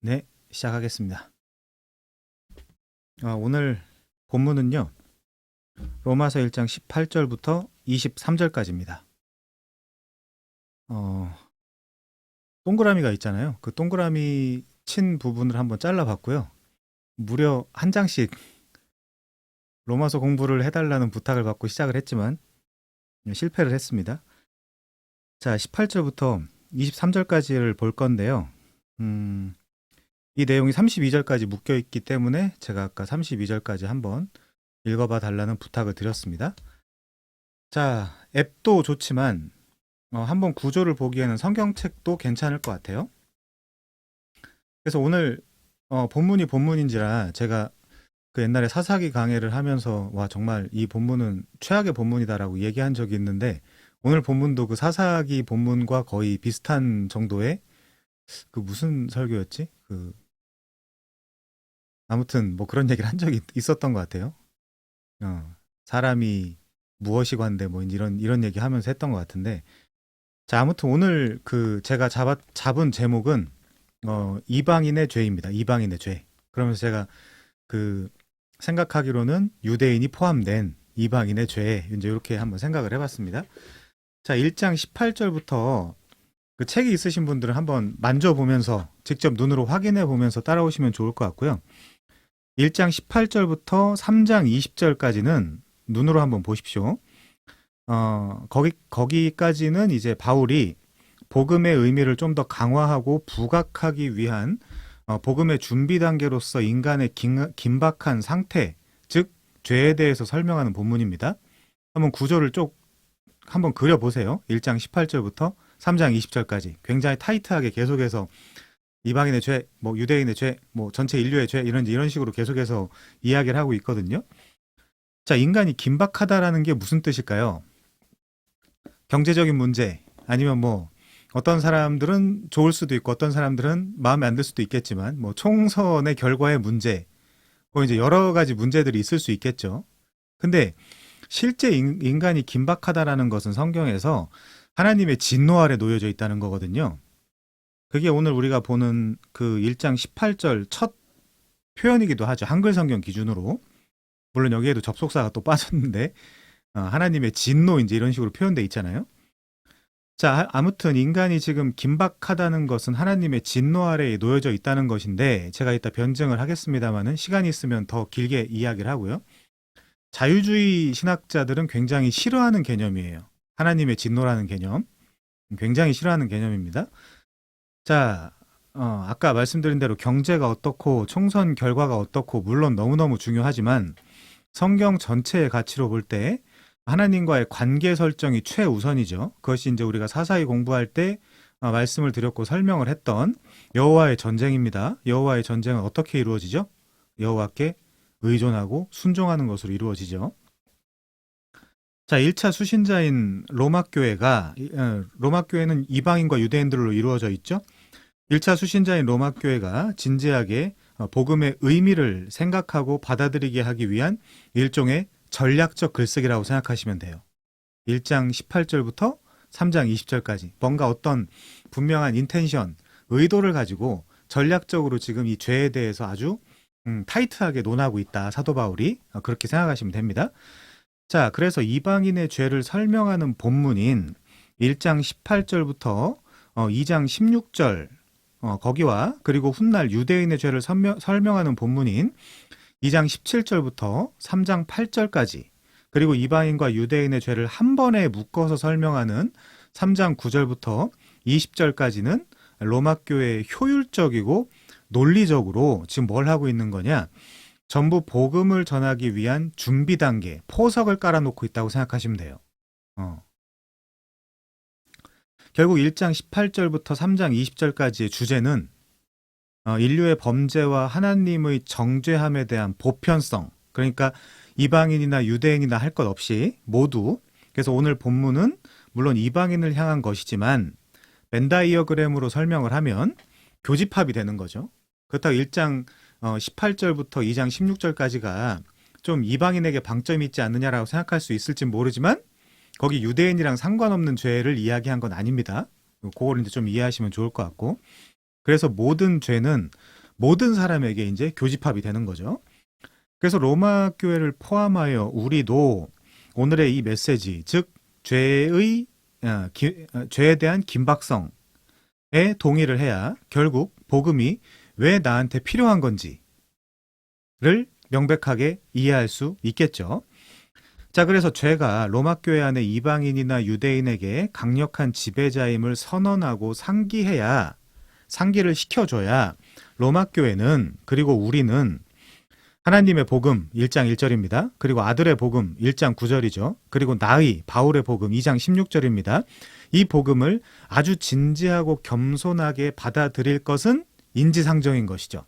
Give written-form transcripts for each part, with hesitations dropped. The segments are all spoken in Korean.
네, 시작하겠습니다. 오늘 본문은요, 로마서 1장 18절부터 23절까지입니다. 동그라미가 있잖아요. 그 동그라미 친 부분을 한번 잘라봤고요. 무려 한 장씩 로마서 공부를 해달라는 부탁을 받고 시작을 했지만 실패를 했습니다. 자, 18절부터 23절까지를 볼 건데요. 이 내용이 32절까지 묶여있기 때문에 제가 아까 32절까지 한번 읽어봐 달라는 부탁을 드렸습니다. 자, 앱도 좋지만 한번 구조를 보기에는 성경책도 괜찮을 것 같아요. 그래서 오늘 본문이 본문인지라 제가 그 옛날에 사사기 강해를 하면서 와 정말 이 본문은 최악의 본문이다라고 얘기한 적이 있는데 오늘 본문도 그 사사기 본문과 거의 비슷한 정도의 그 무슨 설교였지? 아무튼 뭐 그런 얘기를 한 적이 있었던 것 같아요. 사람이 무엇이 관대 뭐 이런 얘기 하면서 했던 것 같은데 자 아무튼 오늘 그 제가 잡은 제목은 이방인의 죄입니다. 이방인의 죄. 그러면서 제가 그 생각하기로는 유대인이 포함된 이방인의 죄 이제 이렇게 한번 생각을 해봤습니다. 자 1장 18절부터 그 책이 있으신 분들은 한번 만져보면서 직접 눈으로 확인해 보면서 따라오시면 좋을 것 같고요. 1장 18절부터 3장 20절까지는 눈으로 한번 보십시오. 거기까지는 이제 바울이 복음의 의미를 좀 더 강화하고 부각하기 위한 복음의 준비 단계로서 인간의 긴박한 상태, 즉 죄에 대해서 설명하는 본문입니다. 한번 구조를 한번 그려보세요. 1장 18절부터 3장 20절까지 굉장히 타이트하게 계속해서 이방인의 죄, 뭐 유대인의 죄, 뭐 전체 인류의 죄 이런 식으로 계속해서 이야기를 하고 있거든요. 자, 인간이 긴박하다라는 게 무슨 뜻일까요? 경제적인 문제 아니면 뭐 어떤 사람들은 좋을 수도 있고 어떤 사람들은 마음에 안 들 수도 있겠지만 뭐 총선의 결과의 문제 뭐 이제 여러 가지 문제들이 있을 수 있겠죠. 근데 실제 인간이 긴박하다라는 것은 성경에서 하나님의 진노 아래 놓여져 있다는 거거든요. 그게 오늘 우리가 보는 그 1장 18절 첫 표현이기도 하죠. 한글 성경 기준으로. 물론 여기에도 접속사가 또 빠졌는데 하나님의 진노 이제 이런 식으로 표현돼 있잖아요. 자, 아무튼 인간이 지금 긴박하다는 것은 하나님의 진노 아래에 놓여져 있다는 것인데 제가 이따 변증을 하겠습니다만은 시간이 있으면 더 길게 이야기를 하고요. 자유주의 신학자들은 굉장히 싫어하는 개념이에요. 하나님의 진노라는 개념. 굉장히 싫어하는 개념입니다. 자, 아까 말씀드린 대로 경제가 어떻고 총선 결과가 어떻고 물론 너무너무 중요하지만 성경 전체의 가치로 볼 때 하나님과의 관계 설정이 최우선이죠. 그것이 이제 우리가 사사히 공부할 때 말씀을 드렸고 설명을 했던 여호와의 전쟁입니다. 여호와의 전쟁은 어떻게 이루어지죠? 여호와께 의존하고 순종하는 것으로 이루어지죠. 자, 1차 수신자인 로마 교회는 이방인과 유대인들로 이루어져 있죠. 1차 수신자인 로마 교회가 진지하게 복음의 의미를 생각하고 받아들이게 하기 위한 일종의 전략적 글쓰기라고 생각하시면 돼요. 1장 18절부터 3장 20절까지 뭔가 어떤 분명한 인텐션, 의도를 가지고 전략적으로 지금 이 죄에 대해서 아주 타이트하게 논하고 있다. 사도 바울이 그렇게 생각하시면 됩니다. 자, 그래서 이방인의 죄를 설명하는 본문인 1장 18절부터 2장 16절 거기와 그리고 훗날 유대인의 죄를 설명하는 본문인 2장 17절부터 3장 8절까지 그리고 이방인과 유대인의 죄를 한 번에 묶어서 설명하는 3장 9절부터 20절까지는 로마 교회의 효율적이고 논리적으로 지금 뭘 하고 있는 거냐? 전부 복음을 전하기 위한 준비 단계, 포석을 깔아놓고 있다고 생각하시면 돼요. 결국 1장 18절부터 3장 20절까지의 주제는 인류의 범죄와 하나님의 정죄함에 대한 보편성, 그러니까 이방인이나 유대인이나 할 것 없이 모두, 그래서 오늘 본문은 물론 이방인을 향한 것이지만 벤다이어그램으로 설명을 하면 교집합이 되는 거죠. 그렇다고 1장 18절부터 2장 16절까지가 좀 이방인에게 방점이 있지 않느냐라고 생각할 수 있을지 모르지만 거기 유대인이랑 상관없는 죄를 이야기한 건 아닙니다. 그걸 이제 좀 이해하시면 좋을 것 같고 그래서 모든 죄는 모든 사람에게 이제 교집합이 되는 거죠. 그래서 로마 교회를 포함하여 우리도 오늘의 이 메시지, 즉 죄에 대한 긴박성에 동의를 해야 결국 복음이 왜 나한테 필요한 건지를 명백하게 이해할 수 있겠죠. 자, 그래서 죄가 로마 교회 안에 이방인이나 유대인에게 강력한 지배자임을 선언하고 상기를 시켜줘야 로마 교회는, 그리고 우리는 하나님의 복음 1장 1절입니다. 그리고 아들의 복음 1장 9절이죠. 그리고 나의 바울의 복음 2장 16절입니다. 이 복음을 아주 진지하고 겸손하게 받아들일 것은 인지상정인 것이죠.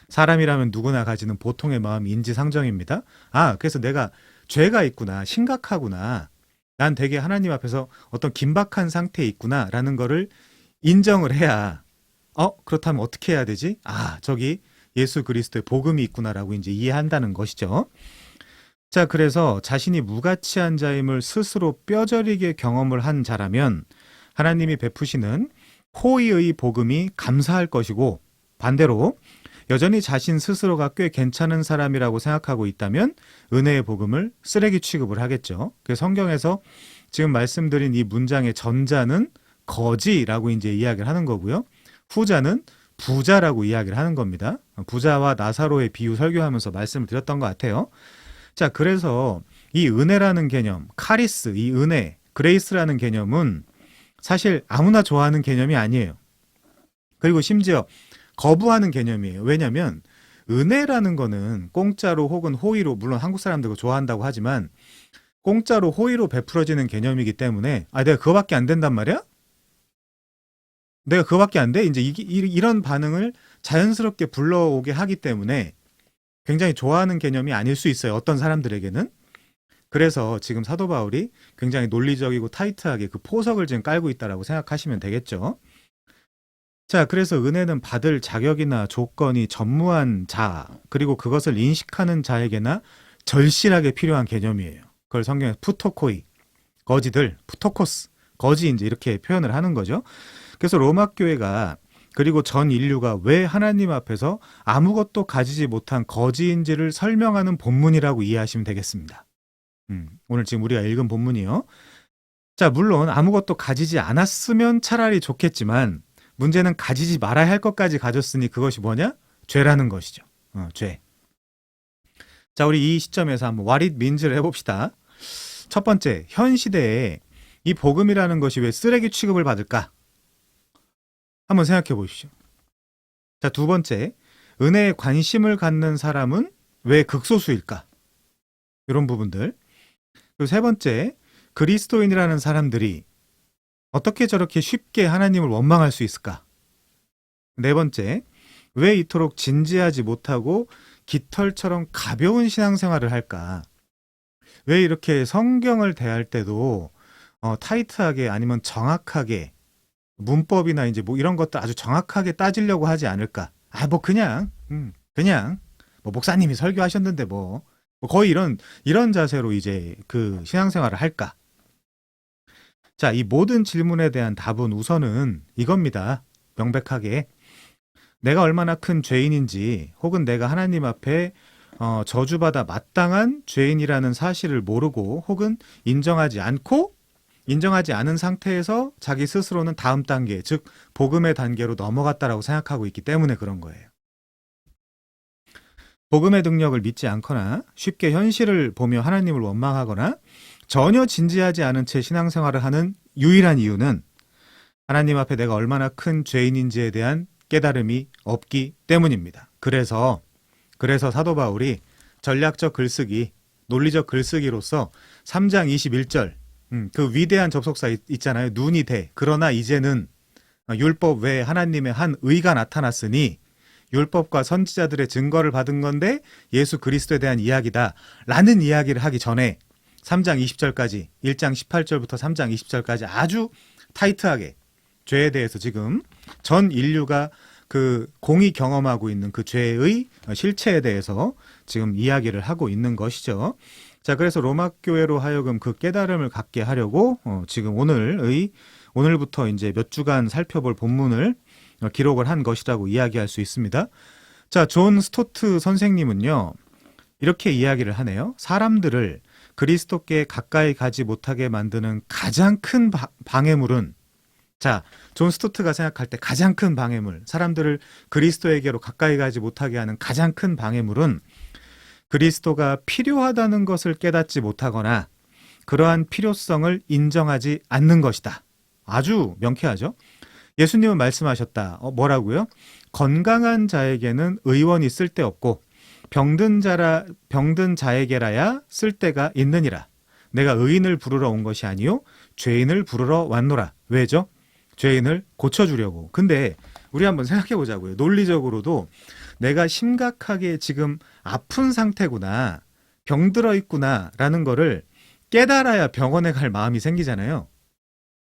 사람이라면 누구나 가지는 보통의 마음이 인지상정입니다. 그래서 내가 죄가 있구나, 심각하구나, 난 되게 하나님 앞에서 어떤 긴박한 상태에 있구나 라는 거를 인정을 해야 그렇다면 어떻게 해야 되지? 저기 예수 그리스도의 복음이 있구나라고 이제 이해한다는 것이죠. 자, 그래서 자신이 무가치한 자임을 스스로 뼈저리게 경험을 한 자라면 하나님이 베푸시는 호의의 복음이 감사할 것이고, 반대로 여전히 자신 스스로가 꽤 괜찮은 사람이라고 생각하고 있다면 은혜의 복음을 쓰레기 취급을 하겠죠. 그래서 성경에서 지금 말씀드린 이 문장의 전자는 거지라고 이제 이야기를 하는 거고요. 후자는 부자라고 이야기를 하는 겁니다. 부자와 나사로의 비유 설교하면서 말씀을 드렸던 것 같아요. 자, 그래서 이 은혜라는 개념, 카리스, 이 은혜, 그레이스라는 개념은 사실 아무나 좋아하는 개념이 아니에요. 그리고 심지어 거부하는 개념이에요. 왜냐하면 은혜라는 거는 공짜로 혹은 호의로, 물론 한국 사람들도 좋아한다고 하지만 공짜로 호의로 베풀어지는 개념이기 때문에 내가 그거밖에 안 된단 말이야? 내가 그거밖에 안 돼? 이제 이런 반응을 자연스럽게 불러오게 하기 때문에 굉장히 좋아하는 개념이 아닐 수 있어요. 어떤 사람들에게는. 그래서 지금 사도 바울이 굉장히 논리적이고 타이트하게 그 포석을 지금 깔고 있다라고 생각하시면 되겠죠. 자, 그래서 은혜는 받을 자격이나 조건이 전무한 자, 그리고 그것을 인식하는 자에게나 절실하게 필요한 개념이에요. 그걸 성경에 푸토코이, 거지들, 푸토코스, 거지 이제 이렇게 표현을 하는 거죠. 그래서 로마 교회가, 그리고 전 인류가 왜 하나님 앞에서 아무것도 가지지 못한 거지인지를 설명하는 본문이라고 이해하시면 되겠습니다. 오늘 지금 우리가 읽은 본문이요. 자, 물론 아무것도 가지지 않았으면 차라리 좋겠지만 문제는 가지지 말아야 할 것까지 가졌으니 그것이 뭐냐? 죄라는 것이죠. 죄. 자, 우리 이 시점에서 한번 what it means를 해봅시다. 첫 번째, 현 시대에 이 복음이라는 것이 왜 쓰레기 취급을 받을까? 한번 생각해 보십시오. 자, 두 번째, 은혜에 관심을 갖는 사람은 왜 극소수일까? 이런 부분들. 그리고 세 번째, 그리스도인이라는 사람들이 어떻게 저렇게 쉽게 하나님을 원망할 수 있을까? 네 번째, 왜 이토록 진지하지 못하고 깃털처럼 가벼운 신앙생활을 할까? 왜 이렇게 성경을 대할 때도 타이트하게 아니면 정확하게 문법이나 이제 뭐 이런 것들 아주 정확하게 따지려고 하지 않을까? 그냥 뭐 목사님이 설교하셨는데 뭐 거의 이런 자세로 이제 그 신앙생활을 할까? 자, 이 모든 질문에 대한 답은 우선은 이겁니다. 명백하게 내가 얼마나 큰 죄인인지, 혹은 내가 하나님 앞에 저주받아 마땅한 죄인이라는 사실을 모르고, 혹은 인정하지 않은 상태에서 자기 스스로는 다음 단계, 즉 복음의 단계로 넘어갔다라고 생각하고 있기 때문에 그런 거예요. 복음의 능력을 믿지 않거나 쉽게 현실을 보며 하나님을 원망하거나 전혀 진지하지 않은 채 신앙생활을 하는 유일한 이유는 하나님 앞에 내가 얼마나 큰 죄인인지에 대한 깨달음이 없기 때문입니다. 그래서 사도 바울이 전략적 글쓰기, 논리적 글쓰기로서 3장 21절, 그 위대한 접속사 있잖아요. 눈이 돼. 그러나 이제는 율법 외에 하나님의 한 의가 나타났으니 율법과 선지자들의 증거를 받은 건데 예수 그리스도에 대한 이야기다 라는 이야기를 하기 전에 3장 20절까지, 1장 18절부터 3장 20절까지 아주 타이트하게 죄에 대해서 지금 전 인류가 그 공히 경험하고 있는 그 죄의 실체에 대해서 지금 이야기를 하고 있는 것이죠. 자, 그래서 로마 교회로 하여금 그 깨달음을 갖게 하려고 지금 오늘부터 이제 몇 주간 살펴볼 본문을 기록을 한 것이라고 이야기할 수 있습니다. 자, 존 스토트 선생님은요, 이렇게 이야기를 하네요. 사람들을 그리스도께 가까이 가지 못하게 만드는 가장 큰 방해물은, 자, 존 스토트가 생각할 때 가장 큰 방해물, 사람들을 그리스도에게로 가까이 가지 못하게 하는 가장 큰 방해물은 그리스도가 필요하다는 것을 깨닫지 못하거나 그러한 필요성을 인정하지 않는 것이다. 아주 명쾌하죠? 예수님은 말씀하셨다. 뭐라고요? 건강한 자에게는 의원이 쓸데없고 병든 자에게라야 쓸데가 있느니라. 내가 의인을 부르러 온 것이 아니요 죄인을 부르러 왔노라. 왜죠? 죄인을 고쳐주려고. 근데 우리 한번 생각해 보자고요. 논리적으로도 내가 심각하게 지금 아픈 상태구나, 병들어 있구나 라는 거를 깨달아야 병원에 갈 마음이 생기잖아요.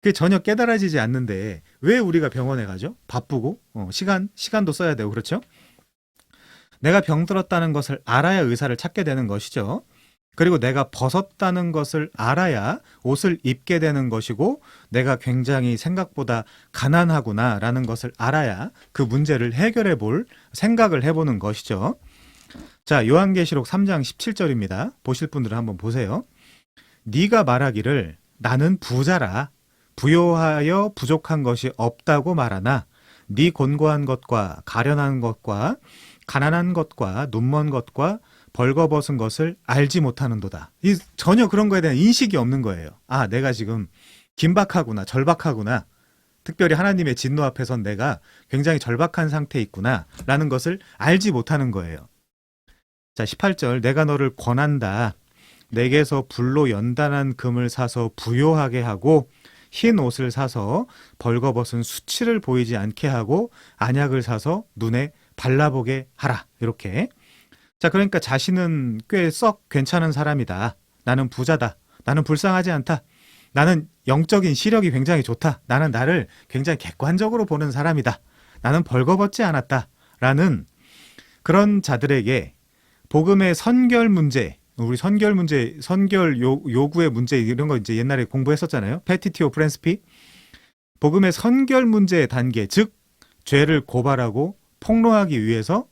그게 전혀 깨달아지지 않는데 왜 우리가 병원에 가죠? 바쁘고 시간도 써야 되고. 그렇죠? 내가 병들었다는 것을 알아야 의사를 찾게 되는 것이죠. 그리고 내가 벗었다는 것을 알아야 옷을 입게 되는 것이고, 내가 굉장히 생각보다 가난하구나 라는 것을 알아야 그 문제를 해결해 볼 생각을 해보는 것이죠. 자, 요한계시록 3장 17절입니다. 보실 분들은 한번 보세요. 네가 말하기를 나는 부자라 부요하여 부족한 것이 없다고 말하나 네 곤고한 것과 가련한 것과 가난한 것과 눈먼 것과 벌거벗은 것을 알지 못하는도다. 전혀 그런 거에 대한 인식이 없는 거예요. 아, 내가 지금 긴박하구나, 절박하구나. 특별히 하나님의 진노 앞에선 내가 굉장히 절박한 상태에 있구나 라는 것을 알지 못하는 거예요. 자, 18절. 내가 너를 권한다. 내게서 불로 연단한 금을 사서 부요하게 하고 흰 옷을 사서 벌거벗은 수치를 보이지 않게 하고 안약을 사서 눈에 발라보게 하라. 이렇게. 자, 그러니까 자신은 꽤 썩 괜찮은 사람이다. 나는 부자다. 나는 불쌍하지 않다. 나는 영적인 시력이 굉장히 좋다. 나는 나를 굉장히 객관적으로 보는 사람이다. 나는 벌거벗지 않았다. 라는 그런 자들에게 복음의 선결 문제, 우리 선결 문제, 선결 요구의 문제 이런 거 이제 옛날에 공부했었잖아요. 페티티오 프렌스피. 복음의 선결 문제의 단계, 즉 죄를 고발하고 폭로하기 위해서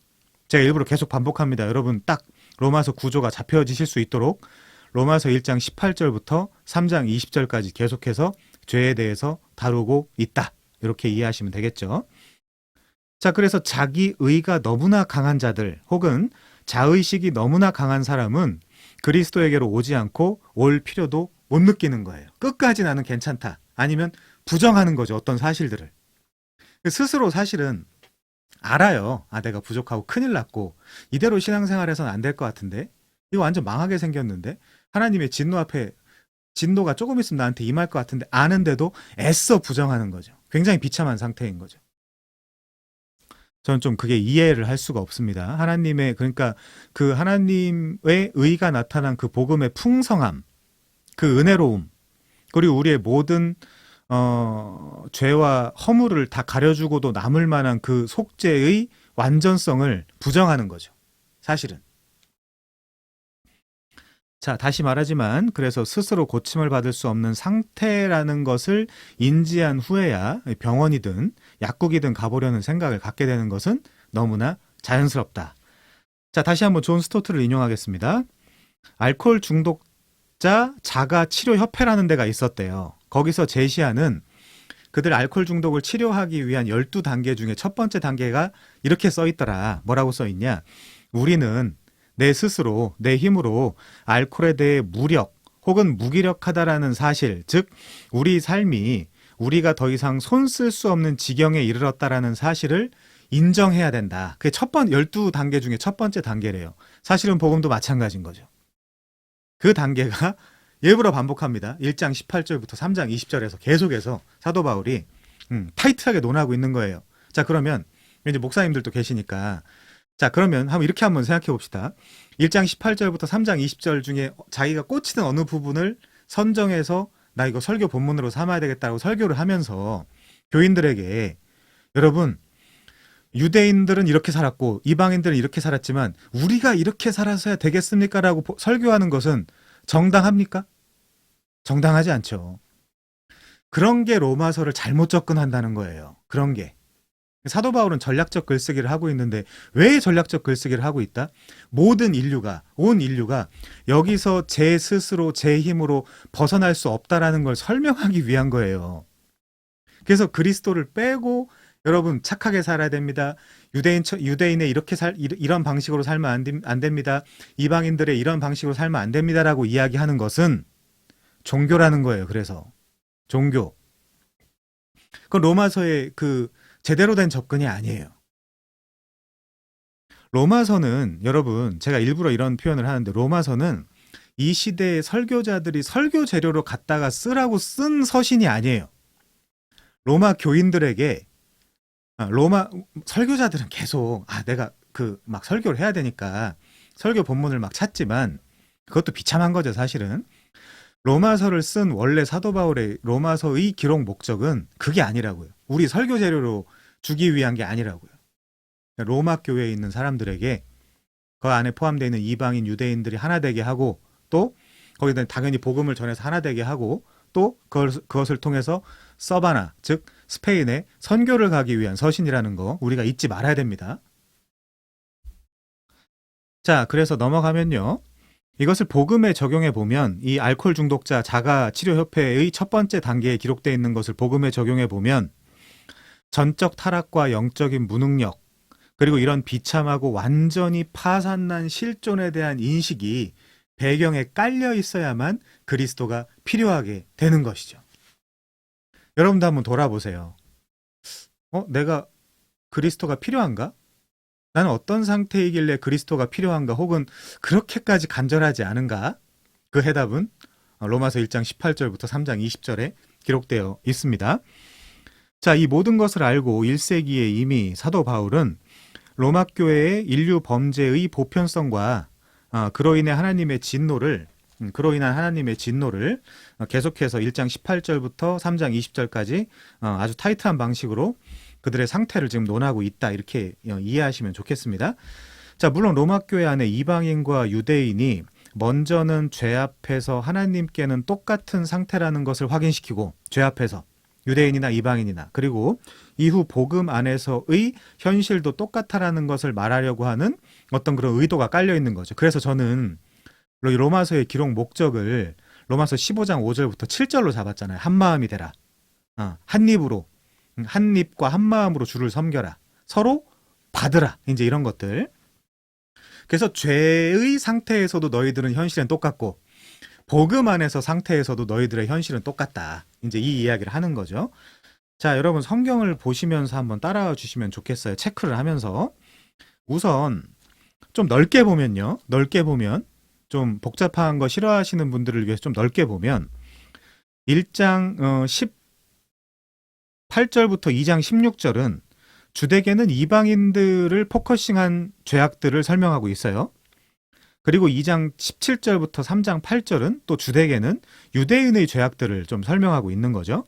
제가 일부러 계속 반복합니다. 여러분 딱 로마서 구조가 잡혀지실 수 있도록 로마서 1장 18절부터 3장 20절까지 계속해서 죄에 대해서 다루고 있다. 이렇게 이해하시면 되겠죠. 자, 그래서 자기 의가 너무나 강한 자들 혹은 자의식이 너무나 강한 사람은 그리스도에게로 오지 않고 올 필요도 못 느끼는 거예요. 끝까지 나는 괜찮다. 아니면 부정하는 거죠. 어떤 사실들을. 스스로 사실은 알아요. 아, 내가 부족하고 큰일 났고 이대로 신앙생활해서는 안 될 것 같은데 이거 완전 망하게 생겼는데 하나님의 진노 앞에 진노가 조금 있으면 나한테 임할 것 같은데 아는데도 애써 부정하는 거죠. 굉장히 비참한 상태인 거죠. 저는 좀 그게 이해를 할 수가 없습니다. 하나님의, 그러니까 그 하나님의 의가 나타난 그 복음의 풍성함, 그 은혜로움, 그리고 우리의 모든 죄와 허물을 다 가려주고도 남을 만한 그 속죄의 완전성을 부정하는 거죠. 사실은. 자, 다시 말하지만 그래서 스스로 고침을 받을 수 없는 상태라는 것을 인지한 후에야 병원이든 약국이든 가보려는 생각을 갖게 되는 것은 너무나 자연스럽다. 자, 다시 한번 존 스토트를 인용하겠습니다. 알코올 중독자 자가 치료 협회라는 데가 있었대요. 거기서 제시하는 그들 알코올 중독을 치료하기 위한 12단계 중에 첫 번째 단계가 이렇게 써 있더라. 뭐라고 써 있냐? 우리는 내 스스로, 내 힘으로 알코올에 대해 무력 혹은 무기력하다라는 사실, 즉 우리 삶이 우리가 더 이상 손 쓸 수 없는 지경에 이르렀다라는 사실을 인정해야 된다. 그게 12단계 중에 첫 번째 단계래요. 사실은 복음도 마찬가지인 거죠. 그 단계가 일부러 반복합니다. 1장 18절부터 3장 20절에서 계속해서 사도 바울이 타이트하게 논하고 있는 거예요. 자, 그러면 이제 목사님들도 계시니까 자, 그러면 이렇게 한번 생각해 봅시다. 1장 18절부터 3장 20절 중에 자기가 꽂히는 어느 부분을 선정해서 나 이거 설교 본문으로 삼아야 되겠다고 설교를 하면서 교인들에게 여러분, 유대인들은 이렇게 살았고 이방인들은 이렇게 살았지만 우리가 이렇게 살아서야 되겠습니까? 라고 설교하는 것은 정당합니까? 정당하지 않죠. 그런 게 로마서를 잘못 접근한다는 거예요. 그런 게. 사도 바울은 전략적 글쓰기를 하고 있는데 왜 전략적 글쓰기를 하고 있다? 모든 인류가, 온 인류가 여기서 제 스스로 제 힘으로 벗어날 수 없다라는 걸 설명하기 위한 거예요. 그래서 그리스도를 빼고 여러분 착하게 살아야 됩니다. 유대인의 이런 방식으로 살면 안 됩니다. 이방인들의 이런 방식으로 살면 안 됩니다라고 이야기하는 것은 종교라는 거예요. 그래서 종교. 그건 로마서의 그 제대로 된 접근이 아니에요. 로마서는 여러분 제가 일부러 이런 표현을 하는데 로마서는 이 시대의 설교자들이 설교 재료로 갖다가 쓰라고 쓴 서신이 아니에요. 로마 교인들에게 로마 설교자들은 계속 내가 그 막 설교를 해야 되니까 설교 본문을 막 찾지만 그것도 비참한 거죠, 사실은. 로마서를 쓴 원래 사도 바울의 로마서의 기록 목적은 그게 아니라고요. 우리 설교 재료로 주기 위한 게 아니라고요. 로마 교회에 있는 사람들에게 그 안에 포함되어 있는 이방인 유대인들이 하나 되게 하고 또 거기다 당연히 복음을 전해서 하나 되게 하고 또 그것을 통해서 서바나 즉 스페인에 선교를 가기 위한 서신이라는 거 우리가 잊지 말아야 됩니다. 자, 그래서 넘어가면요. 이것을 복음에 적용해 보면 이 알코올 중독자 자가치료협회의 첫 번째 단계에 기록되어 있는 것을 복음에 적용해 보면 전적 타락과 영적인 무능력 그리고 이런 비참하고 완전히 파산난 실존에 대한 인식이 배경에 깔려 있어야만 그리스도가 필요하게 되는 것이죠. 여러분도 한번 돌아보세요. 내가 그리스도가 필요한가? 나는 어떤 상태이길래 그리스도가 필요한가? 혹은 그렇게까지 간절하지 않은가? 그 해답은 로마서 1장 18절부터 3장 20절에 기록되어 있습니다. 자, 이 모든 것을 알고 1세기에 이미 사도 바울은 로마 교회의 인류 범죄의 보편성과 그로 인한 하나님의 진노를 계속해서 1장 18절부터 3장 20절까지 아주 타이트한 방식으로 그들의 상태를 지금 논하고 있다 이렇게 이해하시면 좋겠습니다. 자, 물론 로마 교회 안에 이방인과 유대인이 먼저는 죄 앞에서 하나님께는 똑같은 상태라는 것을 확인시키고 죄 앞에서 유대인이나 이방인이나 그리고 이후 복음 안에서의 현실도 똑같다라는 것을 말하려고 하는 어떤 그런 의도가 깔려 있는 거죠. 그래서 저는 로마서의 기록 목적을 로마서 15장 5절부터 7절로 잡았잖아요. 한 마음이 되라. 한 입과 한 마음으로 주를 섬겨라. 서로 받으라. 이제 이런 것들. 그래서 죄의 상태에서도 너희들은 현실은 똑같고 복음 안에서 상태에서도 너희들의 현실은 똑같다. 이제 이 이야기를 하는 거죠. 자, 여러분 성경을 보시면서 한번 따라와 주시면 좋겠어요. 체크를 하면서. 우선 좀 넓게 보면요. 넓게 보면 좀 복잡한 거 싫어하시는 분들을 위해서 좀 넓게 보면 1장 18절부터 2장 16절은 주되게는 이방인들을 포커싱한 죄악들을 설명하고 있어요. 그리고 2장 17절부터 3장 8절은 또 주되게는 유대인의 죄악들을 좀 설명하고 있는 거죠.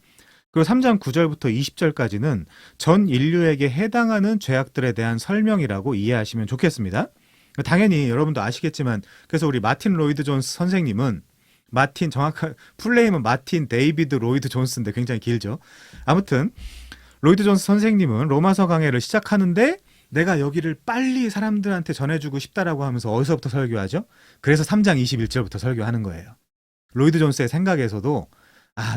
그리고 3장 9절부터 20절까지는 전 인류에게 해당하는 죄악들에 대한 설명이라고 이해하시면 좋겠습니다. 당연히 여러분도 아시겠지만 그래서 우리 마틴 로이드 존스 선생님은 정확한 풀네임은 마틴 데이비드 로이드 존스인데 굉장히 길죠. 아무튼 로이드 존스 선생님은 로마서 강해를 시작하는데 내가 여기를 빨리 사람들한테 전해주고 싶다라고 하면서 어디서부터 설교하죠? 그래서 3장 21절부터 설교하는 거예요. 로이드 존스의 생각에서도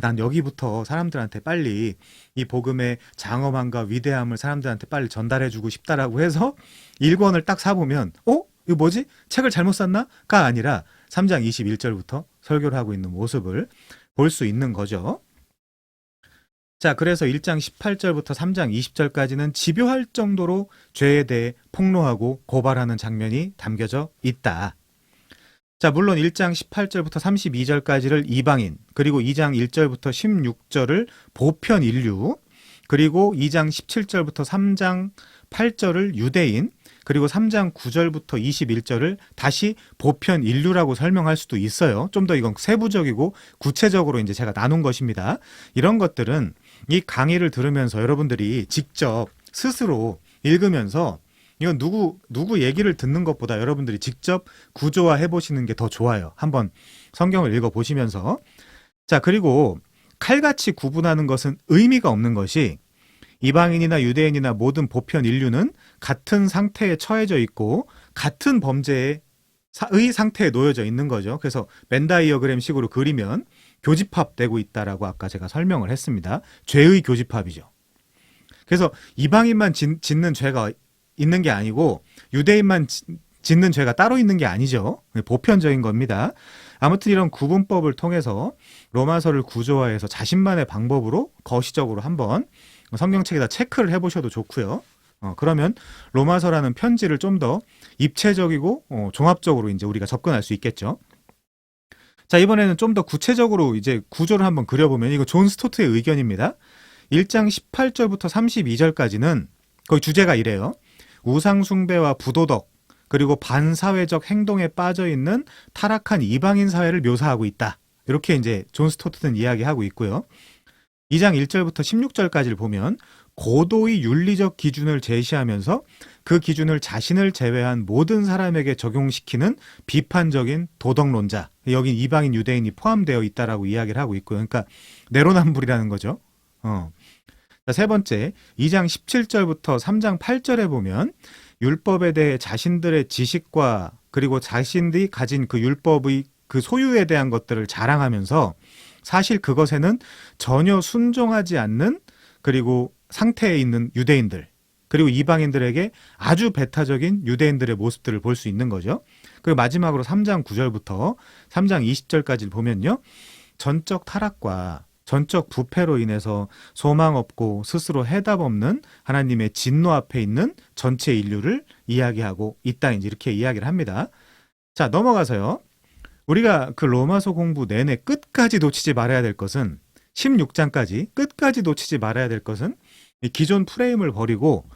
난 여기부터 사람들한테 빨리 이 복음의 장엄함과 위대함을 사람들한테 빨리 전달해주고 싶다라고 해서 1권을 딱 사보면 이거 뭐지? 책을 잘못 샀나? 가 아니라 3장 21절부터 설교를 하고 있는 모습을 볼 수 있는 거죠. 자, 그래서 1장 18절부터 3장 20절까지는 집요할 정도로 죄에 대해 폭로하고 고발하는 장면이 담겨져 있다. 자, 물론 1장 18절부터 32절까지를 이방인, 그리고 2장 1절부터 16절을 보편 인류, 그리고 2장 17절부터 3장 8절을 유대인, 그리고 3장 9절부터 21절을 다시 보편 인류라고 설명할 수도 있어요. 좀 더 이건 세부적이고 구체적으로 이제 제가 나눈 것입니다. 이런 것들은 이 강의를 들으면서 여러분들이 직접 스스로 읽으면서 이건 누구 얘기를 듣는 것보다 여러분들이 직접 구조화해 보시는 게 더 좋아요. 한번 성경을 읽어 보시면서. 자, 그리고 칼같이 구분하는 것은 의미가 없는 것이 이방인이나 유대인이나 모든 보편 인류는 같은 상태에 처해져 있고 같은 범죄의 상태에 놓여져 있는 거죠. 그래서 벤다이어그램 식으로 그리면 교집합되고 있다라고 아까 제가 설명을 했습니다. 죄의 교집합이죠. 그래서 이방인만 짓는 죄가 있는 게 아니고 유대인만 짓는 죄가 따로 있는 게 아니죠. 보편적인 겁니다. 아무튼 이런 구분법을 통해서 로마서를 구조화해서 자신만의 방법으로 거시적으로 한번 성경책에다 체크를 해보셔도 좋고요. 그러면 로마서라는 편지를 좀 더 입체적이고 종합적으로 이제 우리가 접근할 수 있겠죠. 자, 이번에는 좀 더 구체적으로 이제 구조를 한번 그려보면 이거 존 스토트의 의견입니다. 1장 18절부터 32절까지는 거의 주제가 이래요. 우상숭배와 부도덕 그리고 반사회적 행동에 빠져 있는 타락한 이방인 사회를 묘사하고 있다. 이렇게 이제 존 스토트는 이야기하고 있고요. 2장 1절부터 16절까지를 보면 고도의 윤리적 기준을 제시하면서 그 기준을 자신을 제외한 모든 사람에게 적용시키는 비판적인 도덕론자, 여기 이방인 유대인이 포함되어 있다라고 이야기를 하고 있고요. 그러니까 내로남불이라는 거죠. 자, 세 번째, 2장 17절부터 3장 8절에 보면 율법에 대해 자신들의 지식과 그리고 자신들이 가진 그 율법의 그 소유에 대한 것들을 자랑하면서 사실 그것에는 전혀 순종하지 않는 그리고 상태에 있는 유대인들 그리고 이방인들에게 아주 배타적인 유대인들의 모습들을 볼 수 있는 거죠. 그리고 마지막으로 3장 9절부터 3장 20절까지 보면요. 전적 타락과 전적 부패로 인해서 소망 없고 스스로 해답 없는 하나님의 진노 앞에 있는 전체 인류를 이야기하고 있다. 이렇게 이야기를 합니다. 자, 넘어가서요. 우리가 그 로마서 공부 내내 끝까지 놓치지 말아야 될 것은 16장까지 끝까지 놓치지 말아야 될 것은 이 기존 프레임을 버리고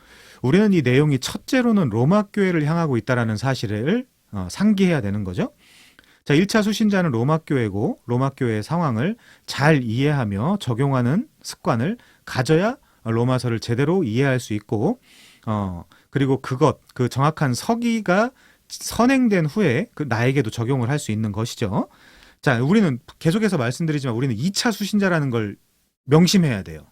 우리는 이 내용이 첫째로는 로마 교회를 향하고 있다는 사실을 상기해야 되는 거죠. 자, 1차 수신자는 로마 교회고 로마 교회의 상황을 잘 이해하며 적용하는 습관을 가져야 로마서를 제대로 이해할 수 있고 그리고 그 정확한 서기가 선행된 후에 나에게도 적용을 할 수 있는 것이죠. 자, 우리는 계속해서 말씀드리지만 우리는 2차 수신자라는 걸 명심해야 돼요.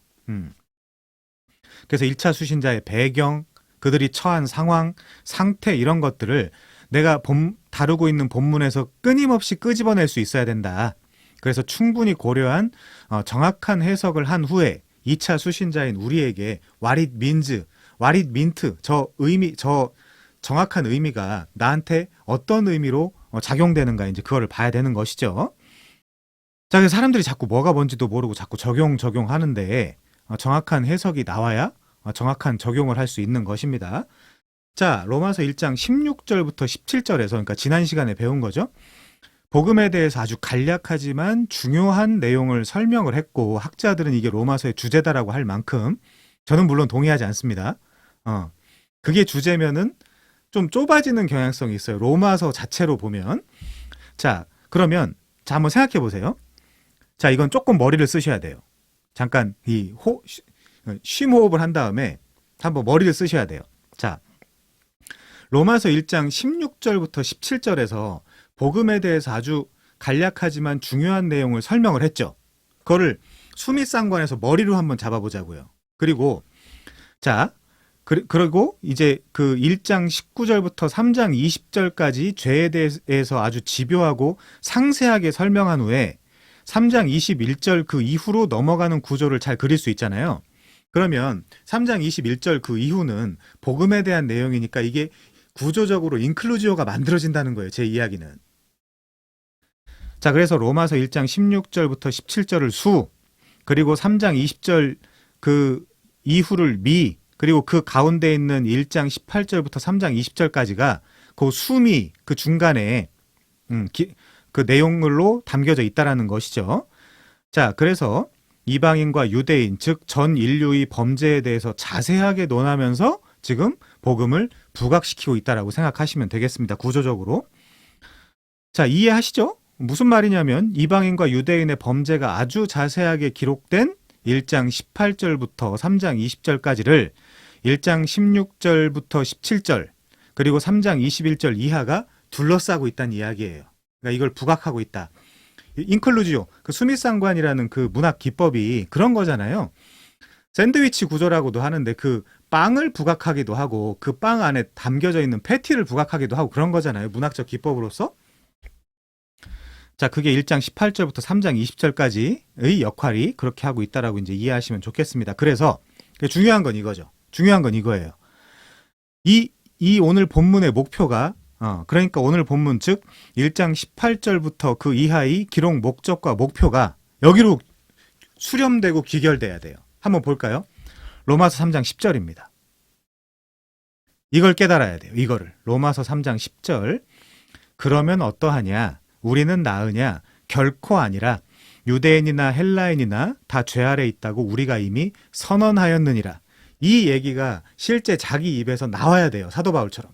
그래서 1차 수신자의 배경, 그들이 처한 상황, 상태 이런 것들을 내가 다루고 있는 본문에서 끊임없이 끄집어낼 수 있어야 된다. 그래서 충분히 고려한 정확한 해석을 한 후에 2차 수신자인 우리에게 what it means, what it meant, 저 정확한 의미가 나한테 어떤 의미로 작용되는가 이제 그거를 봐야 되는 것이죠. 자, 그래서 사람들이 자꾸 뭐가 뭔지도 모르고 자꾸 적용하는데 정확한 해석이 나와야 정확한 적용을 할 수 있는 것입니다. 자, 로마서 1장 16절부터 17절에서 그러니까 지난 시간에 배운 거죠. 복음에 대해서 아주 간략하지만 중요한 내용을 설명을 했고 학자들은 이게 로마서의 주제다라고 할 만큼 저는 물론 동의하지 않습니다. 그게 주제면은 좀 좁아지는 경향성이 있어요. 로마서 자체로 보면. 자, 그러면 한번 생각해 보세요. 자, 이건 조금 머리를 쓰셔야 돼요. 잠깐 쉼호흡을 한 다음에 한번 머리를 쓰셔야 돼요. 자, 로마서 1장 16절부터 17절에서 복음에 대해서 아주 간략하지만 중요한 내용을 설명을 했죠. 그거를 수미상관에서 머리로 한번 잡아보자고요. 그리고 자, 그리고 이제 그 1장 19절부터 3장 20절까지 죄에 대해서 아주 집요하고 상세하게 설명한 후에 3장 21절 그 이후로 넘어가는 구조를 잘 그릴 수 있잖아요. 그러면 3장 21절 그 이후는 복음에 대한 내용이니까 이게 구조적으로 인클루지오가 만들어진다는 거예요. 제 이야기는. 자, 그래서 로마서 1장 16절부터 17절을 수, 그리고 3장 20절 그 이후를 미, 그리고 그 가운데 있는 1장 18절부터 3장 20절까지가 그 수미 그 중간에 그 내용으로 담겨져 있다라는 것이죠. 자, 그래서 이방인과 유대인, 즉 전 인류의 범죄에 대해서 자세하게 논하면서 지금 복음을 부각시키고 있다라고 생각하시면 되겠습니다. 구조적으로. 자, 이해하시죠? 무슨 말이냐면 이방인과 유대인의 범죄가 아주 자세하게 기록된 1장 18절부터 3장 20절까지를 1장 16절부터 17절 그리고 3장 21절 이하가 둘러싸고 있다는 이야기예요. 그러니까 이걸 부각하고 있다. 인클루지오, 그 수미상관이라는 그 문학 기법이 그런 거잖아요. 샌드위치 구조라고도 하는데 그 빵을 부각하기도 하고 그 빵 안에 담겨져 있는 패티를 부각하기도 하고 그런 거잖아요. 문학적 기법으로서. 자, 그게 1장 18절부터 3장 20절까지의 역할이 그렇게 하고 있다라고 이제 이해하시면 좋겠습니다. 그래서 중요한 건 이거죠. 중요한 건 이거예요. 이 오늘 본문의 목표가 그러니까 오늘 본문 즉 1장 18절부터 그 이하의 기록 목적과 목표가 여기로 수렴되고 귀결돼야 돼요. 한번 볼까요? 로마서 3장 10절입니다. 이걸 깨달아야 돼요. 이거를. 로마서 3장 10절. 그러면 어떠하냐? 우리는 나으냐? 결코 아니라 유대인이나 헬라인이나 다 죄 아래 있다고 우리가 이미 선언하였느니라. 이 얘기가 실제 자기 입에서 나와야 돼요. 사도 바울처럼.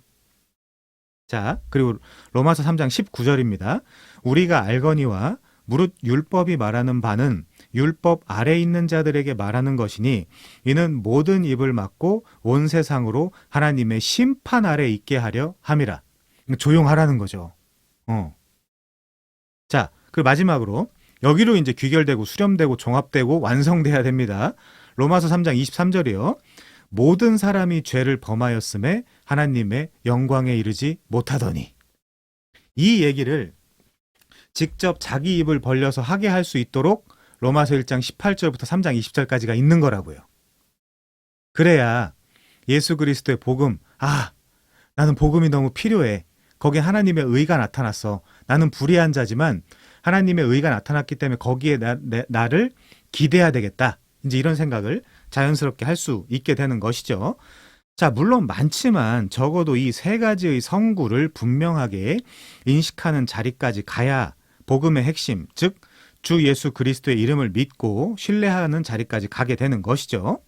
자, 그리고 로마서 3장 19절입니다. 우리가 알거니와 무릇 율법이 말하는 바는 율법 아래 있는 자들에게 말하는 것이니 이는 모든 입을 막고 온 세상으로 하나님의 심판 아래 있게 하려 함이라. 조용하라는 거죠. 자, 그 마지막으로 여기로 이제 귀결되고 수렴되고 종합되고 완성돼야 됩니다. 로마서 3장 23절이요. 모든 사람이 죄를 범하였음에 하나님의 영광에 이르지 못하더니. 이 얘기를 직접 자기 입을 벌려서 하게 할 수 있도록 로마서 1장 18절부터 3장 20절까지가 있는 거라고요. 그래야 예수 그리스도의 복음, 나는 복음이 너무 필요해. 거기에 하나님의 의가 나타났어. 나는 불의한 자지만 하나님의 의가 나타났기 때문에 거기에 나를 기대해야 되겠다. 이제 이런 생각을 자연스럽게 할 수 있게 되는 것이죠. 자, 물론 많지만 적어도 이 세 가지의 성구를 분명하게 인식하는 자리까지 가야 복음의 핵심, 즉 주 예수 그리스도의 이름을 믿고 신뢰하는 자리까지 가게 되는 것이죠.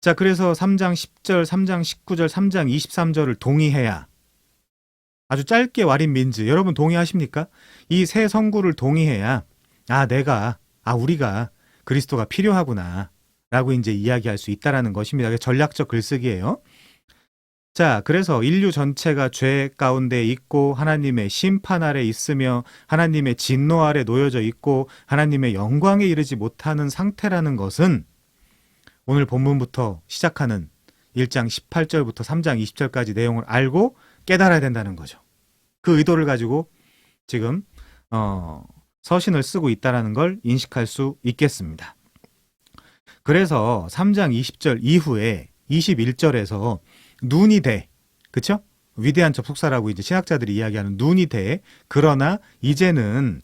자, 그래서 3장 10절, 3장 19절, 3장 23절을 동의해야 아주 짧게 와린 민즈, 여러분 동의하십니까? 이 세 성구를 동의해야 우리가 그리스도가 필요하구나 라고 이제 이야기할 수 있다라는 것입니다. 전략적 글쓰기예요. 자, 그래서 인류 전체가 죄 가운데 있고 하나님의 심판 아래 있으며 하나님의 진노 아래 놓여져 있고 하나님의 영광에 이르지 못하는 상태라는 것은 오늘 본문부터 시작하는 1장 18절부터 3장 20절까지 내용을 알고 깨달아야 된다는 거죠. 그 의도를 가지고 지금 서신을 쓰고 있다는 걸 인식할 수 있겠습니다. 그래서 3장 20절 이후에 21절에서 눈이 돼. 그쵸? 위대한 접속사라고 이제 신학자들이 이야기하는 눈이 돼. 그러나 이제는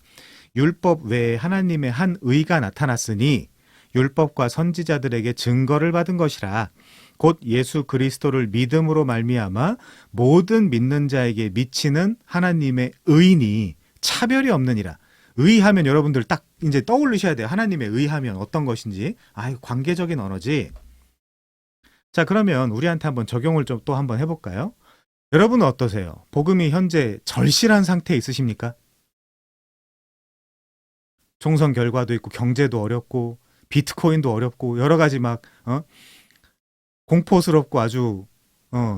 율법 외에 하나님의 한 의가 나타났으니 율법과 선지자들에게 증거를 받은 것이라 곧 예수 그리스도를 믿음으로 말미암아 모든 믿는 자에게 미치는 하나님의 의니 차별이 없느니라. 의하면 여러분들 딱 이제 떠올리셔야 돼요. 하나님의 의하면 어떤 것인지. 관계적인 언어지. 자, 그러면 우리한테 한번 적용을 좀 또 한번 해볼까요? 여러분은 어떠세요? 복음이 현재 절실한 상태에 있으십니까? 총선 결과도 있고 경제도 어렵고 비트코인도 어렵고 여러 가지 막 공포스럽고 아주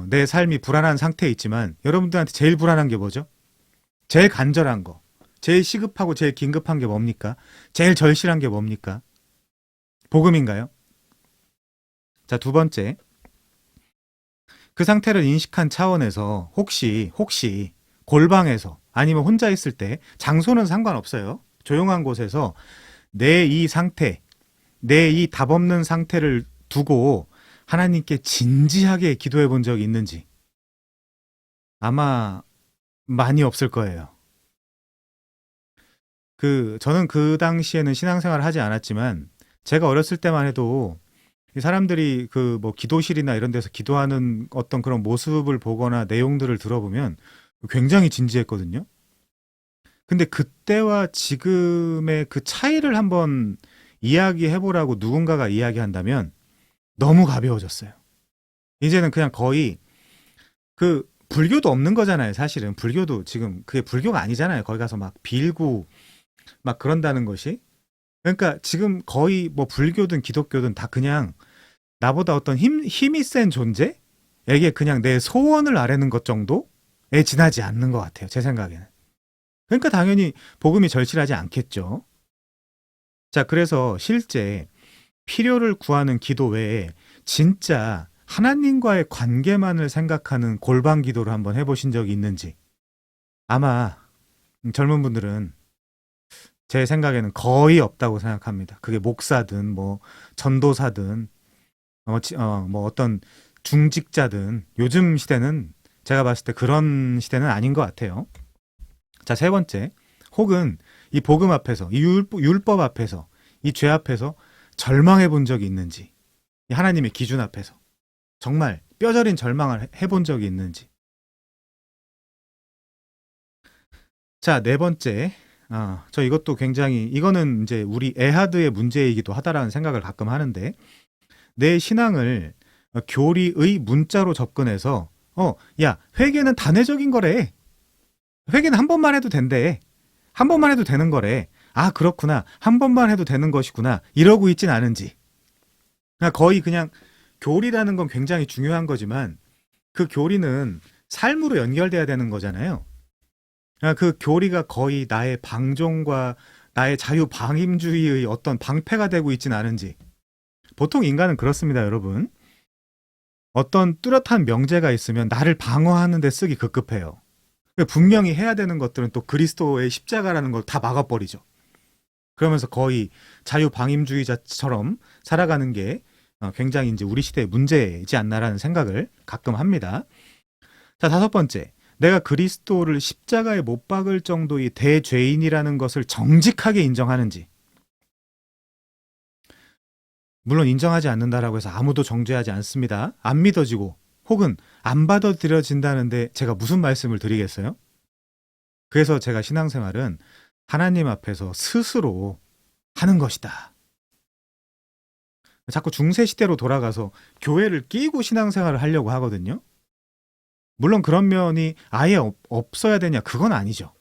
내 삶이 불안한 상태에 있지만 여러분들한테 제일 불안한 게 뭐죠? 제일 간절한 거, 제일 시급하고 제일 긴급한 게 뭡니까? 제일 절실한 게 뭡니까? 복음인가요? 자, 두 번째. 그 상태를 인식한 차원에서 혹시 골방에서 아니면 혼자 있을 때 장소는 상관없어요. 조용한 곳에서 내 이 상태, 내 이 답 없는 상태를 두고 하나님께 진지하게 기도해 본 적이 있는지 아마 많이 없을 거예요. 저는 그 당시에는 신앙생활을 하지 않았지만 제가 어렸을 때만 해도 사람들이 기도실이나 이런 데서 기도하는 어떤 그런 모습을 보거나 내용들을 들어보면 굉장히 진지했거든요. 근데 그때와 지금의 그 차이를 한번 이야기해보라고 누군가가 이야기한다면 너무 가벼워졌어요. 이제는 그냥 거의 불교도 없는 거잖아요. 사실은 불교도 지금 그게 불교가 아니잖아요. 거기 가서 막 빌고 막 그런다는 것이. 그러니까 지금 거의 불교든 기독교든 다 그냥 나보다 어떤 힘이 센 존재에게 그냥 내 소원을 아뢰는 것 정도에 지나지 않는 것 같아요. 제 생각에는. 그러니까 당연히 복음이 절실하지 않겠죠. 자, 그래서 실제 필요를 구하는 기도 외에 진짜 하나님과의 관계만을 생각하는 골방 기도를 한번 해보신 적이 있는지. 아마 젊은 분들은 제 생각에는 거의 없다고 생각합니다. 그게 목사든 뭐 전도사든 뭐 어떤 중직자든 요즘 시대는 제가 봤을 때 그런 시대는 아닌 것 같아요. 자, 세 번째. 혹은 이 복음 앞에서, 이 율법 앞에서, 이 죄 앞에서 절망해 본 적이 있는지. 이 하나님의 기준 앞에서. 정말 뼈저린 절망을 해본 적이 있는지. 자, 네 번째. 저 이것도 굉장히, 이거는 이제 우리 에하드의 문제이기도 하다라는 생각을 가끔 하는데, 내 신앙을 교리의 문자로 접근해서, 야, 회개는 단회적인 거래. 회개는 한 번만 해도 된대. 한 번만 해도 되는 거래. 아, 그렇구나. 한 번만 해도 되는 것이구나. 이러고 있진 않은지. 거의 그냥 교리라는 건 굉장히 중요한 거지만 그 교리는 삶으로 연결돼야 되는 거잖아요. 그 교리가 거의 나의 방종과 나의 자유방임주의의 어떤 방패가 되고 있진 않은지. 보통 인간은 그렇습니다, 여러분. 어떤 뚜렷한 명제가 있으면 나를 방어하는 데 쓰기 급급해요. 분명히 해야 되는 것들은 또 그리스도의 십자가라는 걸 다 막아버리죠. 그러면서 거의 자유방임주의자처럼 살아가는 게 굉장히 이제 우리 시대의 문제이지 않나라는 생각을 가끔 합니다. 자, 다섯 번째. 내가 그리스도를 십자가에 못 박을 정도의 대죄인이라는 것을 정직하게 인정하는지. 물론 인정하지 않는다라고 해서 아무도 정죄하지 않습니다. 안 믿어지고 혹은 안 받아들여진다는데 제가 무슨 말씀을 드리겠어요? 그래서 제가 신앙생활은 하나님 앞에서 스스로 하는 것이다. 자꾸 중세시대로 돌아가서 교회를 끼고 신앙생활을 하려고 하거든요. 물론 그런 면이 아예 없어야 되냐? 그건 아니죠.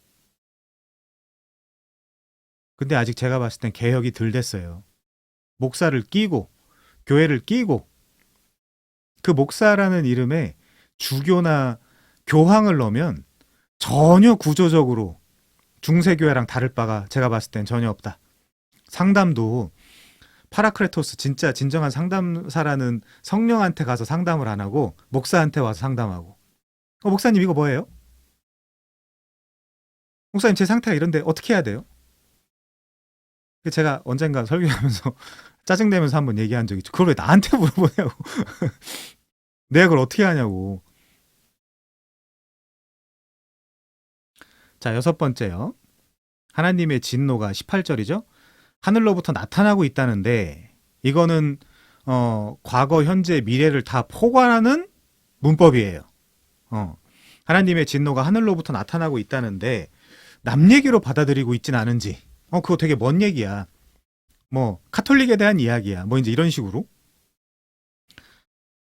근데 아직 제가 봤을 땐 개혁이 덜 됐어요. 목사를 끼고 교회를 끼고 그 목사라는 이름에 주교나 교황을 넣으면 전혀 구조적으로 중세교회랑 다를 바가 제가 봤을 땐 전혀 없다. 상담도 파라크레토스 진짜 진정한 상담사라는 성령한테 가서 상담을 안 하고 목사한테 와서 상담하고 목사님 이거 뭐예요? 목사님 제 상태가 이런데 어떻게 해야 돼요? 제가 언젠가 설교하면서 짜증내면서 한번 얘기한 적이 있죠. 그걸 왜 나한테 물어보냐고. 내가 그걸 어떻게 하냐고. 자, 여섯 번째요. 하나님의 진노가 18절이죠. 하늘로부터 나타나고 있다는데 이거는 과거, 현재, 미래를 다 포괄하는 문법이에요. 하나님의 진노가 하늘로부터 나타나고 있다는데 남 얘기로 받아들이고 있진 않은지. 그거 되게 먼 얘기야. 뭐 카톨릭에 대한 이야기야. 뭐 이제 이런 식으로.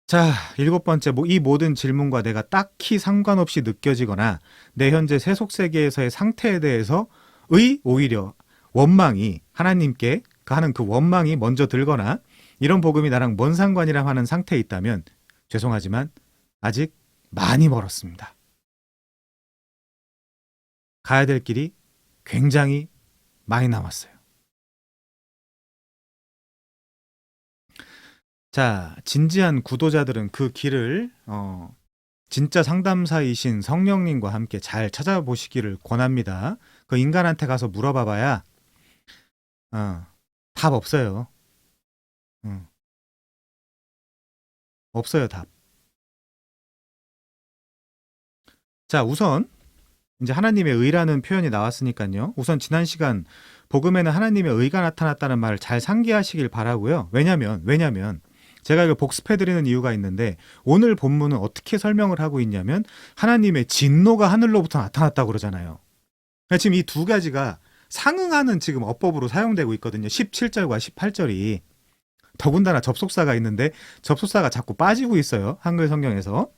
자, 일곱 번째, 이 모든 질문과 내가 딱히 상관없이 느껴지거나 내 현재 세속세계에서의 상태에 대해서의 오히려 원망이 하나님께 하는 그 원망이 먼저 들거나 이런 복음이 나랑 뭔 상관이랑 하는 상태에 있다면 죄송하지만 아직 많이 멀었습니다. 가야 될 길이 굉장히 많이 남았어요. 자, 진지한 구도자들은 그 길을 진짜 상담사이신 성령님과 함께 잘 찾아보시기를 권합니다. 그 인간한테 가서 물어봐봐야 답 없어요. 없어요, 답. 자, 우선 이제 하나님의 의라는 표현이 나왔으니까요. 우선 지난 시간 복음에는 하나님의 의가 나타났다는 말을 잘 상기하시길 바라고요. 왜냐면 제가 이걸 복습해드리는 이유가 있는데 오늘 본문은 어떻게 설명을 하고 있냐면 하나님의 진노가 하늘로부터 나타났다고 그러잖아요. 지금 이 두 가지가 상응하는 지금 어법으로 사용되고 있거든요. 17절과 18절이. 더군다나 접속사가 있는데 접속사가 자꾸 빠지고 있어요. 한글 성경에서.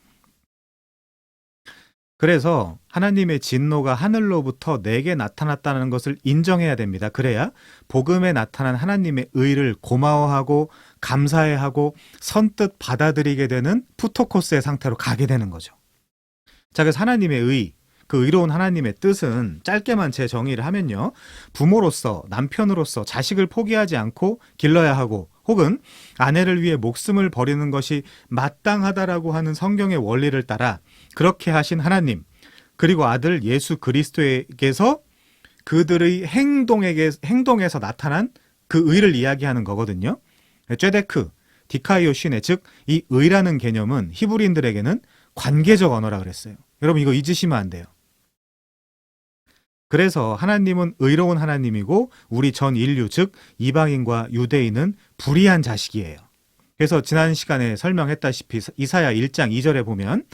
그래서 하나님의 진노가 하늘로부터 내게 나타났다는 것을 인정해야 됩니다. 그래야 복음에 나타난 하나님의 의를 고마워하고 감사해하고 선뜻 받아들이게 되는 푸토코스의 상태로 가게 되는 거죠. 자, 그래서 하나님의 의, 그 의로운 하나님의 뜻은 짧게만 제 정의를 하면요. 부모로서, 남편으로서 자식을 포기하지 않고 길러야 하고 혹은 아내를 위해 목숨을 버리는 것이 마땅하다라고 하는 성경의 원리를 따라 그렇게 하신 하나님, 그리고 아들 예수 그리스도에게서 그들의 행동에서 나타난 그 의를 이야기하는 거거든요. 쬐데크, 디카이오 시네, 즉 이 의라는 개념은 히브리인들에게는 관계적 언어라 그랬어요. 여러분 이거 잊으시면 안 돼요. 그래서 하나님은 의로운 하나님이고 우리 전 인류, 즉 이방인과 유대인은 불의한 자식이에요. 그래서 지난 시간에 설명했다시피 이사야 1장 2절에 보면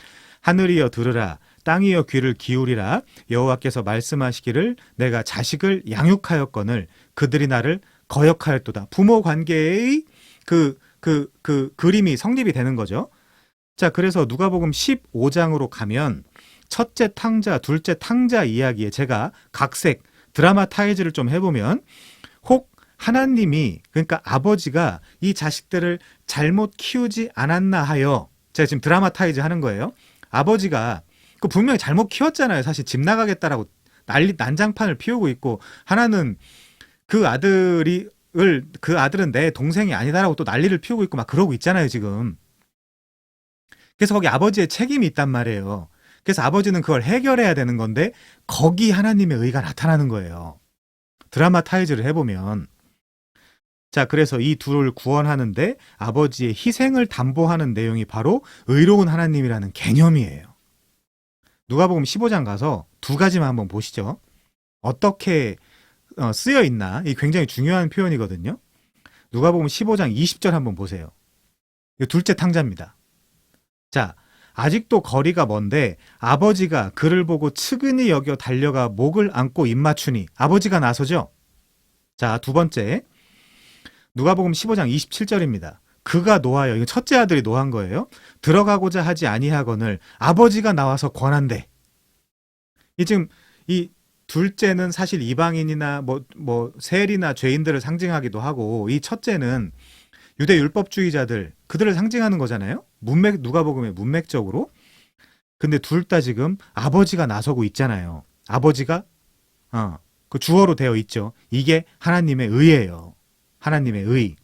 하늘이여 들으라, 땅이여 귀를 기울이라, 여호와께서 말씀하시기를 내가 자식을 양육하였거늘 그들이 나를 거역하였도다. 부모 관계의 그 그림이 성립이 되는 거죠. 자, 그래서 누가복음 15장으로 가면 첫째 탕자, 둘째 탕자 이야기에 제가 각색 드라마타이즈를 좀 해보면 혹 하나님이, 그러니까 아버지가 이 자식들을 잘못 키우지 않았나 하여, 제가 지금 드라마타이즈 하는 거예요. 아버지가 그 분명히 잘못 키웠잖아요. 사실 집 나가겠다라고 난장판을 피우고 있고, 하나는 그 아들은 내 동생이 아니다라고 또 난리를 피우고 있고 막 그러고 있잖아요, 지금. 그래서 거기 아버지의 책임이 있단 말이에요. 그래서 아버지는 그걸 해결해야 되는 건데 거기 하나님의 의가 나타나는 거예요. 드라마타이즈를 해보면. 자, 그래서 이 둘을 구원하는데 아버지의 희생을 담보하는 내용이 바로 의로운 하나님이라는 개념이에요. 누가복음 15장 가서 두 가지만 한번 보시죠. 어떻게 쓰여 있나? 이 굉장히 중요한 표현이거든요. 누가복음 15장 20절 한번 보세요. 이거 둘째 탕자입니다. 자, 아직도 거리가 먼데 아버지가 그를 보고 측은히 여겨 달려가 목을 안고 입맞추니, 아버지가 나서죠. 자, 두 번째, 누가복음 15장 27절입니다. 그가 노하여, 이거 첫째 아들이 노한 거예요. 들어가고자 하지 아니하거늘 아버지가 나와서 권한대. 지금 이 둘째는 사실 이방인이나 세리나 죄인들을 상징하기도 하고, 이 첫째는 유대 율법주의자들, 그들을 상징하는 거잖아요. 누가복음의 문맥적으로. 근데 둘 다 지금 아버지가 나서고 있잖아요. 아버지가 그 주어로 되어 있죠. 이게 하나님의 의예요. 하나님의 의.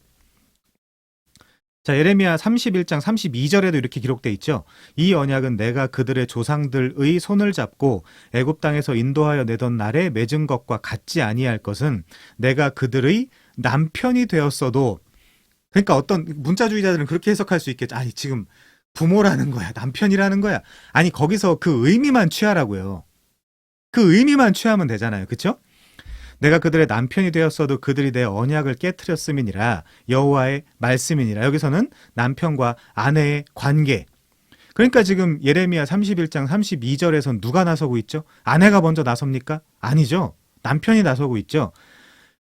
자, 예레미야 31장 32절에도 이렇게 기록되어 있죠. 이 언약은 내가 그들의 조상들의 손을 잡고 애굽 땅에서 인도하여 내던 날에 맺은 것과 같지 아니할 것은 내가 그들의 남편이 되었어도. 그러니까 어떤 문자주의자들은 그렇게 해석할 수 있겠죠. 아니, 지금 부모라는 거야, 남편이라는 거야. 아니, 거기서 그 의미만 취하라고요. 그 의미만 취하면 되잖아요. 그렇죠? 내가 그들의 남편이 되었어도 그들이 내 언약을 깨트렸음이니라, 여호와의 말씀이니라. 여기서는 남편과 아내의 관계. 그러니까 지금 예레미야 31장 32절에선 누가 나서고 있죠? 아내가 먼저 나섭니까? 아니죠. 남편이 나서고 있죠.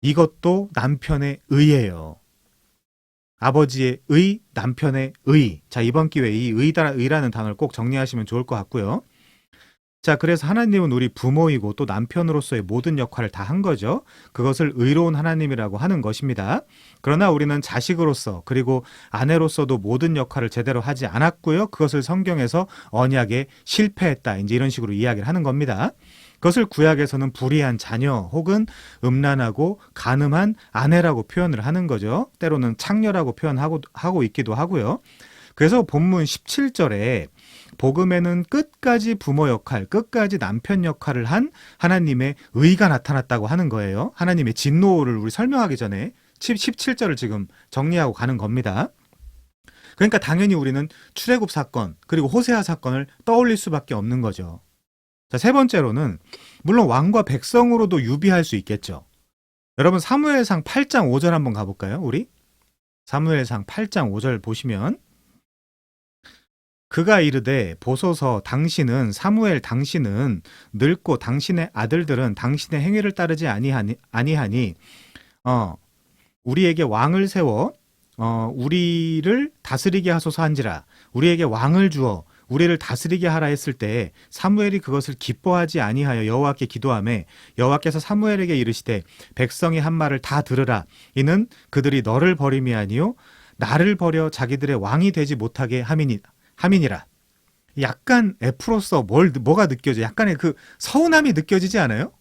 이것도 남편의 의예요. 아버지의 의, 남편의 의. 자, 이번 기회에 이 의라는 단어를 꼭 정리하시면 좋을 것 같고요. 자, 그래서 하나님은 우리 부모이고 또 남편으로서의 모든 역할을 다 한 거죠. 그것을 의로운 하나님이라고 하는 것입니다. 그러나 우리는 자식으로서 그리고 아내로서도 모든 역할을 제대로 하지 않았고요. 그것을 성경에서 언약에 실패했다, 이제 이런 식으로 이야기를 하는 겁니다. 그것을 구약에서는 불의한 자녀 혹은 음란하고 간음한 아내라고 표현을 하는 거죠. 때로는 창녀라고 표현하고 있기도 하고요. 그래서 본문 17절에 복음에는 끝까지 부모 역할, 끝까지 남편 역할을 한 하나님의 의가 나타났다고 하는 거예요. 하나님의 진노를 우리 설명하기 전에 17절을 지금 정리하고 가는 겁니다. 그러니까 당연히 우리는 출애굽 사건 그리고 호세아 사건을 떠올릴 수밖에 없는 거죠. 자, 세 번째로는 물론 왕과 백성으로도 유비할 수 있겠죠. 여러분 사무엘상 8장 5절 한번 가볼까요? 우리 사무엘상 8장 5절 보시면, 그가 이르되 보소서 당신은 늙고 당신의 아들들은 당신의 행위를 따르지 아니하니 우리에게 왕을 세워 우리를 다스리게 하소서 한지라. 우리에게 왕을 주어 우리를 다스리게 하라 했을 때 사무엘이 그것을 기뻐하지 아니하여 여호와께 기도하매 여호와께서 사무엘에게 이르시되 백성이 한 말을 다 들으라. 이는 그들이 너를 버림이 아니요 나를 버려 자기들의 왕이 되지 못하게 함이니라. 약간 F로서 뭐가 느껴져? 약간의 그 서운함이 느껴지지 않아요?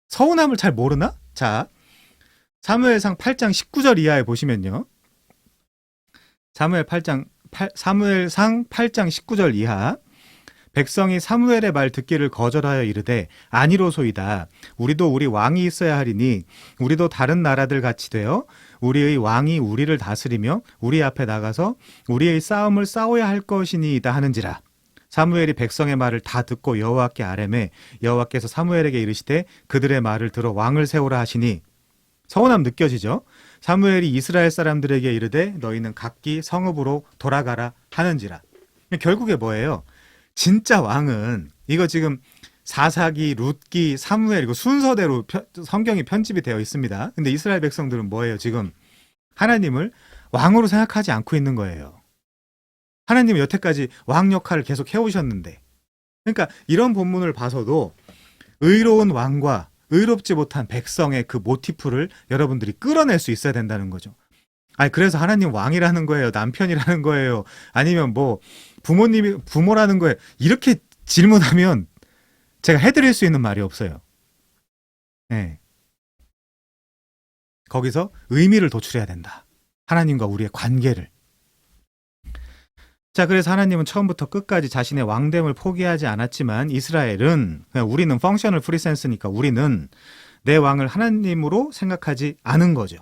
서운함을 잘 모르나? 자, 사무엘상 8장 19절 이하에 보시면요. 사무엘상 8장 19절 이하. 백성이 사무엘의 말 듣기를 거절하여 이르되 아니로소이다. 우리도 우리 왕이 있어야 하리니 우리도 다른 나라들 같이 되어 우리의 왕이 우리를 다스리며 우리 앞에 나가서 우리의 싸움을 싸워야 할 것이니이다 하는지라. 사무엘이 백성의 말을 다 듣고 여호와께 아뢰매 여호와께서 사무엘에게 이르시되 그들의 말을 들어 왕을 세우라 하시니. 서운함 느껴지죠? 사무엘이 이스라엘 사람들에게 이르되 너희는 각기 성읍으로 돌아가라 하는지라. 결국에 뭐예요? 진짜 왕은 이거 지금 사사기, 룻기, 사무엘 이거 순서대로 성경이 편집이 되어 있습니다. 근데 이스라엘 백성들은 뭐예요? 지금 하나님을 왕으로 생각하지 않고 있는 거예요. 하나님은 여태까지 왕 역할을 계속 해오셨는데, 그러니까 이런 본문을 봐서도 의로운 왕과 의롭지 못한 백성의 그 모티프를 여러분들이 끌어낼 수 있어야 된다는 거죠. 아니 그래서 하나님 왕이라는 거예요? 남편이라는 거예요? 아니면 뭐 부모라는 거예요? 이렇게 질문하면 제가 해드릴 수 있는 말이 없어요. 네. 거기서 의미를 도출해야 된다. 하나님과 우리의 관계를. 자, 그래서 하나님은 처음부터 끝까지 자신의 왕됨을 포기하지 않았지만 이스라엘은, 우리는 펑셔널 프리센스니까 우리는 내 왕을 하나님으로 생각하지 않은 거죠.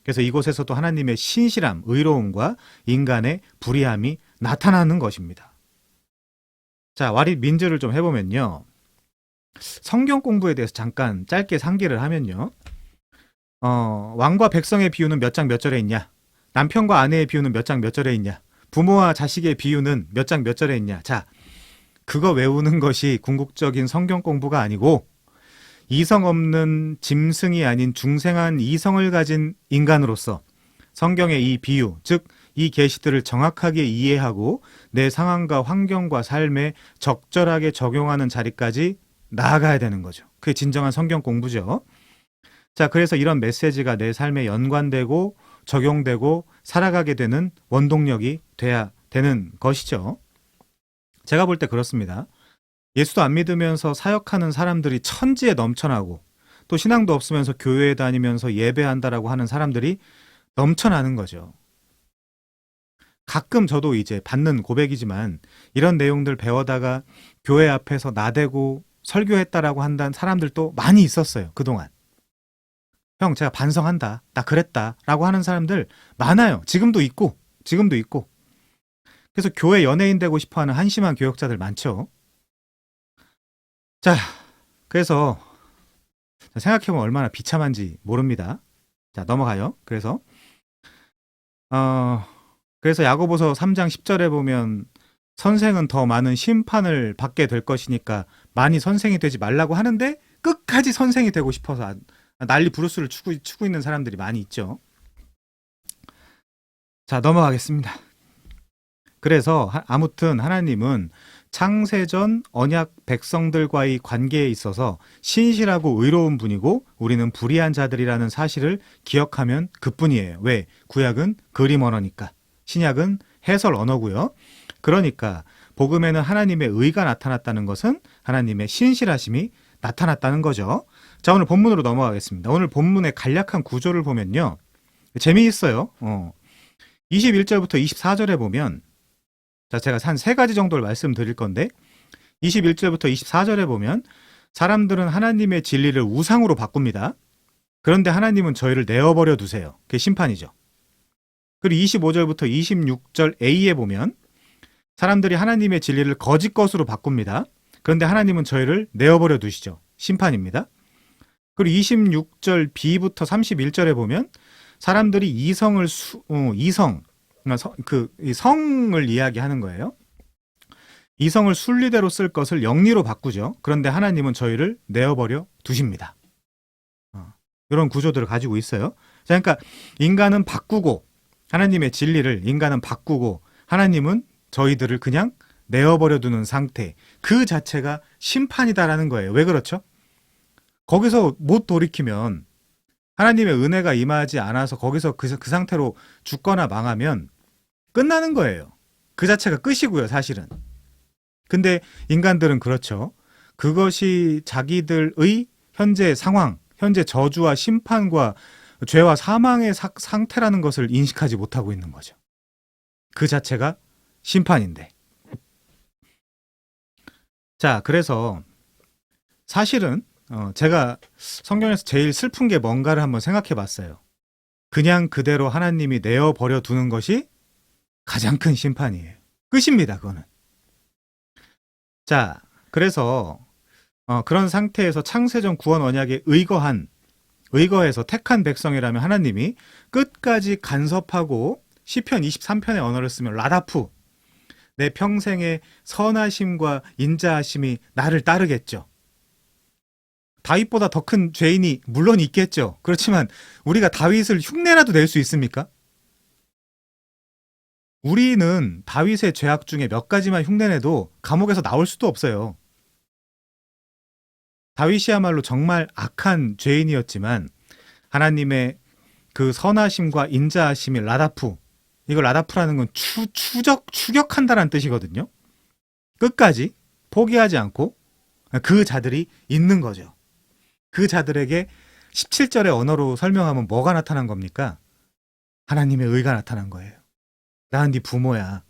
그래서 이곳에서도 하나님의 신실함, 의로움과 인간의 불의함이 나타나는 것입니다. 자, 와릿 민즈를 좀 해보면요. 성경 공부에 대해서 잠깐 짧게 상기를 하면요. 왕과 백성의 비유는 몇 장 몇 절에 있냐? 남편과 아내의 비유는 몇 장 몇 절에 있냐? 부모와 자식의 비유는 몇 장 몇 절에 있냐? 자, 그거 외우는 것이 궁극적인 성경 공부가 아니고 이성 없는 짐승이 아닌 중생한 이성을 가진 인간으로서 성경의 이 비유, 즉 이 계시들을 정확하게 이해하고 내 상황과 환경과 삶에 적절하게 적용하는 자리까지 나아가야 되는 거죠. 그게 진정한 성경 공부죠. 자, 그래서 이런 메시지가 내 삶에 연관되고 적용되고 살아가게 되는 원동력이 돼야 되는 것이죠. 제가 볼 때 그렇습니다. 예수도 안 믿으면서 사역하는 사람들이 천지에 넘쳐나고 또 신앙도 없으면서 교회에 다니면서 예배한다라고 하는 사람들이 넘쳐나는 거죠. 가끔 저도 이제 받는 고백이지만 이런 내용들 배워다가 교회 앞에서 나대고 설교했다라고 한다는 사람들도 많이 있었어요. 그동안. 형, 제가 반성한다. 나 그랬다. 라고 하는 사람들 많아요. 지금도 있고. 그래서 교회 연예인 되고 싶어 하는 한심한 교역자들 많죠. 자, 그래서 생각해보면 얼마나 비참한지 모릅니다. 자, 넘어가요. 그래서 야고보서 3장 10절에 보면 선생은 더 많은 심판을 받게 될 것이니까 많이 선생이 되지 말라고 하는데 끝까지 선생이 되고 싶어서 난리 부르스를 추고 있는 사람들이 많이 있죠. 자, 넘어가겠습니다. 그래서 아무튼 하나님은 창세전 언약 백성들과의 관계에 있어서 신실하고 의로운 분이고 우리는 불의한 자들이라는 사실을 기억하면 그뿐이에요. 왜? 구약은 그림 언어니까. 신약은 해설 언어고요. 그러니까 복음에는 하나님의 의가 나타났다는 것은 하나님의 신실하심이 나타났다는 거죠. 자, 오늘 본문으로 넘어가겠습니다. 오늘 본문의 간략한 구조를 보면요. 재미있어요. 21절부터 24절에 보면, 자, 제가 한 세 가지 정도를 말씀드릴 건데 21절부터 24절에 보면 사람들은 하나님의 진리를 우상으로 바꿉니다. 그런데 하나님은 저희를 내어버려 두세요. 그게 심판이죠. 그리고 25절부터 26절 A에 보면 사람들이 하나님의 진리를 거짓 것으로 바꿉니다. 그런데 하나님은 저희를 내어버려 두시죠. 심판입니다. 그리고 26절 B부터 31절에 보면 사람들이 성을 이야기하는 거예요. 이성을 순리대로 쓸 것을 영리로 바꾸죠. 그런데 하나님은 저희를 내어버려 두십니다. 이런 구조들을 가지고 있어요. 자, 그러니까 인간은 바꾸고 하나님의 진리를 인간은 바꾸고 하나님은 저희들을 그냥 내어버려 두는 상태, 그 자체가 심판이다라는 거예요. 왜 그렇죠? 거기서 못 돌이키면 하나님의 은혜가 임하지 않아서 거기서 그 상태로 죽거나 망하면 끝나는 거예요. 그 자체가 끝이고요, 사실은. 근데 인간들은 그렇죠. 그것이 자기들의 현재 상황, 현재 저주와 심판과 죄와 사망의 상태라는 것을 인식하지 못하고 있는 거죠. 그 자체가 심판인데. 자, 그래서 사실은 제가 성경에서 제일 슬픈 게 뭔가를 한번 생각해 봤어요. 그냥 그대로 하나님이 내어버려 두는 것이 가장 큰 심판이에요. 끝입니다, 그거는. 자, 그래서 그런 상태에서 창세전 구원 언약에 의거해서 택한 백성이라면 하나님이 끝까지 간섭하고 시편 23편의 언어를 쓰면 라다프, 내 평생의 선하심과 인자하심이 나를 따르겠죠. 다윗보다 더 큰 죄인이 물론 있겠죠. 그렇지만 우리가 다윗을 흉내라도 낼 수 있습니까? 우리는 다윗의 죄악 중에 몇 가지만 흉내내도 감옥에서 나올 수도 없어요. 다윗이야말로 정말 악한 죄인이었지만 하나님의 그 선하심과 인자하심이 라다프, 이거 라다프라는 건 추격한다는 뜻이거든요. 끝까지 포기하지 않고 그 자들이 있는 거죠. 그 자들에게 17절의 언어로 설명하면 뭐가 나타난 겁니까? 하나님의 의가 나타난 거예요. 나는 네 부모야.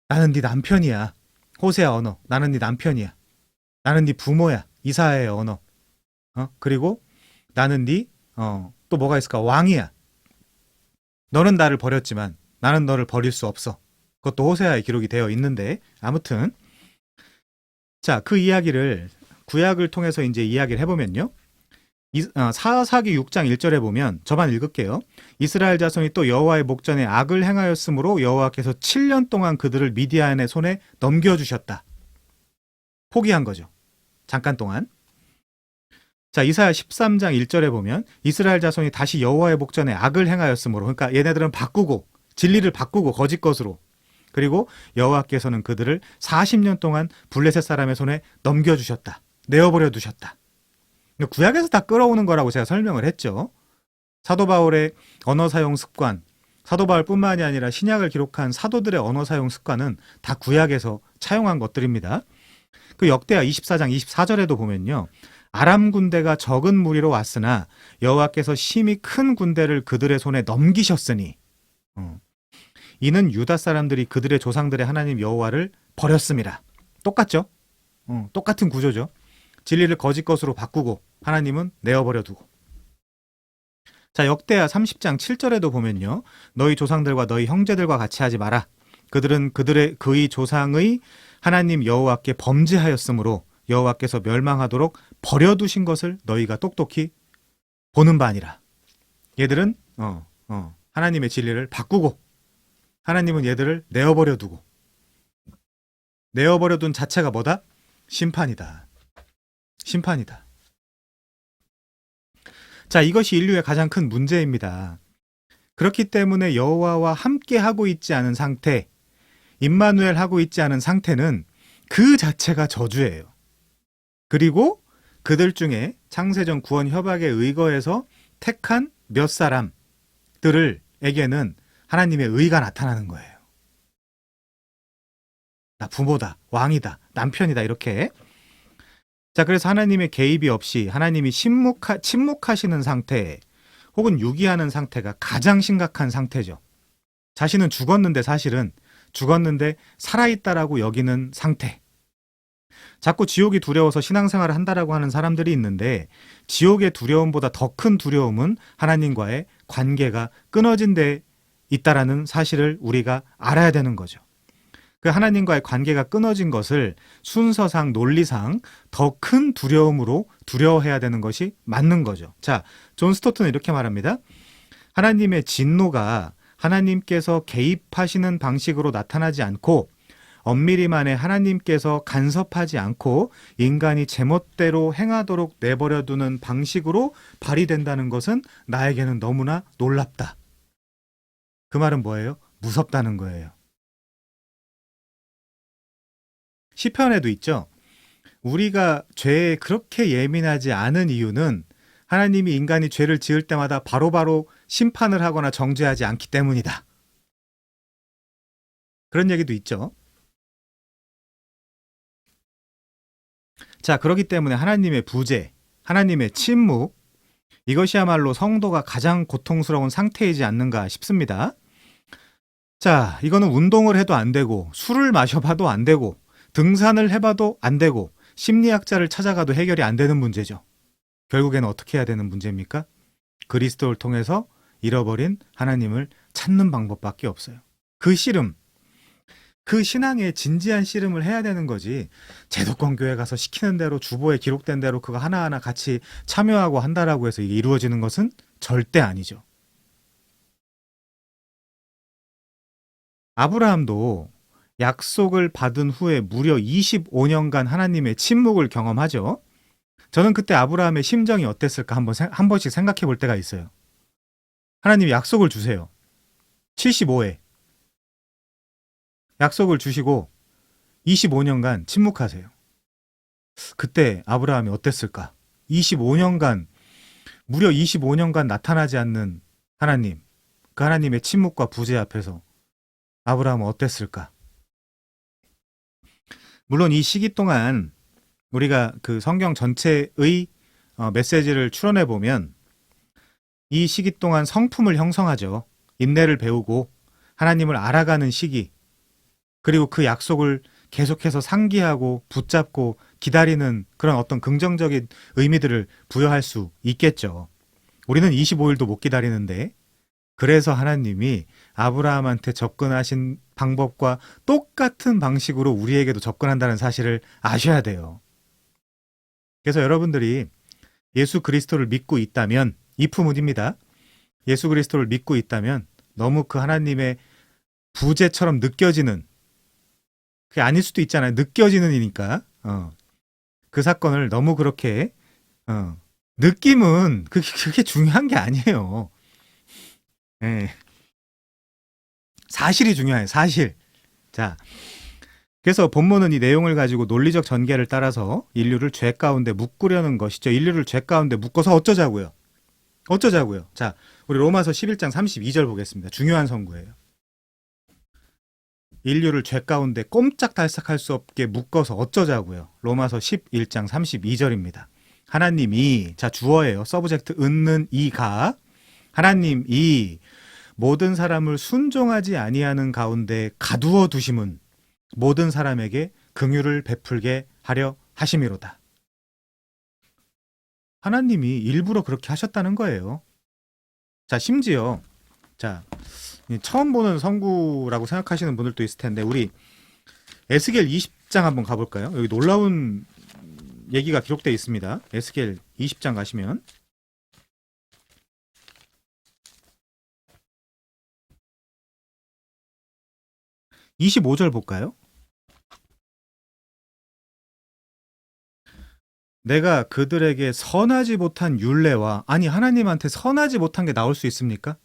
나는 네 남편이야. 호세아 언어. 나는 네 남편이야. 나는 네 부모야. 이사야의 언어. 그리고 나는 또 뭐가 있을까? 왕이야. 너는 나를 버렸지만 나는 너를 버릴 수 없어. 그것도 호세아에 기록이 되어 있는데 아무튼 자, 그 이야기를 구약을 통해서 이제 이야기를 해보면요. 사사기 6장 1절에 보면 저만 읽을게요. 이스라엘 자손이 또 여호와의 목전에 악을 행하였으므로 여호와께서 7년 동안 그들을 미디안의 손에 넘겨주셨다. 포기한 거죠. 잠깐 동안. 자, 이사야 13장 1절에 보면 이스라엘 자손이 다시 여호와의 목전에 악을 행하였으므로, 그러니까 얘네들은 바꾸고 진리를 바꾸고 거짓 것으로, 그리고 여호와께서는 그들을 40년 동안 블레셋 사람의 손에 넘겨주셨다. 내어버려 두셨다. 구약에서 다 끌어오는 거라고 제가 설명을 했죠. 사도 바울의 언어 사용 습관, 사도 바울뿐만이 아니라 신약을 기록한 사도들의 언어 사용 습관은 다 구약에서 차용한 것들입니다. 그 역대하 24장 24절에도 보면요. 아람 군대가 적은 무리로 왔으나 여호와께서 심히 큰 군대를 그들의 손에 넘기셨으니 이는 유다 사람들이 그들의 조상들의 하나님 여호와를 버렸습니다. 똑같죠? 똑같은 구조죠. 진리를 거짓 것으로 바꾸고 하나님은 내어버려 두고. 자, 역대하 30장 7절에도 보면요. 너희 조상들과 너희 형제들과 같이 하지 마라. 그들은 그의 조상의 하나님 여호와께 범죄하였으므로 여호와께서 멸망하도록 버려두신 것을 너희가 똑똑히 보는 바 아니라. 얘들은 하나님의 진리를 바꾸고 하나님은 얘들을 내어버려 두고. 내어버려 둔 자체가 뭐다? 심판이다. 심판이다. 자, 이것이 인류의 가장 큰 문제입니다. 그렇기 때문에 여호와와 함께 하고 있지 않은 상태, 임마누엘 하고 있지 않은 상태는 그 자체가 저주예요. 그리고 그들 중에 창세전 구원 협약에 의거해서 택한 몇 사람들에게는 하나님의 의가 나타나는 거예요. 나 부모다, 왕이다, 남편이다 이렇게. 자, 그래서 하나님의 개입이 없이 하나님이 침묵하시는 상태 혹은 유기하는 상태가 가장 심각한 상태죠. 자신은 죽었는데 사실은 죽었는데 살아있다라고 여기는 상태. 자꾸 지옥이 두려워서 신앙생활을 한다라고 하는 사람들이 있는데 지옥의 두려움보다 더 큰 두려움은 하나님과의 관계가 끊어진 데 있다라는 사실을 우리가 알아야 되는 거죠. 그 하나님과의 관계가 끊어진 것을 순서상 논리상 더 큰 두려움으로 두려워해야 되는 것이 맞는 거죠. 자, 존 스토트는 이렇게 말합니다. 하나님의 진노가 하나님께서 개입하시는 방식으로 나타나지 않고 엄밀히만에 하나님께서 간섭하지 않고 인간이 제멋대로 행하도록 내버려두는 방식으로 발휘된다는 것은 나에게는 너무나 놀랍다. 그 말은 뭐예요? 무섭다는 거예요. 시편에도 있죠. 우리가 죄에 그렇게 예민하지 않은 이유는 하나님이 인간이 죄를 지을 때마다 바로바로 심판을 하거나 정죄하지 않기 때문이다. 그런 얘기도 있죠. 자, 그렇기 때문에 하나님의 부재, 하나님의 침묵, 이것이야말로 성도가 가장 고통스러운 상태이지 않는가 싶습니다. 자, 이거는 운동을 해도 안 되고, 술을 마셔봐도 안 되고, 등산을 해봐도 안 되고, 심리학자를 찾아가도 해결이 안 되는 문제죠. 결국에는 어떻게 해야 되는 문제입니까? 그리스도를 통해서 잃어버린 하나님을 찾는 방법밖에 없어요. 그 씨름, 그 신앙의 진지한 씨름을 해야 되는 거지. 제도권 교회 가서 시키는 대로 주보에 기록된 대로 그거 하나하나 같이 참여하고 한다라고 해서 이게 이루어지는 것은 절대 아니죠. 아브라함도 약속을 받은 후에 무려 25년간 하나님의 침묵을 경험하죠. 저는 그때 아브라함의 심정이 어땠을까 한 번씩 생각해 볼 때가 있어요. 하나님이 약속을 주세요. 75회. 약속을 주시고 25년간 침묵하세요. 그때 아브라함이 어땠을까? 25년간, 무려 25년간 나타나지 않는 하나님, 그 하나님의 침묵과 부재 앞에서 아브라함은 어땠을까? 물론 이 시기 동안 우리가 그 성경 전체의 메시지를 추론해 보면 이 시기 동안 성품을 형성하죠. 인내를 배우고 하나님을 알아가는 시기, 그리고 그 약속을 계속해서 상기하고 붙잡고 기다리는 그런 어떤 긍정적인 의미들을 부여할 수 있겠죠. 우리는 25일도 못 기다리는데, 그래서 하나님이 아브라함한테 접근하신 방법과 똑같은 방식으로 우리에게도 접근한다는 사실을 아셔야 돼요. 그래서 여러분들이 예수 그리스도를 믿고 있다면, 이프문입니다. 예수 그리스도를 믿고 있다면 너무 그 하나님의 부재처럼 느껴지는, 그게 아닐 수도 있잖아요. 느껴지는 이니까. 그 사건을 너무 그렇게 느낌은 그게 중요한 게 아니에요. 네. 사실이 중요해요. 사실. 자, 그래서 본문은 이 내용을 가지고 논리적 전개를 따라서 인류를 죄 가운데 묶으려는 것이죠. 인류를 죄 가운데 묶어서 어쩌자고요. 어쩌자고요. 자, 우리 로마서 11장 32절 보겠습니다. 중요한 선구예요. 인류를 죄 가운데 꼼짝달싹할 수 없게 묶어서 어쩌자고요. 로마서 11장 32절입니다. 하나님이, 자, 주어예요. 서브젝트 은는 이가, 하나님이 모든 사람을 순종하지 아니하는 가운데 가두어 두심은 모든 사람에게 긍휼을 베풀게 하려 하심이로다. 하나님이 일부러 그렇게 하셨다는 거예요. 자, 심지어, 자, 처음 보는 선구라고 생각하시는 분들도 있을 텐데, 우리 에스겔 20장 한번 가볼까요? 여기 놀라운 얘기가 기록되어 있습니다. 에스겔 20장 가시면 25절 볼까요? 내가 그들에게 선하지 못한 율례와, 아니 하나님한테 선하지 못한 게 나올 수 있습니까?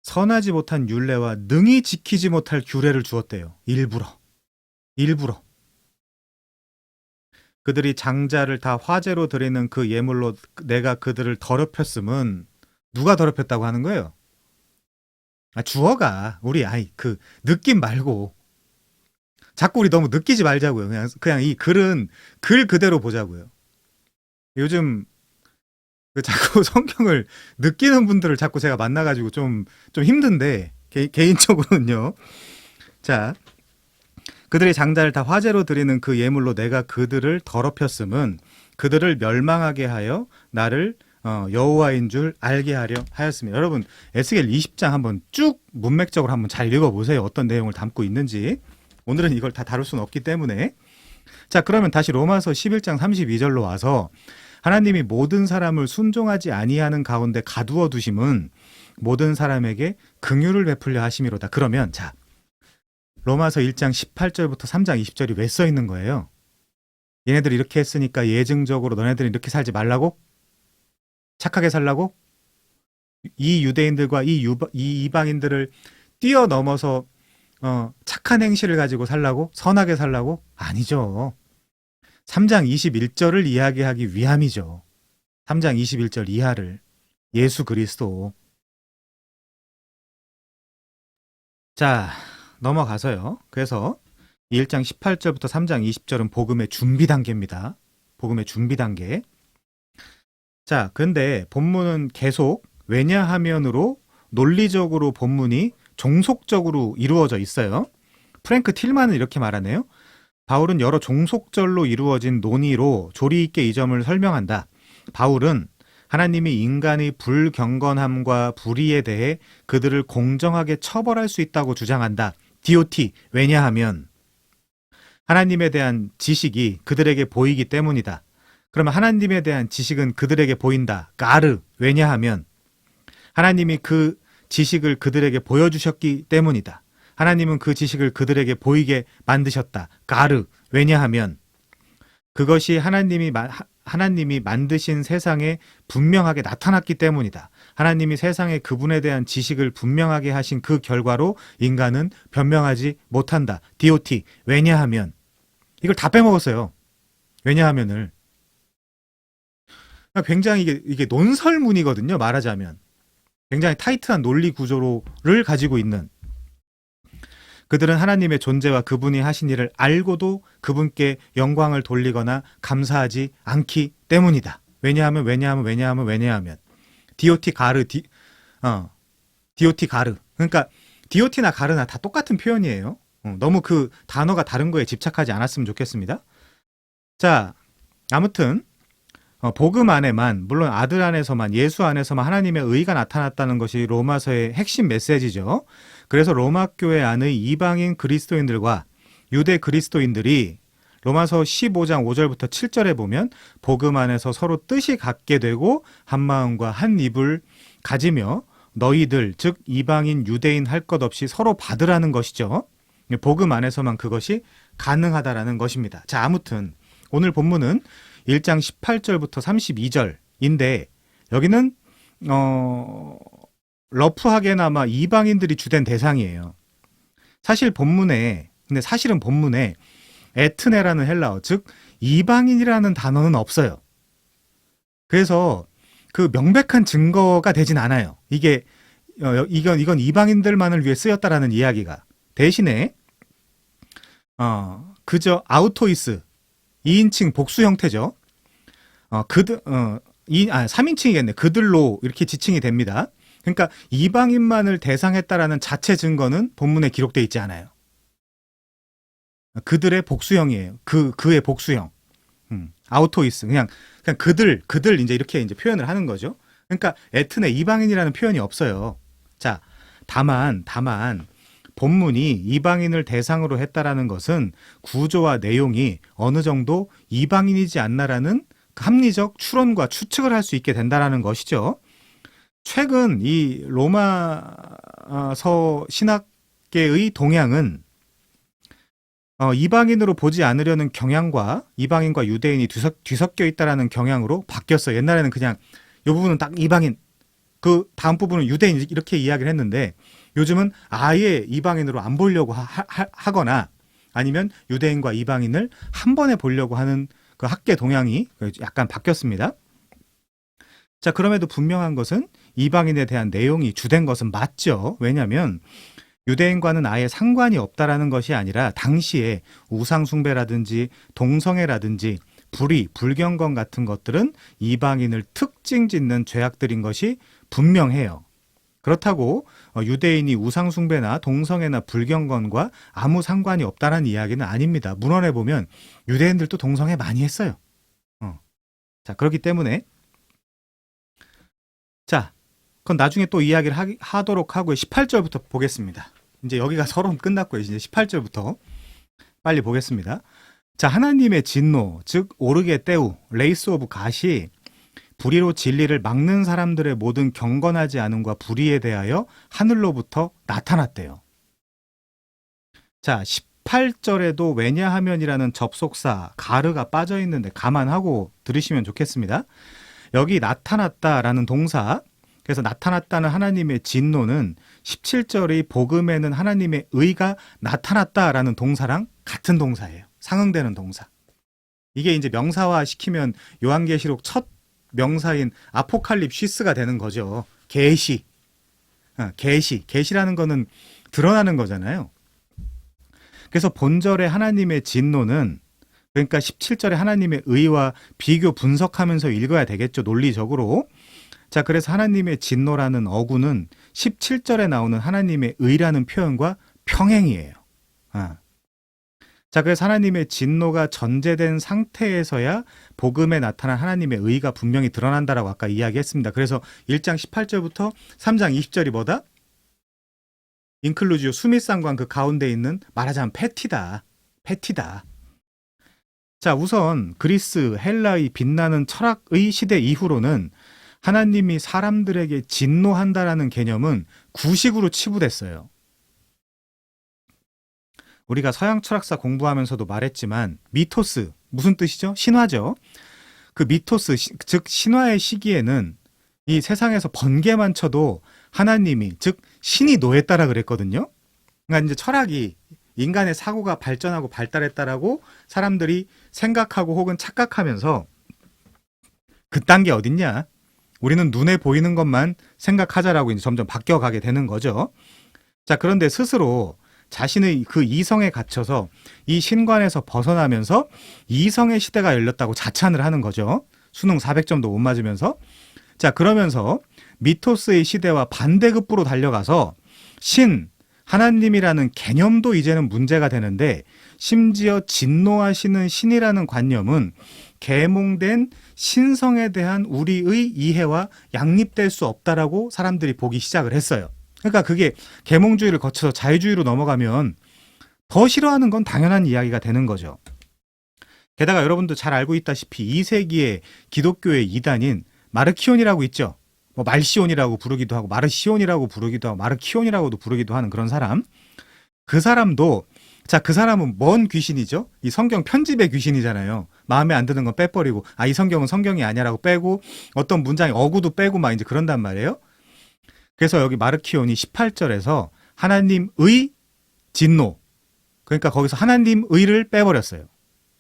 선하지 못한 율례와 능히 지키지 못할 규례를 주었대요. 일부러. 그들이 장자를 다 화제로 드리는 그 예물로 내가 그들을 더럽혔음은, 누가 더럽혔다고 하는 거예요? 주어가, 우리 그 느낌 말고 자꾸 우리 너무 느끼지 말자고요. 그냥 이 글은 글 그대로 보자고요. 요즘 자꾸 성경을 느끼는 분들을 자꾸 제가 만나가지고 좀 힘든데, 개인적으로는요. 자, 그들의 장자를 다 화제로 드리는 그 예물로 내가 그들을 더럽혔음은 그들을 멸망하게 하여 나를 여호와인 줄 알게 하려 하였습니다. 여러분, 에스겔 20장 한번 쭉 문맥적으로 한번 잘 읽어보세요. 어떤 내용을 담고 있는지. 오늘은 이걸 다 다룰 수는 없기 때문에. 자, 그러면 다시 로마서 11장 32절로 와서 하나님이 모든 사람을 순종하지 아니하는 가운데 가두어 두심은 모든 사람에게 긍휼을 베풀려 하심이로다. 그러면 자, 로마서 1장 18절부터 3장 20절이 왜 써 있는 거예요? 얘네들 이렇게 했으니까 예증적으로 너네들은 이렇게 살지 말라고? 착하게 살라고? 이 유대인들과 이 이방인들을 뛰어넘어서 착한 행실을 가지고 살라고? 선하게 살라고? 아니죠. 3장 21절을 이야기하기 위함이죠. 3장 21절 이하를. 예수 그리스도. 자, 넘어가서요. 그래서 1장 18절부터 3장 20절은 복음의 준비 단계입니다. 복음의 준비 단계. 자, 근데 본문은 계속 왜냐하면으로 논리적으로 본문이 종속적으로 이루어져 있어요. 프랭크 틸만은 이렇게 말하네요. 바울은 여러 종속절로 이루어진 논의로 조리 있게 이 점을 설명한다. 바울은 하나님이 인간의 불경건함과 불의에 대해 그들을 공정하게 처벌할 수 있다고 주장한다. DOT, 왜냐하면 하나님에 대한 지식이 그들에게 보이기 때문이다. 그러면 하나님에 대한 지식은 그들에게 보인다. 가르, 왜냐하면 하나님이 그 지식을 그들에게 보여주셨기 때문이다. 하나님은 그 지식을 그들에게 보이게 만드셨다. 가르, 왜냐하면 그것이 하나님이 만드신 세상에 분명하게 나타났기 때문이다. 하나님이 세상에 그분에 대한 지식을 분명하게 하신 그 결과로 인간은 변명하지 못한다. DOT, 왜냐하면 이걸 다 빼먹었어요. 왜냐하면을. 굉장히 이게 논설문이거든요. 말하자면. 굉장히 타이트한 논리 구조를 가지고 있는. 그들은 하나님의 존재와 그분이 하신 일을 알고도 그분께 영광을 돌리거나 감사하지 않기 때문이다. 왜냐하면 DOT 가르 DOT 가르. 그러니까 DOT나 가르나 다 똑같은 표현이에요. 너무 그 단어가 다른 거에 집착하지 않았으면 좋겠습니다. 자, 아무튼 복음 안에만, 물론 아들 안에서만, 예수 안에서만 하나님의 의가 나타났다는 것이 로마서의 핵심 메시지죠. 그래서 로마 교회 안의 이방인 그리스도인들과 유대 그리스도인들이 로마서 15장 5절부터 7절에 보면 복음 안에서 서로 뜻이 같게 되고 한 마음과 한 입을 가지며 너희들, 즉 이방인 유대인 할 것 없이 서로 받으라는 것이죠. 복음 안에서만 그것이 가능하다라는 것입니다. 자, 아무튼 오늘 본문은 1장 18절부터 32절인데 여기는 러프하게나마 이방인들이 주된 대상이에요. 사실은 본문에 에트네라는 헬라어, 즉 이방인이라는 단어는 없어요. 그래서 그 명백한 증거가 되진 않아요. 이건 이방인들만을 위해 쓰였다라는 이야기가. 대신에 그저 아우토이스 2인칭 복수 형태죠. 3인칭이겠네. 그들로 이렇게 지칭이 됩니다. 그러니까 이방인만을 대상했다라는 자체 증거는 본문에 기록되어 있지 않아요. 그들의 복수형이에요. 그의 복수형. 아우토이스. 그냥 그들 이제 이렇게 이제 표현을 하는 거죠. 그러니까 에트네 이방인이라는 표현이 없어요. 자, 다만 본문이 이방인을 대상으로 했다라는 것은 구조와 내용이 어느 정도 이방인이지 않나라는 합리적 추론과 추측을 할 수 있게 된다라는 것이죠. 최근 이 로마서 신학계의 동향은 이방인으로 보지 않으려는 경향과 이방인과 유대인이 뒤섞여 있다라는 경향으로 바뀌었어요. 옛날에는 그냥 이 부분은 딱 이방인, 그 다음 부분은 유대인 이렇게 이야기를 했는데 요즘은 아예 이방인으로 안 보려고 하거나 아니면 유대인과 이방인을 한 번에 보려고 하는 그 학계 동향이 약간 바뀌었습니다. 자, 그럼에도 분명한 것은 이방인에 대한 내용이 주된 것은 맞죠. 왜냐하면 유대인과는 아예 상관이 없다라는 것이 아니라 당시에 우상숭배라든지 동성애라든지 불의, 불경건 같은 것들은 이방인을 특징 짓는 죄악들인 것이 분명해요. 그렇다고 유대인이 우상숭배나 동성애나 불경건과 아무 상관이 없다는 이야기는 아닙니다. 문헌에 보면 유대인들도 동성애 많이 했어요. 자, 그렇기 때문에 자, 그건 나중에 또 이야기를 하도록 하고요. 18절부터 보겠습니다. 이제 여기가 서론 끝났고요. 이제 18절부터 빨리 보겠습니다. 자, 하나님의 진노, 즉 오르게 떼우, 레이스 오브 갓이 불의로 진리를 막는 사람들의 모든 경건하지 않음과 불의에 대하여 하늘로부터 나타났대요. 자, 18절에도 왜냐하면이라는 접속사 가르가 빠져 있는데 감안하고 들으시면 좋겠습니다. 여기 나타났다라는 동사, 그래서 나타났다는 하나님의 진노는 17절의 복음에는 하나님의 의가 나타났다라는 동사랑 같은 동사예요. 상응되는 동사. 이게 이제 명사화 시키면 요한계시록 첫 명사인 아포칼립시스가 되는 거죠. 계시라는 거는 드러나는 거잖아요. 그래서 본절의 하나님의 진노는, 그러니까 17절의 하나님의 의와 비교 분석하면서 읽어야 되겠죠, 논리적으로. 자, 그래서 하나님의 진노라는 어구는 17절에 나오는 하나님의 의라는 표현과 평행이에요. 자, 그래서 하나님의 진노가 전제된 상태에서야 복음에 나타난 하나님의 의가 분명히 드러난다라고 아까 이야기했습니다. 그래서 1장 18절부터 3장 20절이 뭐다? 인클루지오 수미상관 그 가운데 있는, 말하자면 패티다. 자, 우선 그리스, 헬라의 빛나는 철학의 시대 이후로는 하나님이 사람들에게 진노한다라는 개념은 구식으로 치부됐어요. 우리가 서양 철학사 공부하면서도 말했지만 미토스, 무슨 뜻이죠? 신화죠. 그 미토스, 즉 신화의 시기에는 이 세상에서 번개만 쳐도 하나님이, 즉 신이 노했다라 그랬거든요. 그러니까 이제 철학이 인간의 사고가 발전하고 발달했다라고 사람들이 생각하고 혹은 착각하면서, 그딴 게 어딨냐? 우리는 눈에 보이는 것만 생각하자라고 이제 점점 바뀌어가게 되는 거죠. 자, 그런데 스스로 자신의 그 이성에 갇혀서 이 신관에서 벗어나면서 이성의 시대가 열렸다고 자찬을 하는 거죠. 수능 400점도 못 맞으면서. 자, 그러면서 미토스의 시대와 반대급부로 달려가서 하나님이라는 개념도 이제는 문제가 되는데, 심지어 진노하시는 신이라는 관념은 계몽된 신성에 대한 우리의 이해와 양립될 수 없다라고 사람들이 보기 시작을 했어요. 그러니까 그게 계몽주의를 거쳐서 자유주의로 넘어가면 더 싫어하는 건 당연한 이야기가 되는 거죠. 게다가 여러분도 잘 알고 있다시피 2세기의 기독교의 이단인 마르키온이라고 있죠. 뭐 말시온이라고 부르기도 하고 마르시온이라고 부르기도 하고 마르키온이라고도 부르기도 하는 그런 사람. 그 사람도, 자, 그 사람은 뭔 귀신이죠? 이 성경 편집의 귀신이잖아요. 마음에 안 드는 건 빼버리고, 이 성경은 성경이 아니라고 빼고, 어떤 문장에 어구도 빼고 막 이제 그런단 말이에요. 그래서 여기 마르키온이 18절에서 하나님의 진노, 그러니까 거기서 하나님의를 빼버렸어요.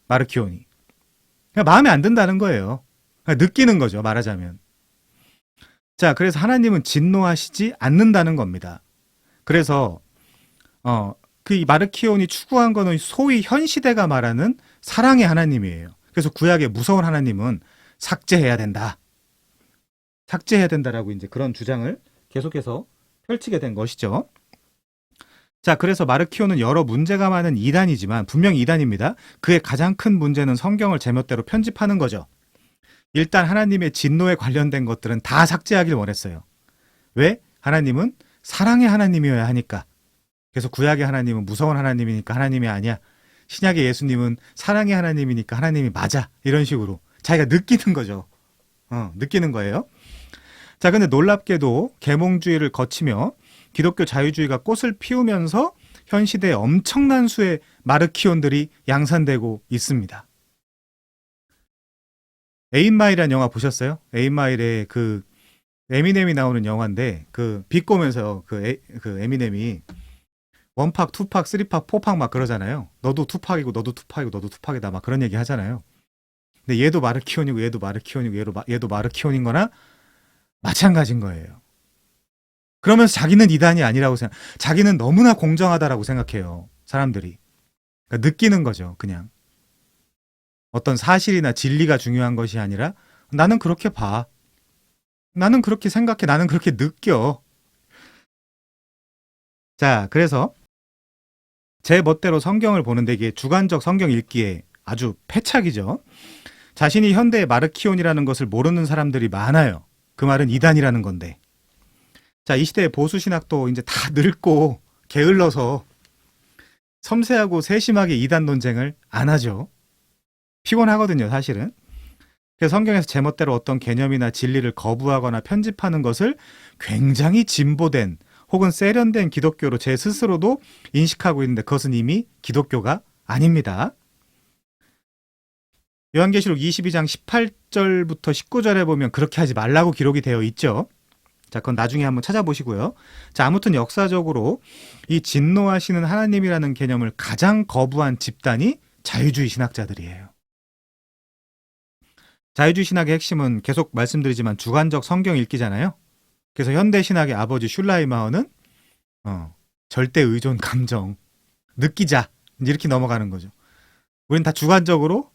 마르키온이. 그러니까 마음에 안 든다는 거예요. 그러니까 느끼는 거죠, 말하자면. 자, 그래서 하나님은 진노하시지 않는다는 겁니다. 그래서 그 마르키온이 추구한 거는 소위 현 시대가 말하는 사랑의 하나님이에요. 그래서 구약의 무서운 하나님은 삭제해야 된다. 삭제해야 된다라고 이제 그런 주장을 계속해서 펼치게 된 것이죠. 자, 그래서 마르키온은 여러 문제가 많은 이단이지만, 분명히 이단입니다. 그의 가장 큰 문제는 성경을 제멋대로 편집하는 거죠. 일단 하나님의 진노에 관련된 것들은 다 삭제하길 원했어요. 왜? 하나님은 사랑의 하나님이어야 하니까. 그래서 구약의 하나님은 무서운 하나님이니까 하나님이 아니야. 신약의 예수님은 사랑의 하나님이니까 하나님이 맞아. 이런 식으로 자기가 느끼는 거죠. 느끼는 거예요. 자, 근데 놀랍게도 계몽주의를 거치며 기독교 자유주의가 꽃을 피우면서 현 시대에 엄청난 수의 마르키온들이 양산되고 있습니다. 에잇마일이라는 영화 보셨어요? 에잇마일에 그 에미넴이 나오는 영화인데, 그 비꼬면서 그 에미넴이 원팍, 투팍, 쓰리팍, 포팍 막 그러잖아요. 너도 투팍이고 너도 투팍이고 너도 투팍이다 막 그런 얘기 하잖아요. 근데 얘도 마르키온이고 얘도 마르키온이고 얘도 마르키온인 거나 마찬가지인 거예요. 그러면서 자기는 이단이 아니라고 자기는 너무나 공정하다라고 생각해요. 사람들이. 그러니까 느끼는 거죠, 그냥. 어떤 사실이나 진리가 중요한 것이 아니라 나는 그렇게 봐. 나는 그렇게 생각해. 나는 그렇게 느껴. 자, 그래서 제 멋대로 성경을 보는데 이게 주관적 성경 읽기에 아주 패착이죠. 자신이 현대의 마르키온이라는 것을 모르는 사람들이 많아요. 그 말은 이단이라는 건데. 자, 이 시대의 보수신학도 이제 다 늙고 게을러서 섬세하고 세심하게 이단 논쟁을 안 하죠. 피곤하거든요, 사실은. 그래서 성경에서 제멋대로 어떤 개념이나 진리를 거부하거나 편집하는 것을 굉장히 진보된 혹은 세련된 기독교로 제 스스로도 인식하고 있는데, 그것은 이미 기독교가 아닙니다. 요한계시록 22장 18절부터 19절에 보면 그렇게 하지 말라고 기록이 되어 있죠. 자, 그건 나중에 한번 찾아보시고요. 자, 아무튼 역사적으로 이 진노하시는 하나님이라는 개념을 가장 거부한 집단이 자유주의 신학자들이에요. 자유주의 신학의 핵심은 계속 말씀드리지만 주관적 성경 읽기잖아요. 그래서 현대 신학의 아버지 슐라이마어는 절대 의존 감정, 느끼자, 이제 이렇게 넘어가는 거죠. 우린 다 주관적으로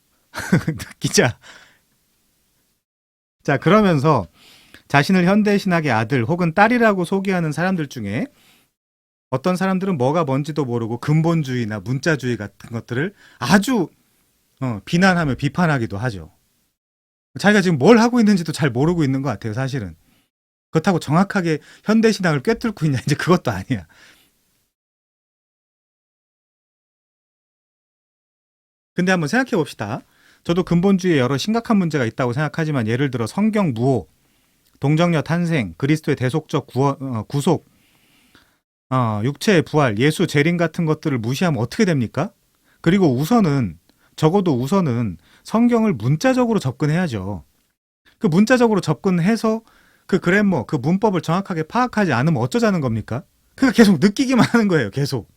느끼자. 자, 그러면서 자신을 현대신학의 아들 혹은 딸이라고 소개하는 사람들 중에 어떤 사람들은 뭐가 뭔지도 모르고 근본주의나 문자주의 같은 것들을 아주 비난하며 비판하기도 하죠. 자기가 지금 뭘 하고 있는지도 잘 모르고 있는 것 같아요, 사실은. 그렇다고 정확하게 현대신학을 꿰뚫고 있냐, 이제 그것도 아니야. 근데 한번 생각해 봅시다. 저도 근본주의에 여러 심각한 문제가 있다고 생각하지만 예를 들어 성경 무호, 동정녀 탄생, 그리스도의 대속적 구속, 육체의 부활, 예수 재림 같은 것들을 무시하면 어떻게 됩니까? 그리고 적어도 우선은 성경을 문자적으로 접근해야죠. 그 문자적으로 접근해서 그 그래머, 그 문법을 정확하게 파악하지 않으면 어쩌자는 겁니까? 그러니까 계속 느끼기만 하는 거예요, 계속.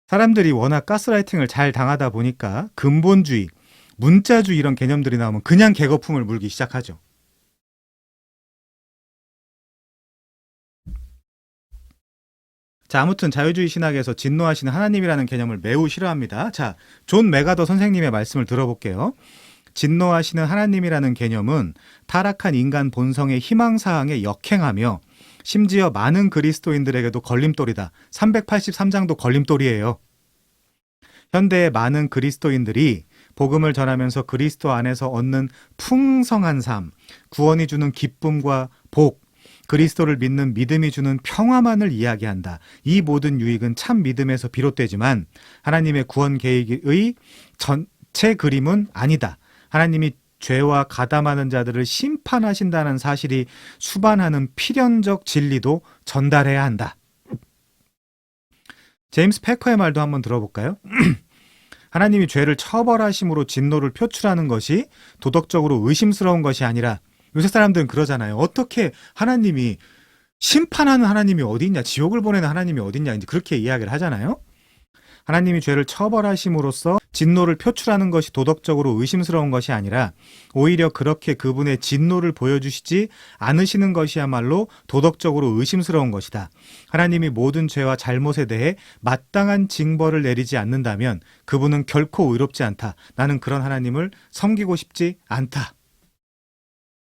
사람들이 워낙 가스라이팅을 잘 당하다 보니까 근본주의, 문자주의 이런 개념들이 나오면 그냥 개거품을 물기 시작하죠. 자, 아무튼 자유주의 신학에서 진노하시는 하나님이라는 개념을 매우 싫어합니다. 자, 존 메가더 선생님의 말씀을 들어볼게요. 진노하시는 하나님이라는 개념은 타락한 인간 본성의 희망사항에 역행하며 심지어 많은 그리스도인들에게도 걸림돌이다. 383장도 걸림돌이에요. 현대의 많은 그리스도인들이 복음을 전하면서 그리스도 안에서 얻는 풍성한 삶, 구원이 주는 기쁨과 복, 그리스도를 믿는 믿음이 주는 평화만을 이야기한다. 이 모든 유익은 참 믿음에서 비롯되지만 하나님의 구원 계획의 전체 그림은 아니다. 하나님이 죄와 가담하는 자들을 심판하신다는 사실이 수반하는 필연적 진리도 전달해야 한다. 제임스 패커의 말도 한번 들어볼까요? 하나님이 죄를 처벌하심으로 진노를 표출하는 것이 도덕적으로 의심스러운 것이 아니라 요새 사람들은 그러잖아요. 어떻게 하나님이 심판하는 하나님이 어디 있냐, 지옥을 보내는 하나님이 어디 있냐, 이제 그렇게 이야기를 하잖아요. 하나님이 죄를 처벌하심으로써 진노를 표출하는 것이 도덕적으로 의심스러운 것이 아니라 오히려 그렇게 그분의 진노를 보여주시지 않으시는 것이야말로 도덕적으로 의심스러운 것이다. 하나님이 모든 죄와 잘못에 대해 마땅한 징벌을 내리지 않는다면 그분은 결코 의롭지 않다. 나는 그런 하나님을 섬기고 싶지 않다.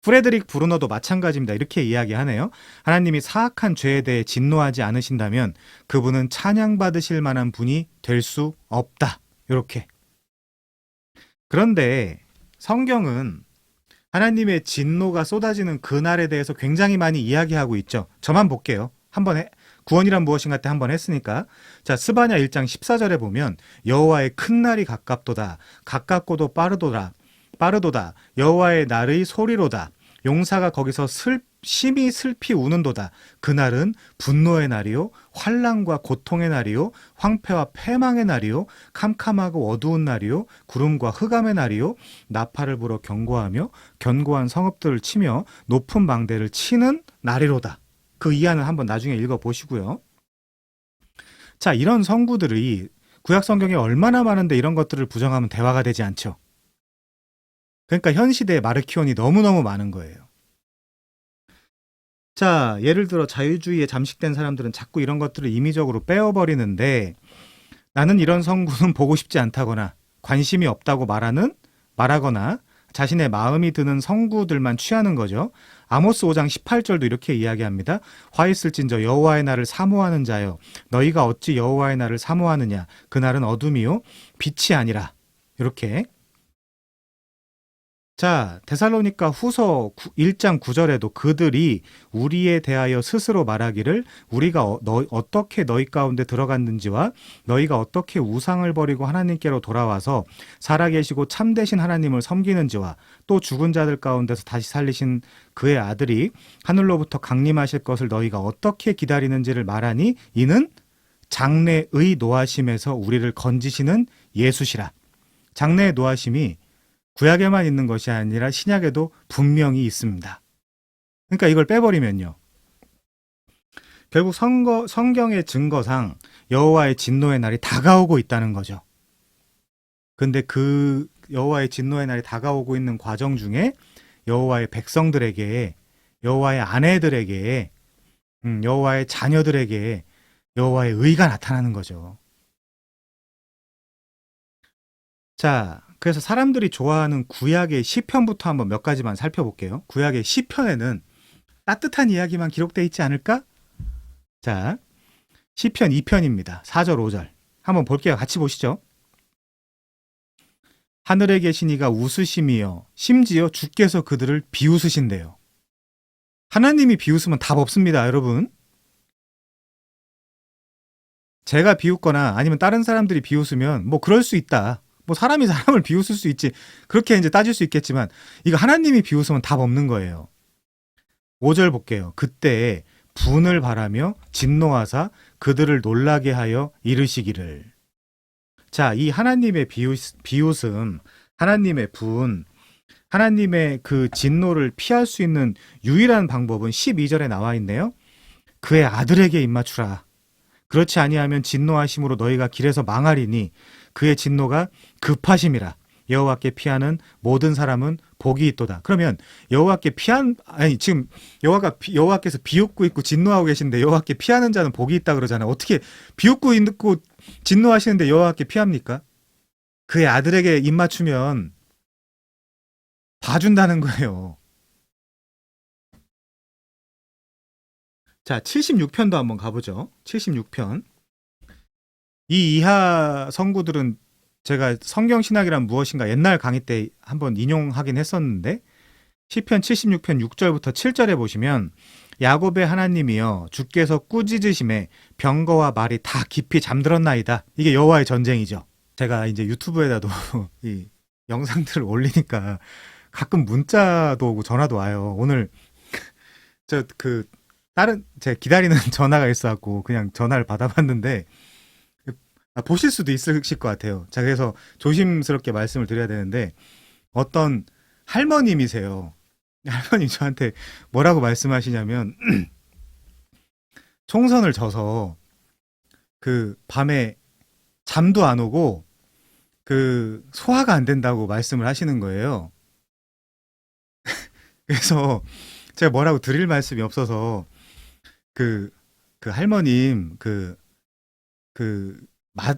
프레드릭 브루너도 마찬가지입니다. 이렇게 이야기하네요. 하나님이 사악한 죄에 대해 진노하지 않으신다면 그분은 찬양받으실 만한 분이 될 수 없다. 이렇게. 그런데 성경은 하나님의 진노가 쏟아지는 그날에 대해서 굉장히 많이 이야기하고 있죠. 저만 볼게요. 구원이란 무엇인가 때 한번 했으니까. 자, 스바냐 1장 14절에 보면 여호와의 큰 날이 가깝도다. 가깝고도 빠르도다. 여호와의 날의 소리로다. 용사가 거기서 심히 슬피 우는도다. 그날은 분노의 날이요, 환난과 고통의 날이요, 황폐와 패망의 날이요, 캄캄하고 어두운 날이요, 구름과 흑암의 날이요, 나팔을 불어 경고하며 견고한 성읍들을 치며 높은 망대를 치는 날이로다. 그 이하는 한번 나중에 읽어보시고요. 자, 이런 성구들이 구약 성경에 얼마나 많은데 이런 것들을 부정하면 대화가 되지 않죠. 그러니까 현 시대의 마르키온이 너무너무 많은 거예요. 자, 예를 들어 자유주의에 잠식된 사람들은 자꾸 이런 것들을 임의적으로 빼어버리는데 나는 이런 성구는 보고 싶지 않다거나 관심이 없다고 말하거나 자신의 마음이 드는 성구들만 취하는 거죠. 아모스 5장 18절도 이렇게 이야기합니다. 화 있을진저 여호와의 날을 사모하는 자여 너희가 어찌 여호와의 날을 사모하느냐 그 날은 어둠이요 빛이 아니라 이렇게. 자, 데살로니가 후서 1장 9절에도 그들이 우리에 대하여 스스로 말하기를 우리가 어떻게 너희 가운데 들어갔는지와 너희가 어떻게 우상을 버리고 하나님께로 돌아와서 살아계시고 참되신 하나님을 섬기는지와 또 죽은 자들 가운데서 다시 살리신 그의 아들이 하늘로부터 강림하실 것을 너희가 어떻게 기다리는지를 말하니 이는 장래의 노하심에서 우리를 건지시는 예수시라. 장래의 노하심이 구약에만 있는 것이 아니라 신약에도 분명히 있습니다. 그러니까 이걸 빼버리면요. 결국 성경의 증거상 여호와의 진노의 날이 다가오고 있다는 거죠. 근데 그 여호와의 진노의 날이 다가오고 있는 과정 중에 여호와의 백성들에게, 여호와의 아내들에게, 여호와의 자녀들에게 여호와의 의가 나타나는 거죠. 자, 그래서 사람들이 좋아하는 구약의 시편부터 한번 몇 가지만 살펴볼게요. 구약의 시편에는 따뜻한 이야기만 기록되어 있지 않을까? 자, 시편 2편입니다. 4절, 5절. 한번 볼게요. 같이 보시죠. 하늘에 계신 이가 웃으심이여 심지어 주께서 그들을 비웃으신대요. 하나님이 비웃으면 답 없습니다, 여러분. 제가 비웃거나 아니면 다른 사람들이 비웃으면 뭐 그럴 수 있다. 뭐 사람이 사람을 비웃을 수 있지. 그렇게 이제 따질 수 있겠지만 이거 하나님이 비웃으면 답 없는 거예요. 5절 볼게요. 그때 분을 바라며 진노하사 그들을 놀라게 하여 이르시기를. 자, 이 하나님의 비웃음, 하나님의 분, 하나님의 그 진노를 피할 수 있는 유일한 방법은 12절에 나와 있네요. 그의 아들에게 입맞추라. 그렇지 아니하면 진노하심으로 너희가 길에서 망하리니 그의 진노가 급하심이라. 여호와께 피하는 모든 사람은 복이 있도다. 그러면 여호와께 지금 여호와께서 비웃고 있고 진노하고 계신데 여호와께 피하는 자는 복이 있다 그러잖아요. 어떻게 비웃고 있고 진노하시는데 여호와께 피합니까? 그의 아들에게 입맞추면 봐준다는 거예요. 자, 76편도 한번 가보죠. 76편. 이 이하 성구들은 제가 성경신학이란 무엇인가 옛날 강의 때 한번 인용하긴 했었는데 시편 76편 6절부터 7절에 보시면 야곱의 하나님이여 주께서 꾸짖으심에 병거와 말이 다 깊이 잠들었나이다. 이게 여호와의 전쟁이죠. 제가 이제 유튜브에다도 이 영상들을 올리니까 가끔 문자도 오고 전화도 와요. 오늘 다른 제 기다리는 전화가 있어갖고 그냥 전화를 받아봤는데 보실 수도 있으실 것 같아요. 자, 그래서 조심스럽게 말씀을 드려야 되는데 어떤 할머님이세요. 할머님 저한테 뭐라고 말씀하시냐면 총선을 져서 그 밤에 잠도 안 오고 그 소화가 안 된다고 말씀을 하시는 거예요. 그래서 제가 뭐라고 드릴 말씀이 없어서 그 할머님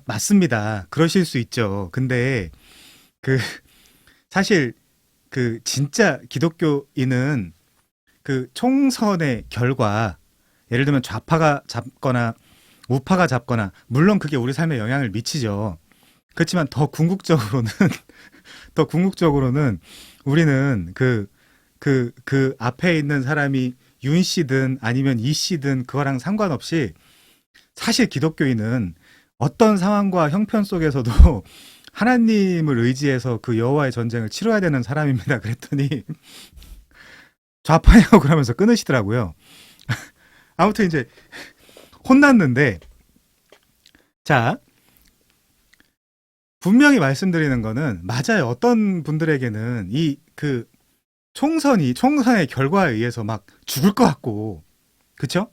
맞습니다. 그러실 수 있죠. 근데 그 사실 그 진짜 기독교인은 그 총선의 결과 예를 들면 좌파가 잡거나 우파가 잡거나 물론 그게 우리 삶에 영향을 미치죠. 그렇지만 더 궁극적으로는 더 궁극적으로는 우리는 그 앞에 있는 사람이 윤 씨든 아니면 이 씨든 그거랑 상관없이 사실 기독교인은 어떤 상황과 형편 속에서도 하나님을 의지해서 그 여호와의 전쟁을 치러야 되는 사람입니다. 그랬더니 좌파냐고 그러면서 끊으시더라고요. 아무튼 이제 혼났는데 자 분명히 말씀드리는 거는 맞아요. 어떤 분들에게는 총선의 결과에 의해서 막 죽을 것 같고 그쵸?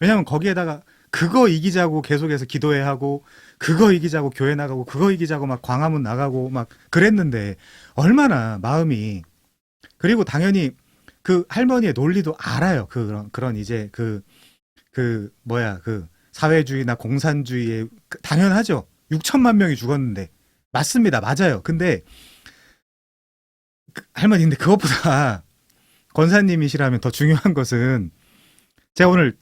왜냐면 거기에다가 그거 이기자고 계속해서 기도해야 하고 그거 이기자고 교회 나가고 그거 이기자고 막 광화문 나가고 막 그랬는데 얼마나 마음이 그리고 당연히 그 할머니의 논리도 알아요. 그런 이제 그 사회주의나 공산주의에 당연하죠. 6천만 명이 죽었는데 맞습니다. 맞아요. 근데 할머니 근데 그것보다 권사님이시라면 더 중요한 것은 제가 오늘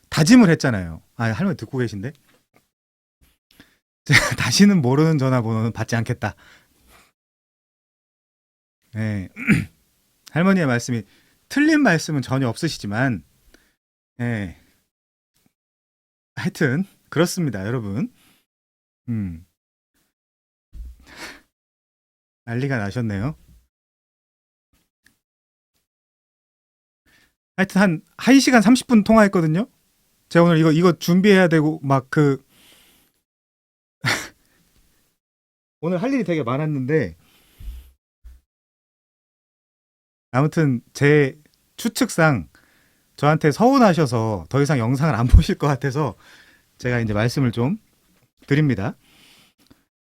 다짐을 했잖아요. 아, 할머니 듣고 계신데? 다시는 모르는 전화번호는 받지 않겠다. 네. 할머니의 말씀이 틀린 말씀은 전혀 없으시지만, 네. 하여튼 그렇습니다, 여러분. 난리가 나셨네요. 하여튼 한 1시간 30분 통화했거든요. 제가 오늘 이거 준비해야 되고 오늘 할 일이 되게 많았는데 아무튼 제 추측상 저한테 서운하셔서 더 이상 영상을 안 보실 것 같아서 제가 이제 말씀을 좀 드립니다.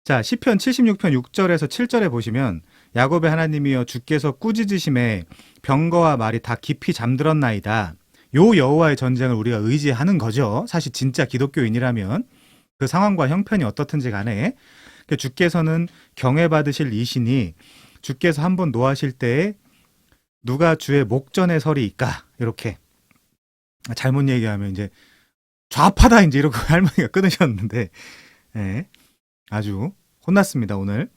자, 시편 76편 6절에서 7절에 보시면 야곱의 하나님이여 주께서 꾸짖으심에 병거와 말이 다 깊이 잠들었나이다. 요 여호와의 전쟁을 우리가 의지하는 거죠. 사실 진짜 기독교인이라면 그 상황과 형편이 어떻든지 간에 주께서는 경외받으실 이신이 주께서 한번 노하실 때에 누가 주의 목전에 서리이까 이렇게 잘못 얘기하면 이제 좌파다 이제 이러고 할머니가 끊으셨는데 네, 아주 혼났습니다 오늘.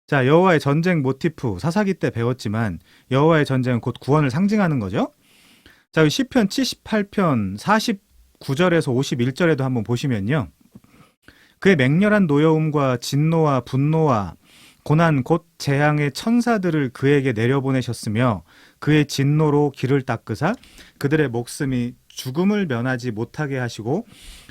자, 여호와의 전쟁 모티프 사사기 때 배웠지만 여호와의 전쟁은 곧 구원을 상징하는 거죠. 자, 시편 78편 49절에서 51절에도 한번 보시면요. 그의 맹렬한 노여움과 진노와 분노와 고난 곧 재앙의 천사들을 그에게 내려보내셨으며 그의 진노로 길을 닦으사 그들의 목숨이 죽음을 면하지 못하게 하시고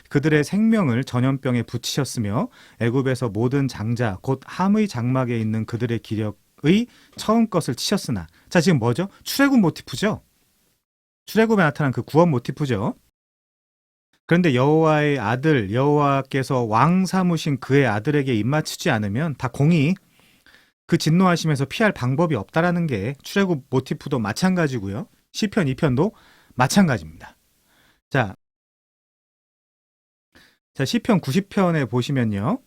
그들의 생명을 전염병에 붙이셨으며 애굽에서 모든 장자 곧 함의 장막에 있는 그들의 기력의 처음 것을 치셨으나. 자, 지금 뭐죠? 출애굽 모티프죠. 출애굽에 나타난 그 구원 모티프죠. 그런데 여호와의 아들 여호와께서 왕 삼으신 그의 아들에게 입맞추지 않으면 다 공이 그 진노하심에서 피할 방법이 없다라는 게 출애굽 모티프도 마찬가지고요. 시편 2편도 마찬가지입니다. 자, 시편 90편에 보시면요.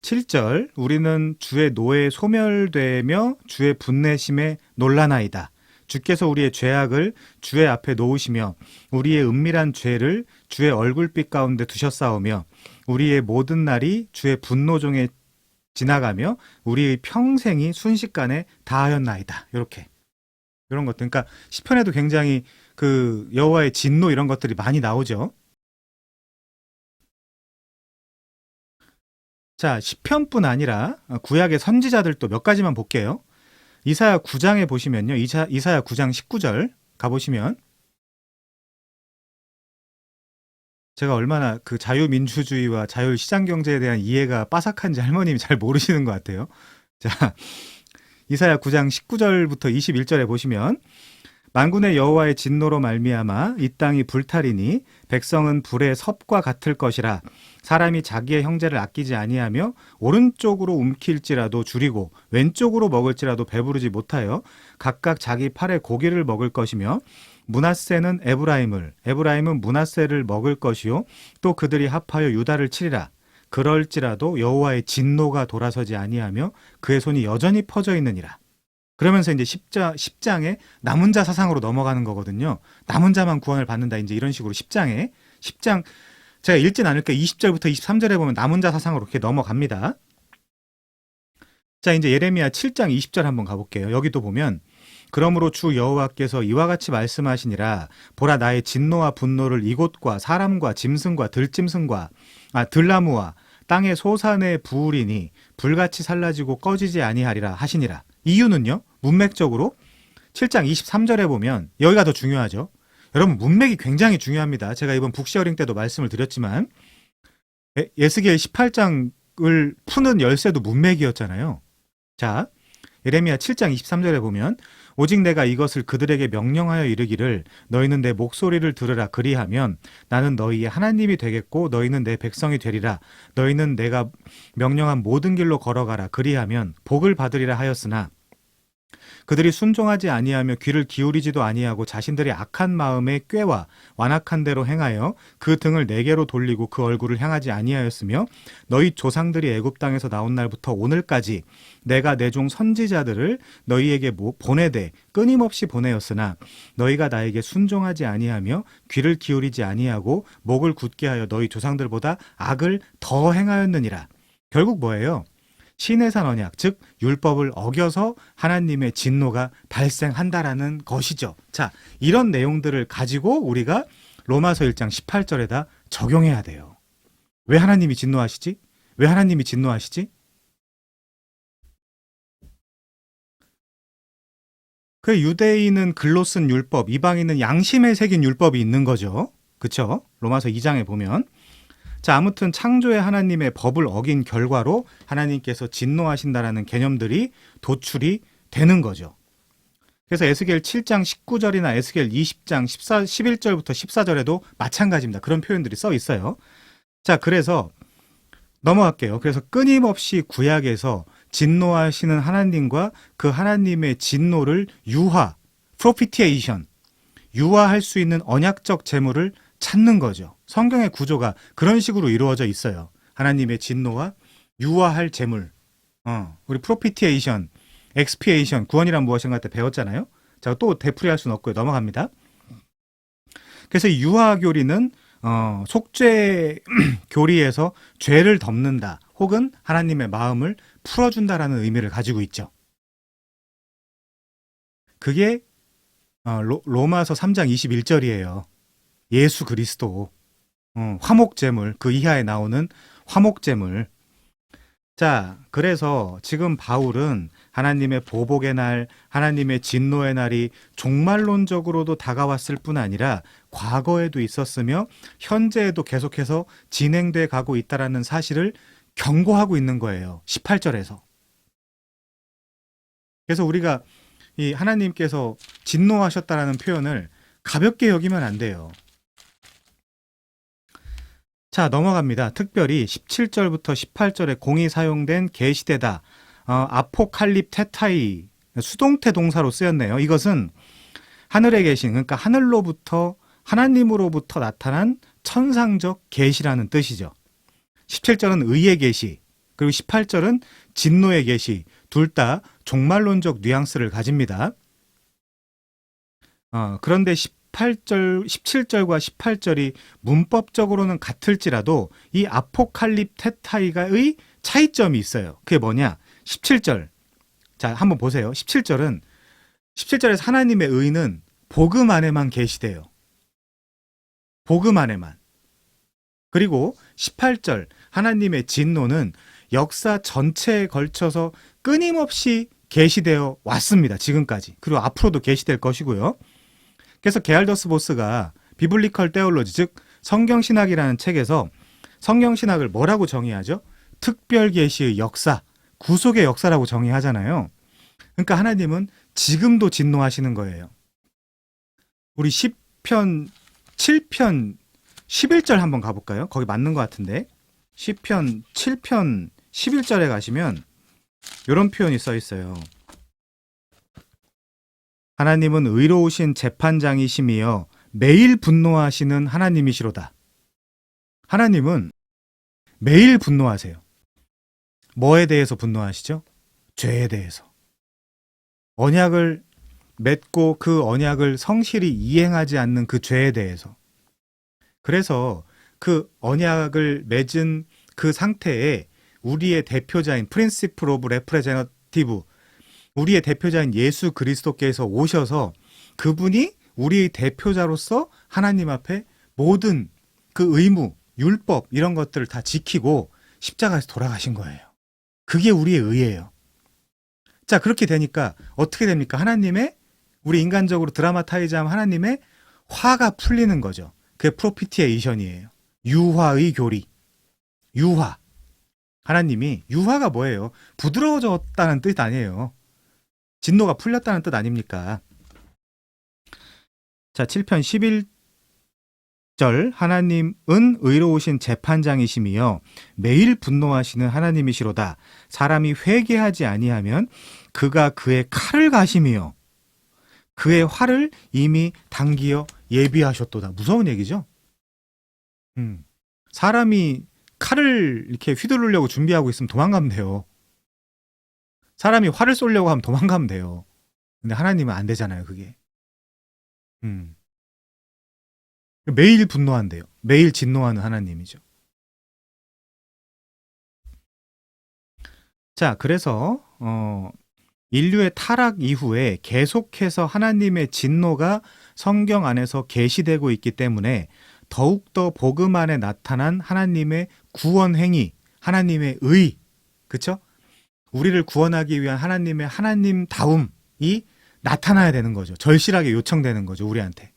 7절 우리는 주의 노에 소멸되며 주의 분내심에 놀라나이다. 주께서 우리의 죄악을 주의 앞에 놓으시며 우리의 은밀한 죄를 주의 얼굴빛 가운데 두셨사오며 우리의 모든 날이 주의 분노 중에 지나가며 우리의 평생이 순식간에 다하였나이다. 이렇게 이런 것들. 그러니까 시편에도 굉장히 그 여호와의 진노 이런 것들이 많이 나오죠. 자, 시편뿐 아니라 구약의 선지자들도 몇 가지만 볼게요. 이사야 9장에 보시면요. 이사야 9장 19절 가보시면 제가 얼마나 그 자유민주주의와 자유시장경제에 대한 이해가 빠삭한지 할머님이 잘 모르시는 것 같아요. 자, 이사야 9장 19절부터 21절에 보시면 만군의 여호와의 진노로 말미암아 이 땅이 불탈이니 백성은 불의 섭과 같을 것이라. 사람이 자기의 형제를 아끼지 아니하며 오른쪽으로 움킬지라도 줄이고 왼쪽으로 먹을지라도 배부르지 못하여 각각 자기 팔에 고기를 먹을 것이며 므낫세는 에브라임은 므낫세를 먹을 것이요 또 그들이 합하여 유다를 치리라. 그럴지라도 여호와의 진노가 돌아서지 아니하며 그의 손이 여전히 퍼져 있느니라. 그러면서 이제 10장에 남은 자 사상으로 넘어가는 거거든요. 남은 자만 구원을 받는다. 이제 이런 식으로 10장 제가 읽진 않을게요. 20절부터 23절에 보면 남은 자 사상으로 이렇게 넘어갑니다. 자, 이제 예레미야 7장 20절 한번 가볼게요. 여기도 보면 그러므로 주 여호와께서 이와 같이 말씀하시니라. 보라, 나의 진노와 분노를 이곳과 사람과 짐승과 들나무와 땅의 소산에 부으리니 불같이 살라지고 꺼지지 아니하리라 하시니라. 이유는요, 문맥적으로 7장 23절에 보면 여기가 더 중요하죠. 여러분, 문맥이 굉장히 중요합니다. 제가 이번 북시어링 때도 말씀을 드렸지만 에스겔 18장을 푸는 열쇠도 문맥이었잖아요. 자, 예레미야 7장 23절에 보면 오직 내가 이것을 그들에게 명령하여 이르기를 너희는 내 목소리를 들으라. 그리하면 나는 너희의 하나님이 되겠고 너희는 내 백성이 되리라. 너희는 내가 명령한 모든 길로 걸어가라. 그리하면 복을 받으리라 하였으나 그들이 순종하지 아니하며 귀를 기울이지도 아니하고 자신들의 악한 마음에 꾀와 완악한 대로 행하여 그 등을 내게로 돌리고 그 얼굴을 향하지 아니하였으며 너희 조상들이 애굽 땅에서 나온 날부터 오늘까지 내가 내 종 선지자들을 너희에게 보내되 끊임없이 보내었으나 너희가 나에게 순종하지 아니하며 귀를 기울이지 아니하고 목을 굳게 하여 너희 조상들보다 악을 더 행하였느니라. 결국 뭐예요? 시내산 언약, 즉 율법을 어겨서 하나님의 진노가 발생한다라는 것이죠. 자, 이런 내용들을 가지고 우리가 로마서 1장 18절에다 적용해야 돼요. 왜 하나님이 진노하시지? 왜 하나님이 진노하시지? 그 유대인은 글로 쓴 율법, 이방인은 양심에 새긴 율법이 있는 거죠. 그렇죠? 로마서 2장에 보면. 자, 아무튼 창조의 하나님의 법을 어긴 결과로 하나님께서 진노하신다라는 개념들이 도출이 되는 거죠. 그래서 에스겔 7장 19절이나 에스겔 20장 11절부터 14절에도 마찬가지입니다. 그런 표현들이 써 있어요. 자, 그래서 넘어갈게요. 그래서 끊임없이 구약에서 진노하시는 하나님과 그 하나님의 진노를 프로피티에이션, 유화할 수 있는 언약적 재물을 찾는 거죠. 성경의 구조가 그런 식으로 이루어져 있어요. 하나님의 진노와 유화할 재물. 우리 프로피티에이션, 엑스피에이션, 구원이란 무엇인가 때 배웠잖아요. 자, 또 되풀이할 수는 없고요. 넘어갑니다. 그래서 이 유화 교리는 속죄 교리에서 죄를 덮는다, 혹은 하나님의 마음을 풀어준다라는 의미를 가지고 있죠. 그게 로마서 3장 21절이에요. 예수 그리스도, 화목제물, 그 이하에 나오는 화목제물. 자, 그래서 지금 바울은 하나님의 보복의 날, 하나님의 진노의 날이 종말론적으로도 다가왔을 뿐 아니라 과거에도 있었으며 현재에도 계속해서 진행돼 가고 있다라는 사실을 경고하고 있는 거예요. 18절에서. 그래서 우리가 이 하나님께서 진노하셨다라는 표현을 가볍게 여기면 안 돼요. 자, 넘어갑니다. 특별히 17절부터 18절에 공이 사용된 계시되다, 아포칼립 테타이, 수동태 동사로 쓰였네요. 이것은 하늘에 계신, 그러니까 하늘로부터, 하나님으로부터 나타난 천상적 계시라는 뜻이죠. 17절은 의의 계시, 그리고 18절은 진노의 계시, 둘 다 종말론적 뉘앙스를 가집니다. 그런데 17절과 18절이 문법적으로는 같을지라도 이 아포칼립 테타이가의 차이점이 있어요. 그게 뭐냐? 17절. 자, 한번 보세요. 17절에서 하나님의 의는 복음 안에만 계시돼요. 복음 안에만. 그리고 18절, 하나님의 진노는 역사 전체에 걸쳐서 끊임없이 계시되어 왔습니다. 지금까지. 그리고 앞으로도 계시될 것이고요. 그래서 게알더스 보스가 비블리컬 테올로지, 즉 성경신학이라는 책에서 성경신학을 뭐라고 정의하죠? 특별 계시의 역사, 구속의 역사라고 정의하잖아요. 그러니까 하나님은 지금도 진노하시는 거예요. 우리 시편 7편 11절 한번 가볼까요? 거기 맞는 것 같은데. 시편 7편 11절에 가시면 이런 표현이 써 있어요. 하나님은 의로우신 재판장이시며 매일 분노하시는 하나님이시로다. 하나님은 매일 분노하세요. 뭐에 대해서 분노하시죠? 죄에 대해서. 언약을 맺고 그 언약을 성실히 이행하지 않는 그 죄에 대해서. 그래서 그 언약을 맺은 그 상태에 우리의 대표자인 프린시플 오브 레프레제너티브, 우리의 대표자인 예수 그리스도께서 오셔서 그분이 우리의 대표자로서 하나님 앞에 모든 그 의무, 율법 이런 것들을 다 지키고 십자가에서 돌아가신 거예요. 그게 우리의 의예요. 자, 그렇게 되니까 어떻게 됩니까? 하나님의, 우리 인간적으로 드라마타이즈하면 하나님의 화가 풀리는 거죠. 그게 프로피티에이션이에요. 유화의 교리. 유화. 하나님이, 유화가 뭐예요? 부드러워졌다는 뜻 아니에요. 진노가 풀렸다는 뜻 아닙니까? 자, 7편 11절, 하나님은 의로우신 재판장이시며 매일 분노하시는 하나님이시로다. 사람이 회개하지 아니하면 그가 그의 칼을 가시며 그의 활을 이미 당기어 예비하셨도다. 무서운 얘기죠? 사람이 칼을 이렇게 휘두르려고 준비하고 있으면 도망가면 돼요. 사람이 활을 쏘려고 하면 도망가면 돼요. 근데 하나님은 안 되잖아요, 그게. 매일 분노한대요. 매일 진노하는 하나님이죠. 자, 그래서 인류의 타락 이후에 계속해서 하나님의 진노가 성경 안에서 계시되고 있기 때문에 더욱더 복음 안에 나타난 하나님의 구원 행위, 하나님의 의, 그렇죠? 우리를 구원하기 위한 하나님의 하나님다움이 나타나야 되는 거죠. 절실하게 요청되는 거죠, 우리한테.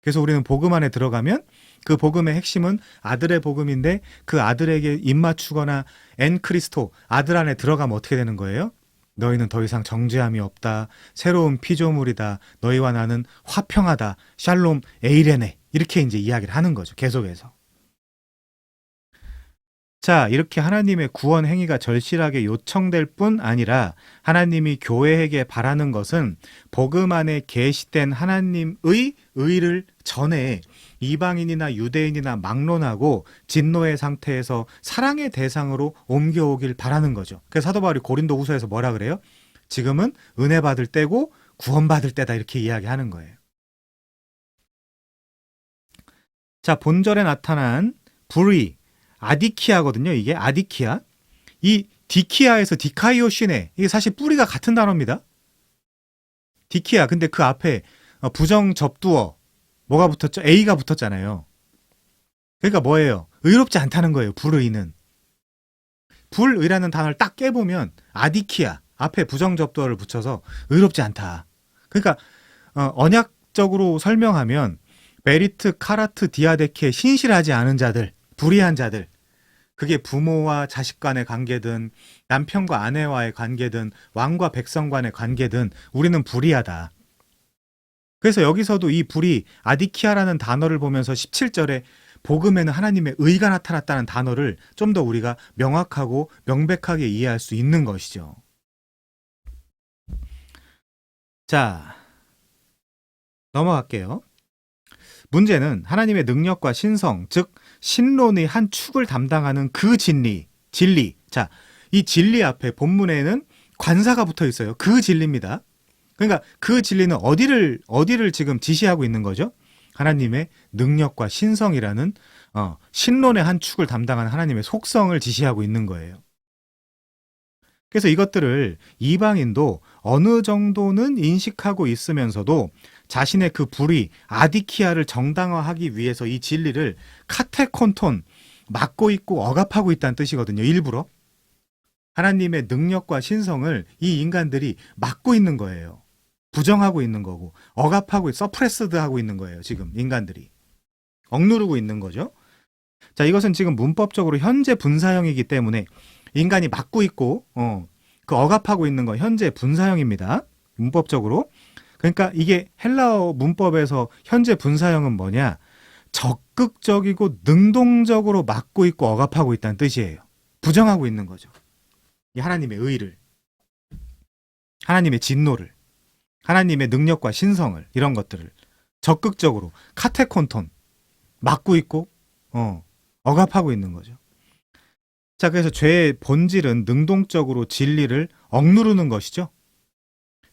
그래서 우리는 복음 안에 들어가면 그 복음의 핵심은 아들의 복음인데 그 아들에게 입맞추거나 엔크리스토, 아들 안에 들어가면 어떻게 되는 거예요? 너희는 더 이상 정죄함이 없다. 새로운 피조물이다. 너희와 나는 화평하다. 샬롬 에이레네. 이렇게 이제 이야기를 하는 거죠. 계속해서. 자, 이렇게 하나님의 구원 행위가 절실하게 요청될 뿐 아니라 하나님이 교회에게 바라는 것은 복음 안에 계시된 하나님의 의를 전해 이방인이나 유대인이나 막론하고 진노의 상태에서 사랑의 대상으로 옮겨오길 바라는 거죠. 그래서 사도 바울이 고린도후서에서 뭐라 그래요? 지금은 은혜 받을 때고 구원받을 때다, 이렇게 이야기하는 거예요. 자, 본절에 나타난 불의, 아디키아거든요. 이게 아디키아. 이 디키아에서 디카이오시네. 이게 사실 뿌리가 같은 단어입니다. 디키아. 근데 그 앞에 부정 접두어 뭐가 붙었죠? A가 붙었잖아요. 그러니까 뭐예요? 의롭지 않다는 거예요. 불의는. 불의라는 단어를 딱 깨보면 아디키아 앞에 부정 접두어를 붙여서 의롭지 않다. 그러니까 언약적으로 설명하면 베리트 카라트 디아데케 신실하지 않은 자들, 불의한 자들, 그게 부모와 자식 간의 관계든 남편과 아내와의 관계든 왕과 백성 간의 관계든 우리는 불의하다. 그래서 여기서도 이 불의, 아디키아라는 단어를 보면서 17절에 복음에는 하나님의 의가 나타났다는 단어를 좀 더 우리가 명확하고 명백하게 이해할 수 있는 것이죠. 자, 넘어갈게요. 문제는 하나님의 능력과 신성, 즉 신론의 한 축을 담당하는 그 진리. 자, 이 진리 앞에 본문에는 관사가 붙어 있어요. 그 진리입니다. 그러니까 그 진리는 어디를 지금 지시하고 있는 거죠? 하나님의 능력과 신성이라는 신론의 한 축을 담당하는 하나님의 속성을 지시하고 있는 거예요. 그래서 이것들을 이방인도 어느 정도는 인식하고 있으면서도 자신의 그 불의, 아디키아를 정당화하기 위해서 이 진리를 카테콘톤, 막고 있고 억압하고 있다는 뜻이거든요. 일부러. 하나님의 능력과 신성을 이 인간들이 막고 있는 거예요. 부정하고 있는 거고 억압하고 서프레스드하고 있는 거예요. 지금 인간들이. 억누르고 있는 거죠. 자, 이것은 지금 문법적으로 현재 분사형이기 때문에 인간이 막고 있고 그 억압하고 있는 건 현재 분사형입니다. 문법적으로. 그러니까 이게 헬라어 문법에서 현재 분사형은 뭐냐? 적극적이고 능동적으로 막고 있고 억압하고 있다는 뜻이에요. 부정하고 있는 거죠. 이 하나님의 의를, 하나님의 진노를, 하나님의 능력과 신성을, 이런 것들을 적극적으로 카테콘톤 막고 있고 억압하고 있는 거죠. 자, 그래서 죄의 본질은 능동적으로 진리를 억누르는 것이죠.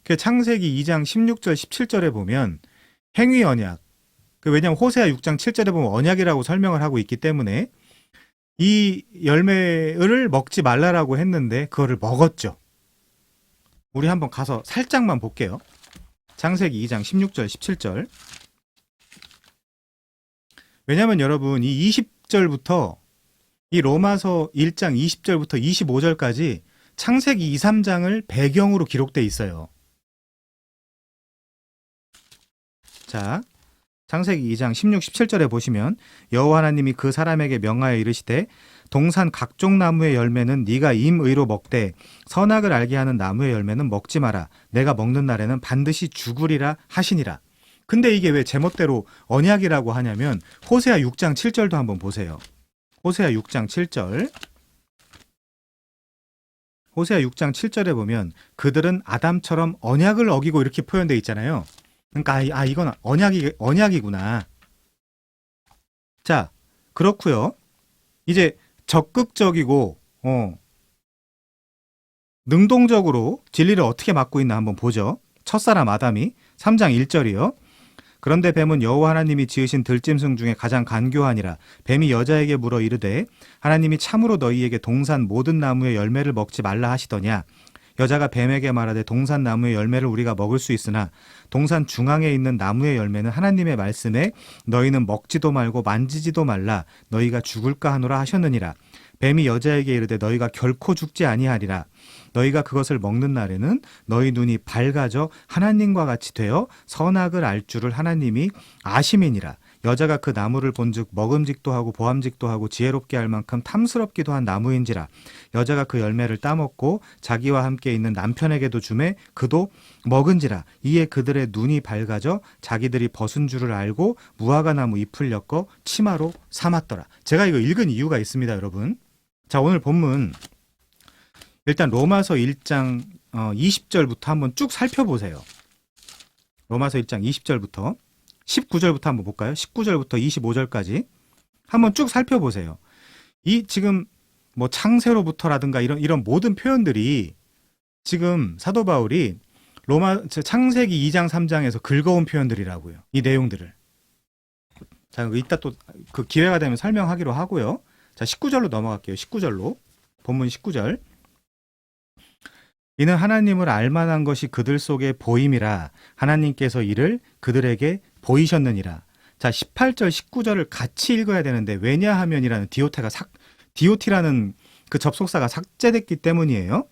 그 창세기 2장 16절 17절에 보면 행위 언약, 왜냐하면 호세아 6장 7절에 보면 언약이라고 설명을 하고 있기 때문에 이 열매를 먹지 말라라고 했는데 그거를 먹었죠. 우리 한번 가서 살짝만 볼게요. 창세기 2장 16절 17절. 왜냐하면 여러분 이 20절부터 이 로마서 1장 20절부터 25절까지 창세기 2, 3장을 배경으로 기록돼 있어요. 자, 창세기 2장 16, 17절에 보시면 여호와 하나님이 그 사람에게 명하여 이르시되 동산 각종 나무의 열매는 네가 임의로 먹되 선악을 알게 하는 나무의 열매는 먹지 마라. 내가 먹는 날에는 반드시 죽으리라 하시니라. 근데 이게 왜 제멋대로 언약이라고 하냐면 호세아 6장 7절도 한번 보세요. 호세아 6장 7절. 호세아 6장 7절에 보면 그들은 아담처럼 언약을 어기고 이렇게 표현되어 있잖아요. 그러니까 이건 언약이구나. 자, 그렇고요. 이제 적극적이고 능동적으로 진리를 어떻게 막고 있나 한번 보죠. 첫사람 아담이 3장 1절이요. 그런데 뱀은 여호와 하나님이 지으신 들짐승 중에 가장 간교하니라. 뱀이 여자에게 물어 이르되 하나님이 참으로 너희에게 동산 모든 나무의 열매를 먹지 말라 하시더냐. 여자가 뱀에게 말하되 동산 나무의 열매를 우리가 먹을 수 있으나 동산 중앙에 있는 나무의 열매는 하나님의 말씀에 너희는 먹지도 말고 만지지도 말라 너희가 죽을까 하노라 하셨느니라. 뱀이 여자에게 이르되 너희가 결코 죽지 아니하리라. 너희가 그것을 먹는 날에는 너희 눈이 밝아져 하나님과 같이 되어 선악을 알 줄을 하나님이 아심이니라. 여자가 그 나무를 본즉 먹음직도 하고 보암직도 하고 지혜롭게 할 만큼 탐스럽기도 한 나무인지라. 여자가 그 열매를 따먹고 자기와 함께 있는 남편에게도 주매 그도 먹은지라. 이에 그들의 눈이 밝아져 자기들이 벗은 줄을 알고 무화과 나무 잎을 엮어 치마로 삼았더라. 제가 이거 읽은 이유가 있습니다, 여러분. 자, 오늘 본문 일단 로마서 1장 20절부터 한번 쭉 살펴보세요. 로마서 1장 20절부터 19절부터 한번 볼까요? 19절부터 25절까지 한번 쭉 살펴보세요. 이 지금 뭐 창세로부터라든가 이런 모든 표현들이 지금 사도 바울이 창세기 2장 3장에서 긁어온 표현들이라고요. 이 내용들을. 자, 이따 또 그 기회가 되면 설명하기로 하고요. 자, 19절로 넘어갈게요. 19절로. 본문 19절. 이는 하나님을 알만한 것이 그들 속에 보임이라 하나님께서 이를 그들에게 보이셨느니라. 자, 18절, 19절을 같이 읽어야 되는데 왜냐하면이라는 디오티라는 그 접속사가 삭제됐기 때문이에요.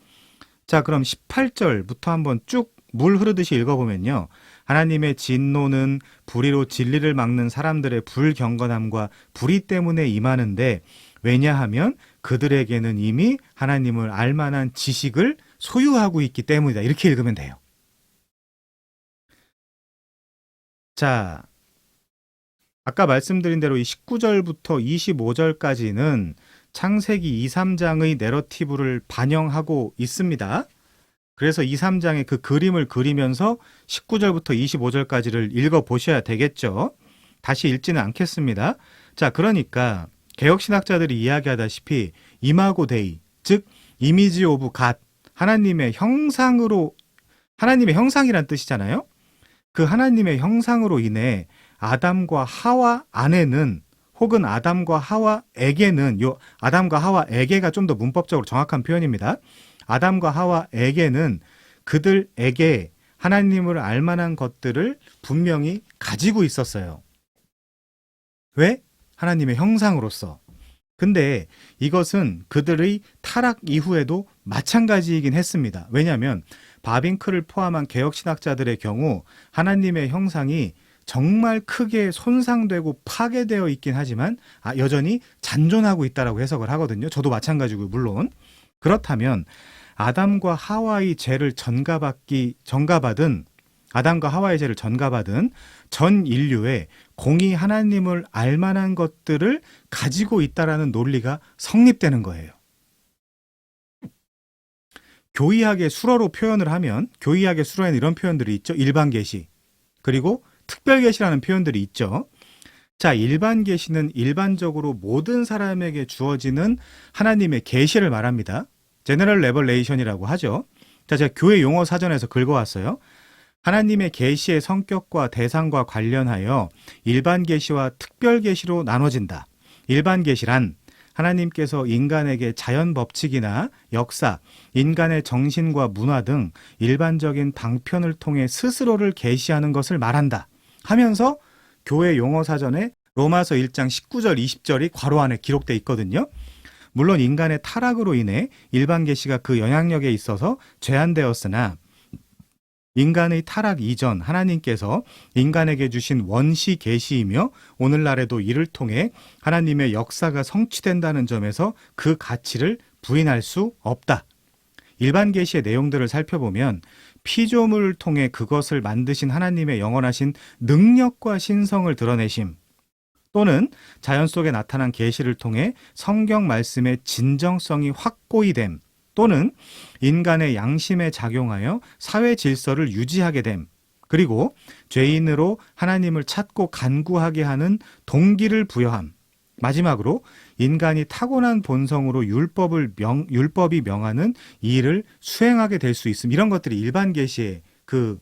자, 그럼 18절부터 한번 쭉 물 흐르듯이 읽어보면요. 하나님의 진노는 불의로 진리를 막는 사람들의 불경건함과 불의 때문에 임하는데 왜냐하면 그들에게는 이미 하나님을 알만한 지식을 소유하고 있기 때문이다. 이렇게 읽으면 돼요. 자, 아까 말씀드린 대로 이 19절부터 25절까지는 창세기 2, 3장의 내러티브를 반영하고 있습니다. 그래서 2, 3장의 그 그림을 그리면서 19절부터 25절까지를 읽어보셔야 되겠죠. 다시 읽지는 않겠습니다. 자, 그러니까 개혁신학자들이 이야기하다시피 이마고 데이, 즉 이미지 오브 갓, 하나님의 형상이란 뜻이잖아요. 그 하나님의 형상으로 인해 아담과 하와 안에는 혹은 아담과 하와에게는 아담과 하와에게가 좀 더 문법적으로 정확한 표현입니다. 아담과 하와에게는 그들에게 하나님을 알만한 것들을 분명히 가지고 있었어요. 왜? 하나님의 형상으로서. 근데 이것은 그들의 타락 이후에도 마찬가지이긴 했습니다. 왜냐하면 바빙크를 포함한 개혁신학자들의 경우 하나님의 형상이 정말 크게 손상되고 파괴되어 있긴 하지만 여전히 잔존하고 있다라고 해석을 하거든요. 저도 마찬가지고요, 물론. 그렇다면 아담과 하와의 죄를 전가받은 전 인류에 공히 하나님을 알만한 것들을 가지고 있다라는 논리가 성립되는 거예요. 교의학의 수로로 표현을 하면 교의학의 수로에는 이런 표현들이 있죠. 일반 계시 그리고 특별 계시라는 표현들이 있죠. 자, 일반 계시는 일반적으로 모든 사람에게 주어지는 하나님의 계시를 말합니다. 제너럴 레벌레이션이라고 하죠. 자, 제가 교회 용어 사전에서 긁어왔어요. 하나님의 계시의 성격과 대상과 관련하여 일반 계시와 특별 계시로 나눠진다. 일반 계시란 하나님께서 인간에게 자연 법칙이나 역사, 인간의 정신과 문화 등 일반적인 방편을 통해 스스로를 계시하는 것을 말한다 하면서 교회 용어 사전에 로마서 1장 19절 20절이 괄호 안에 기록되어 있거든요. 물론 인간의 타락으로 인해 일반 계시가 그 영향력에 있어서 제한되었으나 인간의 타락 이전 하나님께서 인간에게 주신 원시 계시이며 오늘날에도 이를 통해 하나님의 역사가 성취된다는 점에서 그 가치를 부인할 수 없다. 일반 계시의 내용들을 살펴보면 피조물을 통해 그것을 만드신 하나님의 영원하신 능력과 신성을 드러내심 또는 자연 속에 나타난 계시를 통해 성경 말씀의 진정성이 확고히 됨 또는 인간의 양심에 작용하여 사회 질서를 유지하게 됨 그리고 죄인으로 하나님을 찾고 간구하게 하는 동기를 부여함 마지막으로 인간이 타고난 본성으로 율법이 명하는 이 일을 수행하게 될 수 있음 이런 것들이 일반 계시의 그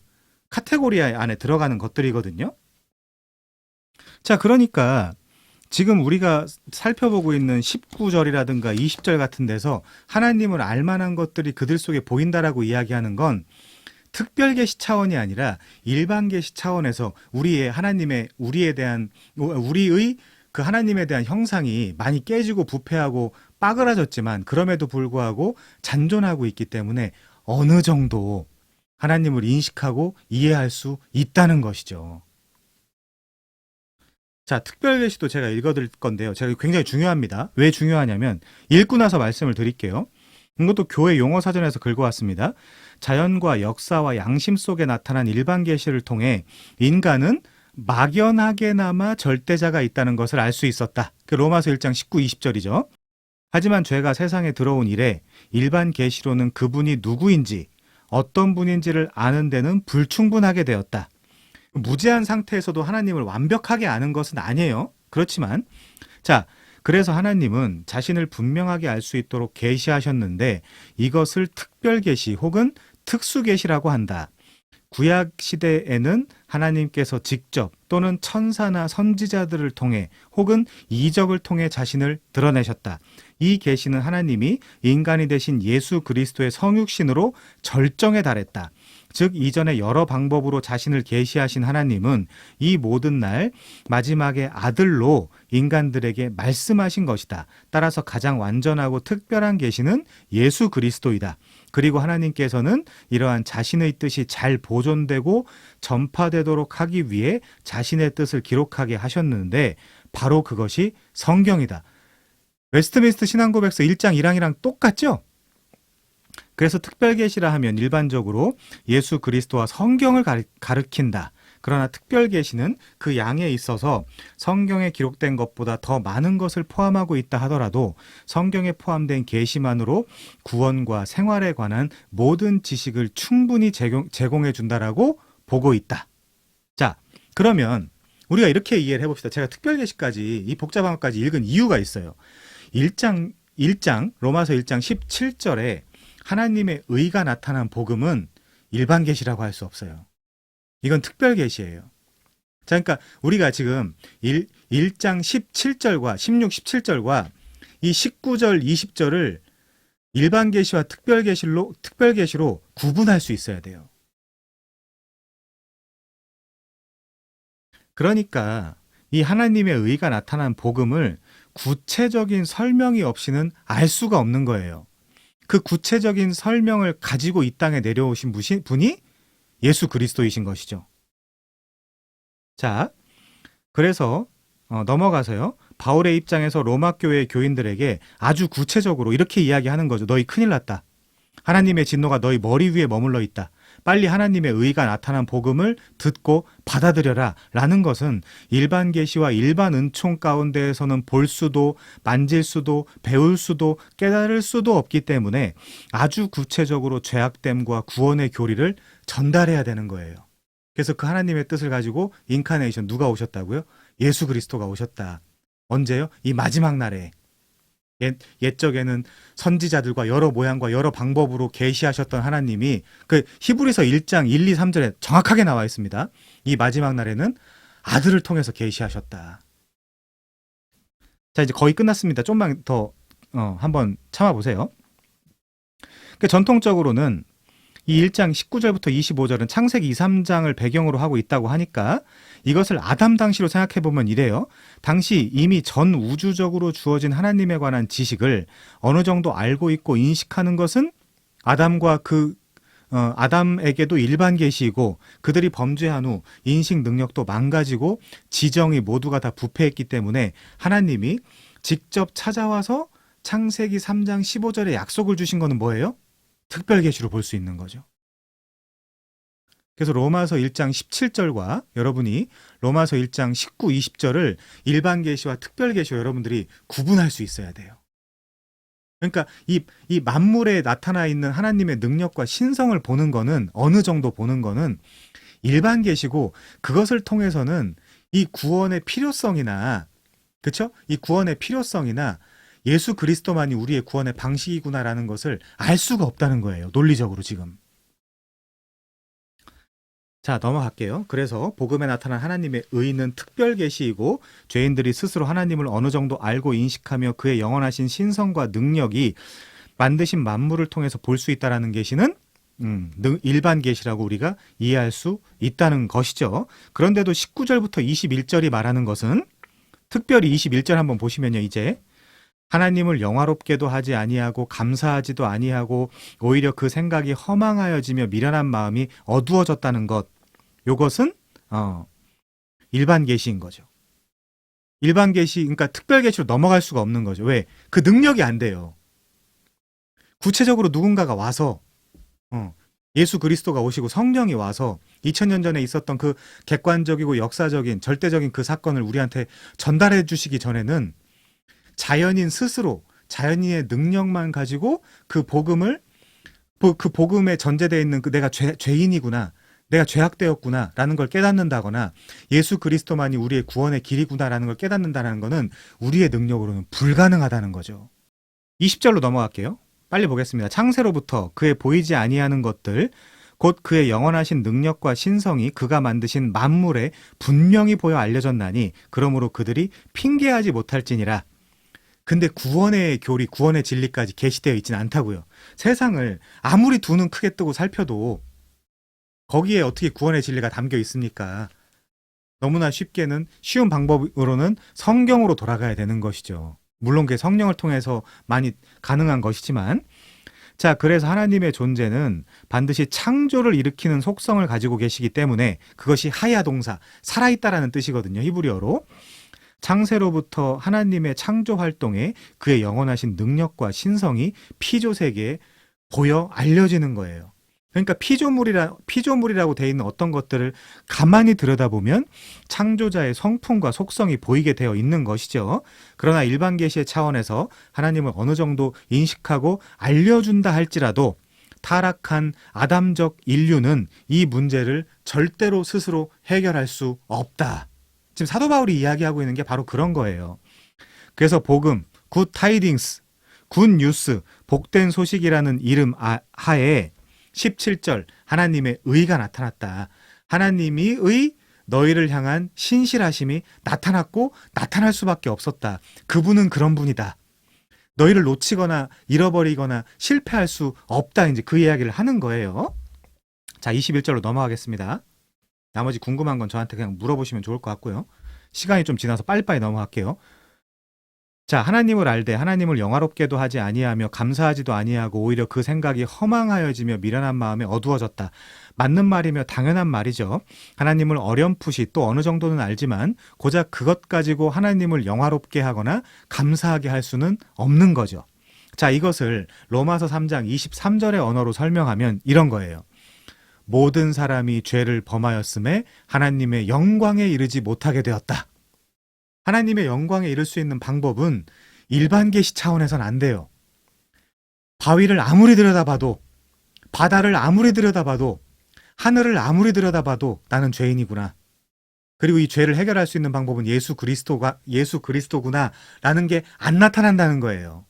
카테고리 안에 들어가는 것들이거든요. 자, 그러니까 지금 우리가 살펴보고 있는 19절이라든가 20절 같은 데서 하나님을 알만한 것들이 그들 속에 보인다라고 이야기하는 건 특별 계시 차원이 아니라 일반 계시 차원에서 우리의 그 하나님에 대한 형상이 많이 깨지고 부패하고 빠그라졌지만 그럼에도 불구하고 잔존하고 있기 때문에 어느 정도 하나님을 인식하고 이해할 수 있다는 것이죠. 자, 특별 계시도 제가 읽어드릴 건데요. 제가 굉장히 중요합니다. 왜 중요하냐면 읽고 나서 말씀을 드릴게요. 이것도 교회 용어 사전에서 긁어왔습니다. 자연과 역사와 양심 속에 나타난 일반 계시를 통해 인간은 막연하게나마 절대자가 있다는 것을 알 수 있었다. 그 로마서 1장 19, 20절이죠. 하지만 죄가 세상에 들어온 이래 일반 계시로는 그분이 누구인지 어떤 분인지를 아는 데는 불충분하게 되었다. 무죄한 상태에서도 하나님을 완벽하게 아는 것은 아니에요. 그렇지만 자, 그래서 하나님은 자신을 분명하게 알 수 있도록 계시하셨는데 이것을 특별 계시 혹은 특수 계시라고 한다. 구약 시대에는 하나님께서 직접 또는 천사나 선지자들을 통해 혹은 이적을 통해 자신을 드러내셨다. 이 계시는 하나님이 인간이 되신 예수 그리스도의 성육신으로 절정에 달했다. 즉 이전에 여러 방법으로 자신을 계시하신 하나님은 이 모든 날 마지막에 아들로 인간들에게 말씀하신 것이다. 따라서 가장 완전하고 특별한 계시는 예수 그리스도이다. 그리고 하나님께서는 이러한 자신의 뜻이 잘 보존되고 전파되도록 하기 위해 자신의 뜻을 기록하게 하셨는데 바로 그것이 성경이다. 웨스트민스터 신앙고백서 1장 1항이랑 똑같죠? 그래서 특별계시라 하면 일반적으로 예수 그리스도와 성경을 가르친다. 그러나 특별계시는 그 양에 있어서 성경에 기록된 것보다 더 많은 것을 포함하고 있다 하더라도 성경에 포함된 계시만으로 구원과 생활에 관한 모든 지식을 충분히 제공해 준다라고 보고 있다. 자, 그러면 우리가 이렇게 이해를 해봅시다. 제가 특별계시까지 이 복잡한 것까지 읽은 이유가 있어요. 1장 로마서 1장 17절에 하나님의 의가 나타난 복음은 일반 계시라고 할 수 없어요. 이건 특별 계시예요. 자, 그러니까 우리가 지금 1장 17절과 16, 17절과 이 19절, 20절을 일반 계시와 특별 계시로 구분할 수 있어야 돼요. 그러니까 이 하나님의 의가 나타난 복음을 구체적인 설명이 없이는 알 수가 없는 거예요. 그 구체적인 설명을 가지고 이 땅에 내려오신 분이 예수 그리스도이신 것이죠. 자, 그래서 넘어가서요. 바울의 입장에서 로마 교회 교인들에게 아주 구체적으로 이렇게 이야기하는 거죠. 너희 큰일 났다. 하나님의 진노가 너희 머리 위에 머물러 있다. 빨리 하나님의 의가 나타난 복음을 듣고 받아들여라 라는 것은 일반 계시와 일반 은총 가운데에서는 볼 수도 만질 수도 배울 수도 깨달을 수도 없기 때문에 아주 구체적으로 죄악됨과 구원의 교리를 전달해야 되는 거예요. 그래서 그 하나님의 뜻을 가지고 인카네이션 누가 오셨다고요? 예수 그리스도가 오셨다. 언제요? 이 마지막 날에. 옛적에는 선지자들과 여러 모양과 여러 방법으로 계시하셨던 하나님이 그 히브리서 1장 1, 2, 3절에 정확하게 나와 있습니다. 이 마지막 날에는 아들을 통해서 계시하셨다. 자, 이제 거의 끝났습니다. 좀만 더 한번 참아보세요. 전통적으로는 이 1장 19절부터 25절은 창세기 2, 3장을 배경으로 하고 있다고 하니까 이것을 아담 당시로 생각해보면 이래요. 당시 이미 전 우주적으로 주어진 하나님에 관한 지식을 어느 정도 알고 있고 인식하는 것은 아담과 아담에게도 일반 계시이고 그들이 범죄한 후 인식 능력도 망가지고 지정이 모두가 다 부패했기 때문에 하나님이 직접 찾아와서 창세기 3장 15절에 약속을 주신 거는 뭐예요? 특별 계시로 볼 수 있는 거죠. 그래서 로마서 1장 17절과 여러분이 로마서 1장 19, 20절을 일반 계시와 특별 계시로 여러분들이 구분할 수 있어야 돼요. 그러니까 이 만물에 나타나 있는 하나님의 능력과 신성을 보는 거는 어느 정도 보는 거는 일반 계시고 그것을 통해서는 이 구원의 필요성이나 그렇죠? 이 구원의 필요성이나 예수 그리스도만이 우리의 구원의 방식이구나라는 것을 알 수가 없다는 거예요. 논리적으로 지금. 자, 넘어갈게요. 그래서 복음에 나타난 하나님의 의는 특별 계시이고 죄인들이 스스로 하나님을 어느 정도 알고 인식하며 그의 영원하신 신성과 능력이 만드신 만물을 통해서 볼 수 있다는 계시는 일반 계시라고 우리가 이해할 수 있다는 것이죠. 그런데도 19절부터 21절이 말하는 것은 특별히 21절 한번 보시면요. 이제 하나님을 영화롭게도 하지 아니하고 감사하지도 아니하고 오히려 그 생각이 허망하여지며 미련한 마음이 어두워졌다는 것. 요것은 일반 계시인 거죠. 일반 계시, 그러니까 특별 계시로 넘어갈 수가 없는 거죠. 왜? 그 능력이 안 돼요. 구체적으로 누군가가 와서 예수 그리스도가 오시고 성령이 와서 2000년 전에 있었던 그 객관적이고 역사적인 절대적인 그 사건을 우리한테 전달해 주시기 전에는 자연인 스스로 자연인의 능력만 가지고 그 복음을 그 복음에 전제되어 있는 그 내가 죄인이구나, 내가 죄악되었구나라는 걸 깨닫는다거나 예수 그리스도만이 우리의 구원의 길이구나라는 걸 깨닫는다는 것은 우리의 능력으로는 불가능하다는 거죠. 20절로 넘어갈게요. 빨리 보겠습니다. 창세로부터 그의 보이지 아니하는 것들 곧 그의 영원하신 능력과 신성이 그가 만드신 만물에 분명히 보여 알려졌나니 그러므로 그들이 핑계하지 못할지니라. 근데 구원의 교리, 구원의 진리까지 계시되어 있지는 않다고요. 세상을 아무리 두 눈 크게 뜨고 살펴도 거기에 어떻게 구원의 진리가 담겨 있습니까? 너무나 쉬운 방법으로는 성경으로 돌아가야 되는 것이죠. 물론 그게 성령을 통해서 많이 가능한 것이지만, 자, 그래서 하나님의 존재는 반드시 창조를 일으키는 속성을 가지고 계시기 때문에 그것이 하야 동사, 살아있다라는 뜻이거든요. 히브리어로. 창세로부터 하나님의 창조 활동에 그의 영원하신 능력과 신성이 피조 세계에 보여 알려지는 거예요. 그러니까 피조물이라고 되어 있는 어떤 것들을 가만히 들여다보면 창조자의 성품과 속성이 보이게 되어 있는 것이죠. 그러나 일반 계시의 차원에서 하나님을 어느 정도 인식하고 알려준다 할지라도 타락한 아담적 인류는 이 문제를 절대로 스스로 해결할 수 없다. 지금 사도 바울이 이야기하고 있는 게 바로 그런 거예요. 그래서 복음, 굿 타이딩스, 굿 뉴스, 복된 소식이라는 이름 하에 17절 하나님의 의가 나타났다. 하나님의 너희를 향한 신실하심이 나타났고 나타날 수밖에 없었다. 그분은 그런 분이다. 너희를 놓치거나 잃어버리거나 실패할 수 없다. 이제 그 이야기를 하는 거예요. 자, 21절로 넘어가겠습니다. 나머지 궁금한 건 저한테 그냥 물어보시면 좋을 것 같고요. 시간이 좀 지나서 빨리빨리 넘어갈게요. 자, 하나님을 알되 하나님을 영화롭게도 하지 아니하며 감사하지도 아니하고 오히려 그 생각이 허망하여지며 미련한 마음에 어두워졌다. 맞는 말이며 당연한 말이죠. 하나님을 어렴풋이 또 어느 정도는 알지만 고작 그것 가지고 하나님을 영화롭게 하거나 감사하게 할 수는 없는 거죠. 자, 이것을 로마서 3장 23절의 언어로 설명하면 이런 거예요. 모든 사람이 죄를 범하였음에 하나님의 영광에 이르지 못하게 되었다. 하나님의 영광에 이를 수 있는 방법은 일반 계시 차원에선 안 돼요. 바위를 아무리 들여다봐도, 바다를 아무리 들여다봐도, 하늘을 아무리 들여다봐도 나는 죄인이구나. 그리고 이 죄를 해결할 수 있는 방법은 예수 그리스도구나라는 게 안 나타난다는 거예요.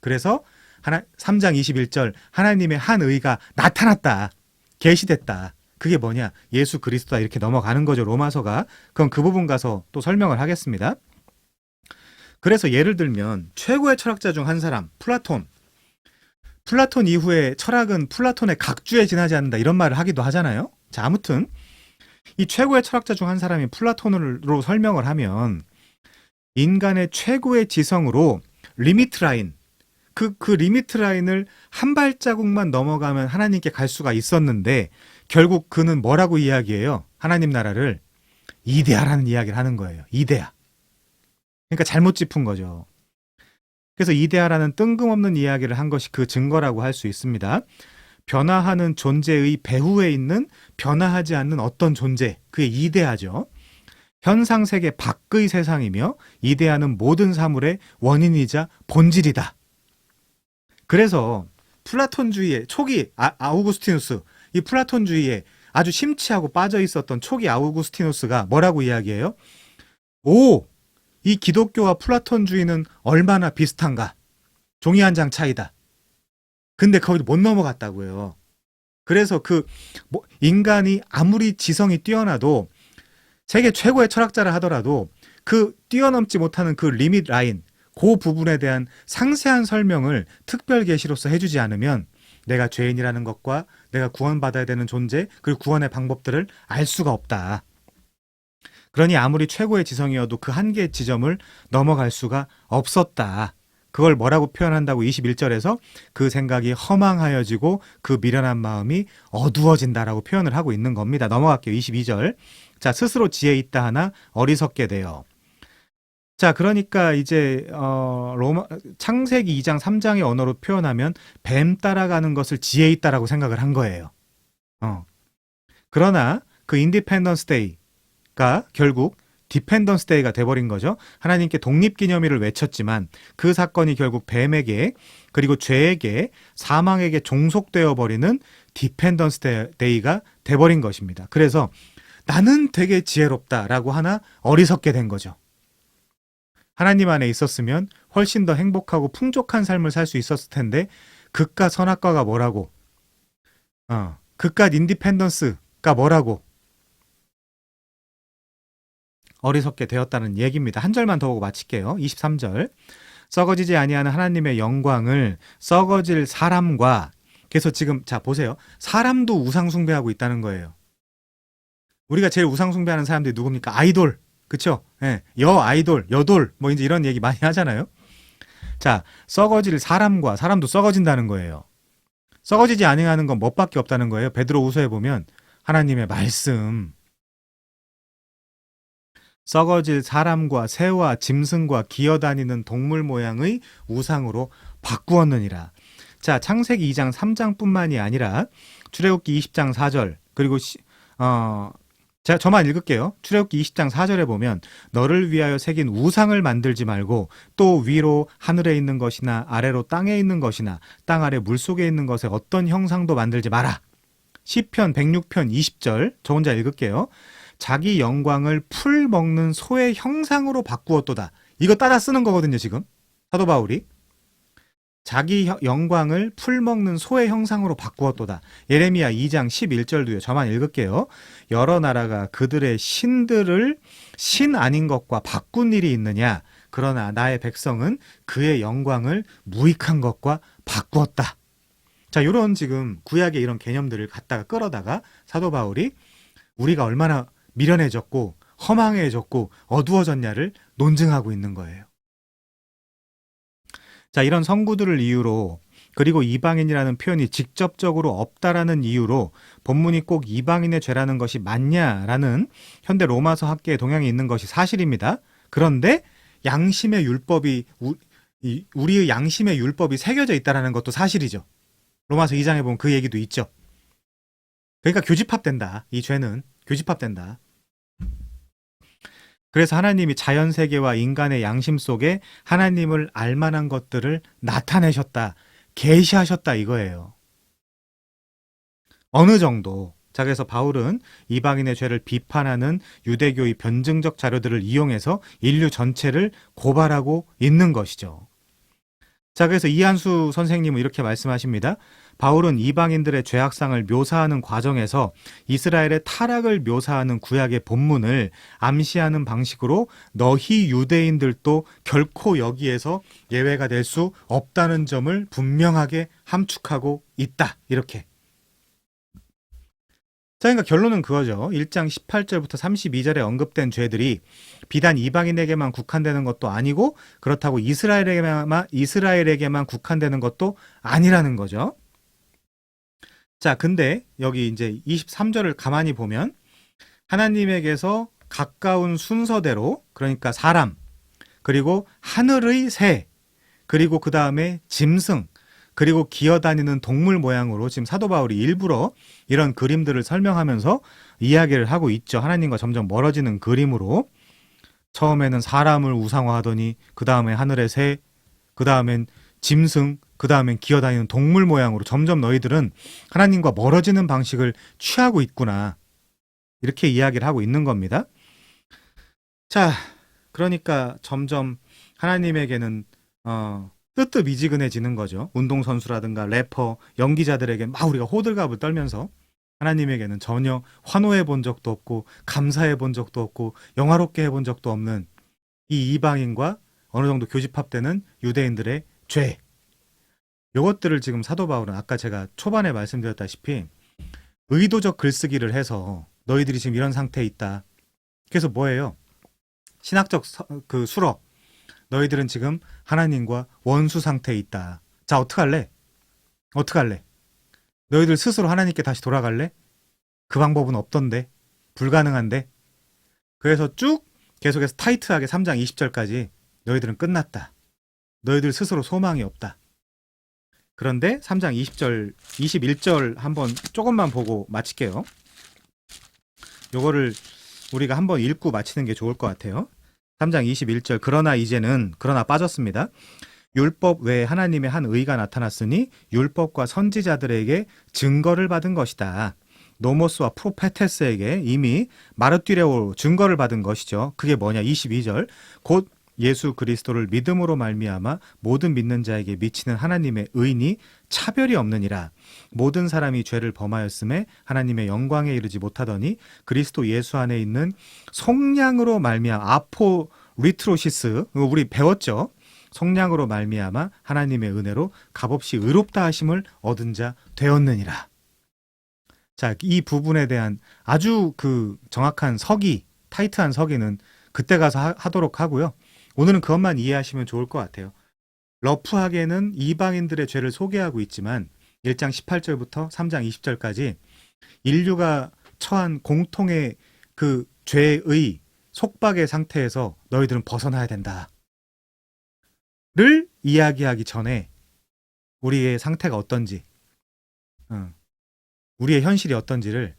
그래서 3장 21절 하나님의 한 의가 나타났다. 계시됐다. 그게 뭐냐? 예수 그리스도다. 이렇게 넘어가는 거죠. 로마서가. 그럼 그 부분 가서 또 설명을 하겠습니다. 그래서 예를 들면 최고의 철학자 중 한 사람, 플라톤 이후에 철학은 플라톤의 각주에 지나지 않는다. 이런 말을 하기도 하잖아요. 자, 아무튼 이 최고의 철학자 중 한 사람이 플라톤으로 설명을 하면 인간의 최고의 지성으로 리미트 라인, 그 리미트 라인을 한 발자국만 넘어가면 하나님께 갈 수가 있었는데 결국 그는 뭐라고 이야기해요? 하나님 나라를 이데아라는 이야기를 하는 거예요. 이데아. 그러니까 잘못 짚은 거죠. 그래서 이데아라는 뜬금없는 이야기를 한 것이 그 증거라고 할 수 있습니다. 변화하는 존재의 배후에 있는 변화하지 않는 어떤 존재, 그게 이데아죠. 현상세계 밖의 세상이며 이데아는 모든 사물의 원인이자 본질이다. 그래서 플라톤주의의 초기 아우구스티누스, 이 플라톤주의에 아주 심취하고 빠져 있었던 초기 아우구스티누스가 뭐라고 이야기해요? 이 기독교와 플라톤주의는 얼마나 비슷한가? 종이 한 장 차이다. 근데 거기도 못 넘어갔다고요. 그래서 인간이 아무리 지성이 뛰어나도 세계 최고의 철학자를 하더라도 그 뛰어넘지 못하는 그 리밋 라인, 그 부분에 대한 상세한 설명을 특별 계시로서 해주지 않으면 내가 죄인이라는 것과 내가 구원받아야 되는 존재, 그리고 구원의 방법들을 알 수가 없다. 그러니 아무리 최고의 지성이어도 그 한계의 지점을 넘어갈 수가 없었다. 그걸 뭐라고 표현한다고 21절에서 그 생각이 허망하여지고 그 미련한 마음이 어두워진다라고 표현을 하고 있는 겁니다. 넘어갈게요. 22절. 자, 스스로 지혜 있다 하나 어리석게 되어. 자, 그러니까 이제 창세기 2장 3장의 언어로 표현하면 뱀 따라가는 것을 지혜 있다라고 생각을 한 거예요. 그러나 그 인디펜던스 데이가 결국 디펜던스 데이가 돼버린 거죠. 하나님께 독립기념일을 외쳤지만 그 사건이 결국 뱀에게 그리고 죄에게 사망에게 종속되어 버리는 디펜던스 데이가 돼버린 것입니다. 그래서 나는 되게 지혜롭다라고 하나 어리석게 된 거죠. 하나님 안에 있었으면 훨씬 더 행복하고 풍족한 삶을 살 수 있었을 텐데 극과 선악과가 뭐라고? 극과 인디펜던스가 뭐라고? 어리석게 되었다는 얘기입니다. 한 절만 더 보고 마칠게요. 23절. 썩어지지 아니하는 하나님의 영광을 썩어질 사람과, 그래서 지금 자 보세요. 사람도 우상 숭배하고 있다는 거예요. 우리가 제일 우상 숭배하는 사람들이 누굽니까? 아이돌. 그쵸? 예. 여 아이돌, 여돌 뭐 이제 이런 얘기 많이 하잖아요. 자, 썩어질 사람과, 사람도 썩어진다는 거예요. 썩어지지 아니하는 건 뭐밖에 없다는 거예요. 베드로후서에 보면 하나님의 말씀. 썩어질 사람과 새와 짐승과 기어다니는 동물 모양의 우상으로 바꾸었느니라. 자, 창세기 2장 3장뿐만이 아니라 출애굽기 20장 4절 그리고 제가 저만 읽을게요. 출애굽기 20장 4절에 보면 너를 위하여 새긴 우상을 만들지 말고 또 위로 하늘에 있는 것이나 아래로 땅에 있는 것이나 땅 아래 물속에 있는 것에 어떤 형상도 만들지 마라. 시편 106편 20절 저 혼자 읽을게요. 자기 영광을 풀 먹는 소의 형상으로 바꾸었도다. 이거 따라 쓰는 거거든요, 지금. 사도 바울이. 자기 영광을 풀 먹는 소의 형상으로 바꾸었도다. 예레미야 2장 11절도요. 저만 읽을게요. 여러 나라가 그들의 신들을 신 아닌 것과 바꾼 일이 있느냐. 그러나 나의 백성은 그의 영광을 무익한 것과 바꾸었다. 자, 이런 지금 구약의 이런 개념들을 갖다가 끌어다가 사도 바울이 우리가 얼마나 미련해졌고 허망해졌고 어두워졌냐를 논증하고 있는 거예요. 자, 이런 성구들을 이유로 그리고 이방인이라는 표현이 직접적으로 없다라는 이유로 본문이 꼭 이방인의 죄라는 것이 맞냐라는 현대 로마서 학계의 동향이 있는 것이 사실입니다. 그런데 양심의 율법이 우리의 양심의 율법이 새겨져 있다라는 것도 사실이죠. 로마서 2장에 보면 그 얘기도 있죠. 그러니까 교집합된다. 이 죄는 교집합된다. 그래서 하나님이 자연세계와 인간의 양심 속에 하나님을 알만한 것들을 나타내셨다. 계시하셨다 이거예요. 어느 정도. 자, 그래서 바울은 이방인의 죄를 비판하는 유대교의 변증적 자료들을 이용해서 인류 전체를 고발하고 있는 것이죠. 자, 그래서 이한수 선생님은 이렇게 말씀하십니다. 바울은 이방인들의 죄악상을 묘사하는 과정에서 이스라엘의 타락을 묘사하는 구약의 본문을 암시하는 방식으로 너희 유대인들도 결코 여기에서 예외가 될 수 없다는 점을 분명하게 함축하고 있다. 이렇게. 자, 그러니까 결론은 그거죠. 1장 18절부터 32절에 언급된 죄들이 비단 이방인에게만 국한되는 것도 아니고 그렇다고 이스라엘에게만 국한되는 것도 아니라는 거죠. 자, 근데 여기 이제 23절을 가만히 보면 하나님에게서 가까운 순서대로, 그러니까 사람, 그리고 하늘의 새, 그리고 그 다음에 짐승, 그리고 기어다니는 동물 모양으로 지금 사도 바울이 일부러 이런 그림들을 설명하면서 이야기를 하고 있죠. 하나님과 점점 멀어지는 그림으로. 처음에는 사람을 우상화하더니 그 다음에 하늘의 새, 그 다음엔 짐승, 그 다음엔 기어다니는 동물 모양으로 점점 너희들은 하나님과 멀어지는 방식을 취하고 있구나. 이렇게 이야기를 하고 있는 겁니다. 자, 그러니까 점점 하나님에게는 뜨뜻미지근해지는 거죠. 운동선수라든가 래퍼, 연기자들에게 막 우리가 호들갑을 떨면서 하나님에게는 전혀 환호해 본 적도 없고 감사해 본 적도 없고 영화롭게 해본 적도 없는 이 이방인과 어느 정도 교집합되는 유대인들의 죄. 요것들을 지금 사도 바울은 아까 제가 초반에 말씀드렸다시피 의도적 글쓰기를 해서 너희들이 지금 이런 상태에 있다. 그래서 뭐예요? 신학적 그 수업. 너희들은 지금 하나님과 원수 상태에 있다. 자, 어떡할래? 어떡할래? 너희들 스스로 하나님께 다시 돌아갈래? 그 방법은 없던데. 불가능한데. 그래서 쭉 계속해서 타이트하게 3장 20절까지 너희들은 끝났다. 너희들 스스로 소망이 없다. 그런데 3장 20절, 21절 한번 조금만 보고 마칠게요. 요거를 우리가 한번 읽고 마치는 게 좋을 것 같아요. 3장 21절 그러나 빠졌습니다. 율법 외에 하나님의 한 의가 나타났으니 율법과 선지자들에게 증거를 받은 것이다. 노모스와 프로페테스에게 이미 마르티레오 증거를 받은 것이죠. 그게 뭐냐? 22절 곧 예수 그리스도를 믿음으로 말미암아 모든 믿는 자에게 미치는 하나님의 의니 차별이 없느니라. 모든 사람이 죄를 범하였음에 하나님의 영광에 이르지 못하더니 그리스도 예수 안에 있는 속량으로 말미암아 아포리트로시스 우리 배웠죠. 속량으로 말미암아 하나님의 은혜로 값없이 의롭다 하심을 얻은 자 되었느니라. 자, 이 부분에 대한 아주 그 정확한 서기, 타이트한 서기는 그때 가서 하도록 하고요. 오늘은 그것만 이해하시면 좋을 것 같아요. 러프하게는 이방인들의 죄를 소개하고 있지만 1장 18절부터 3장 20절까지 인류가 처한 공통의 그 죄의 속박의 상태에서 너희들은 벗어나야 된다. 를 이야기하기 전에 우리의 상태가 어떤지, 우리의 현실이 어떤지를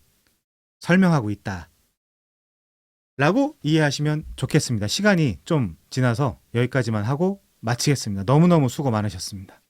설명하고 있다. 라고 이해하시면 좋겠습니다. 시간이 좀 지나서 여기까지만 하고 마치겠습니다. 너무너무 수고 많으셨습니다.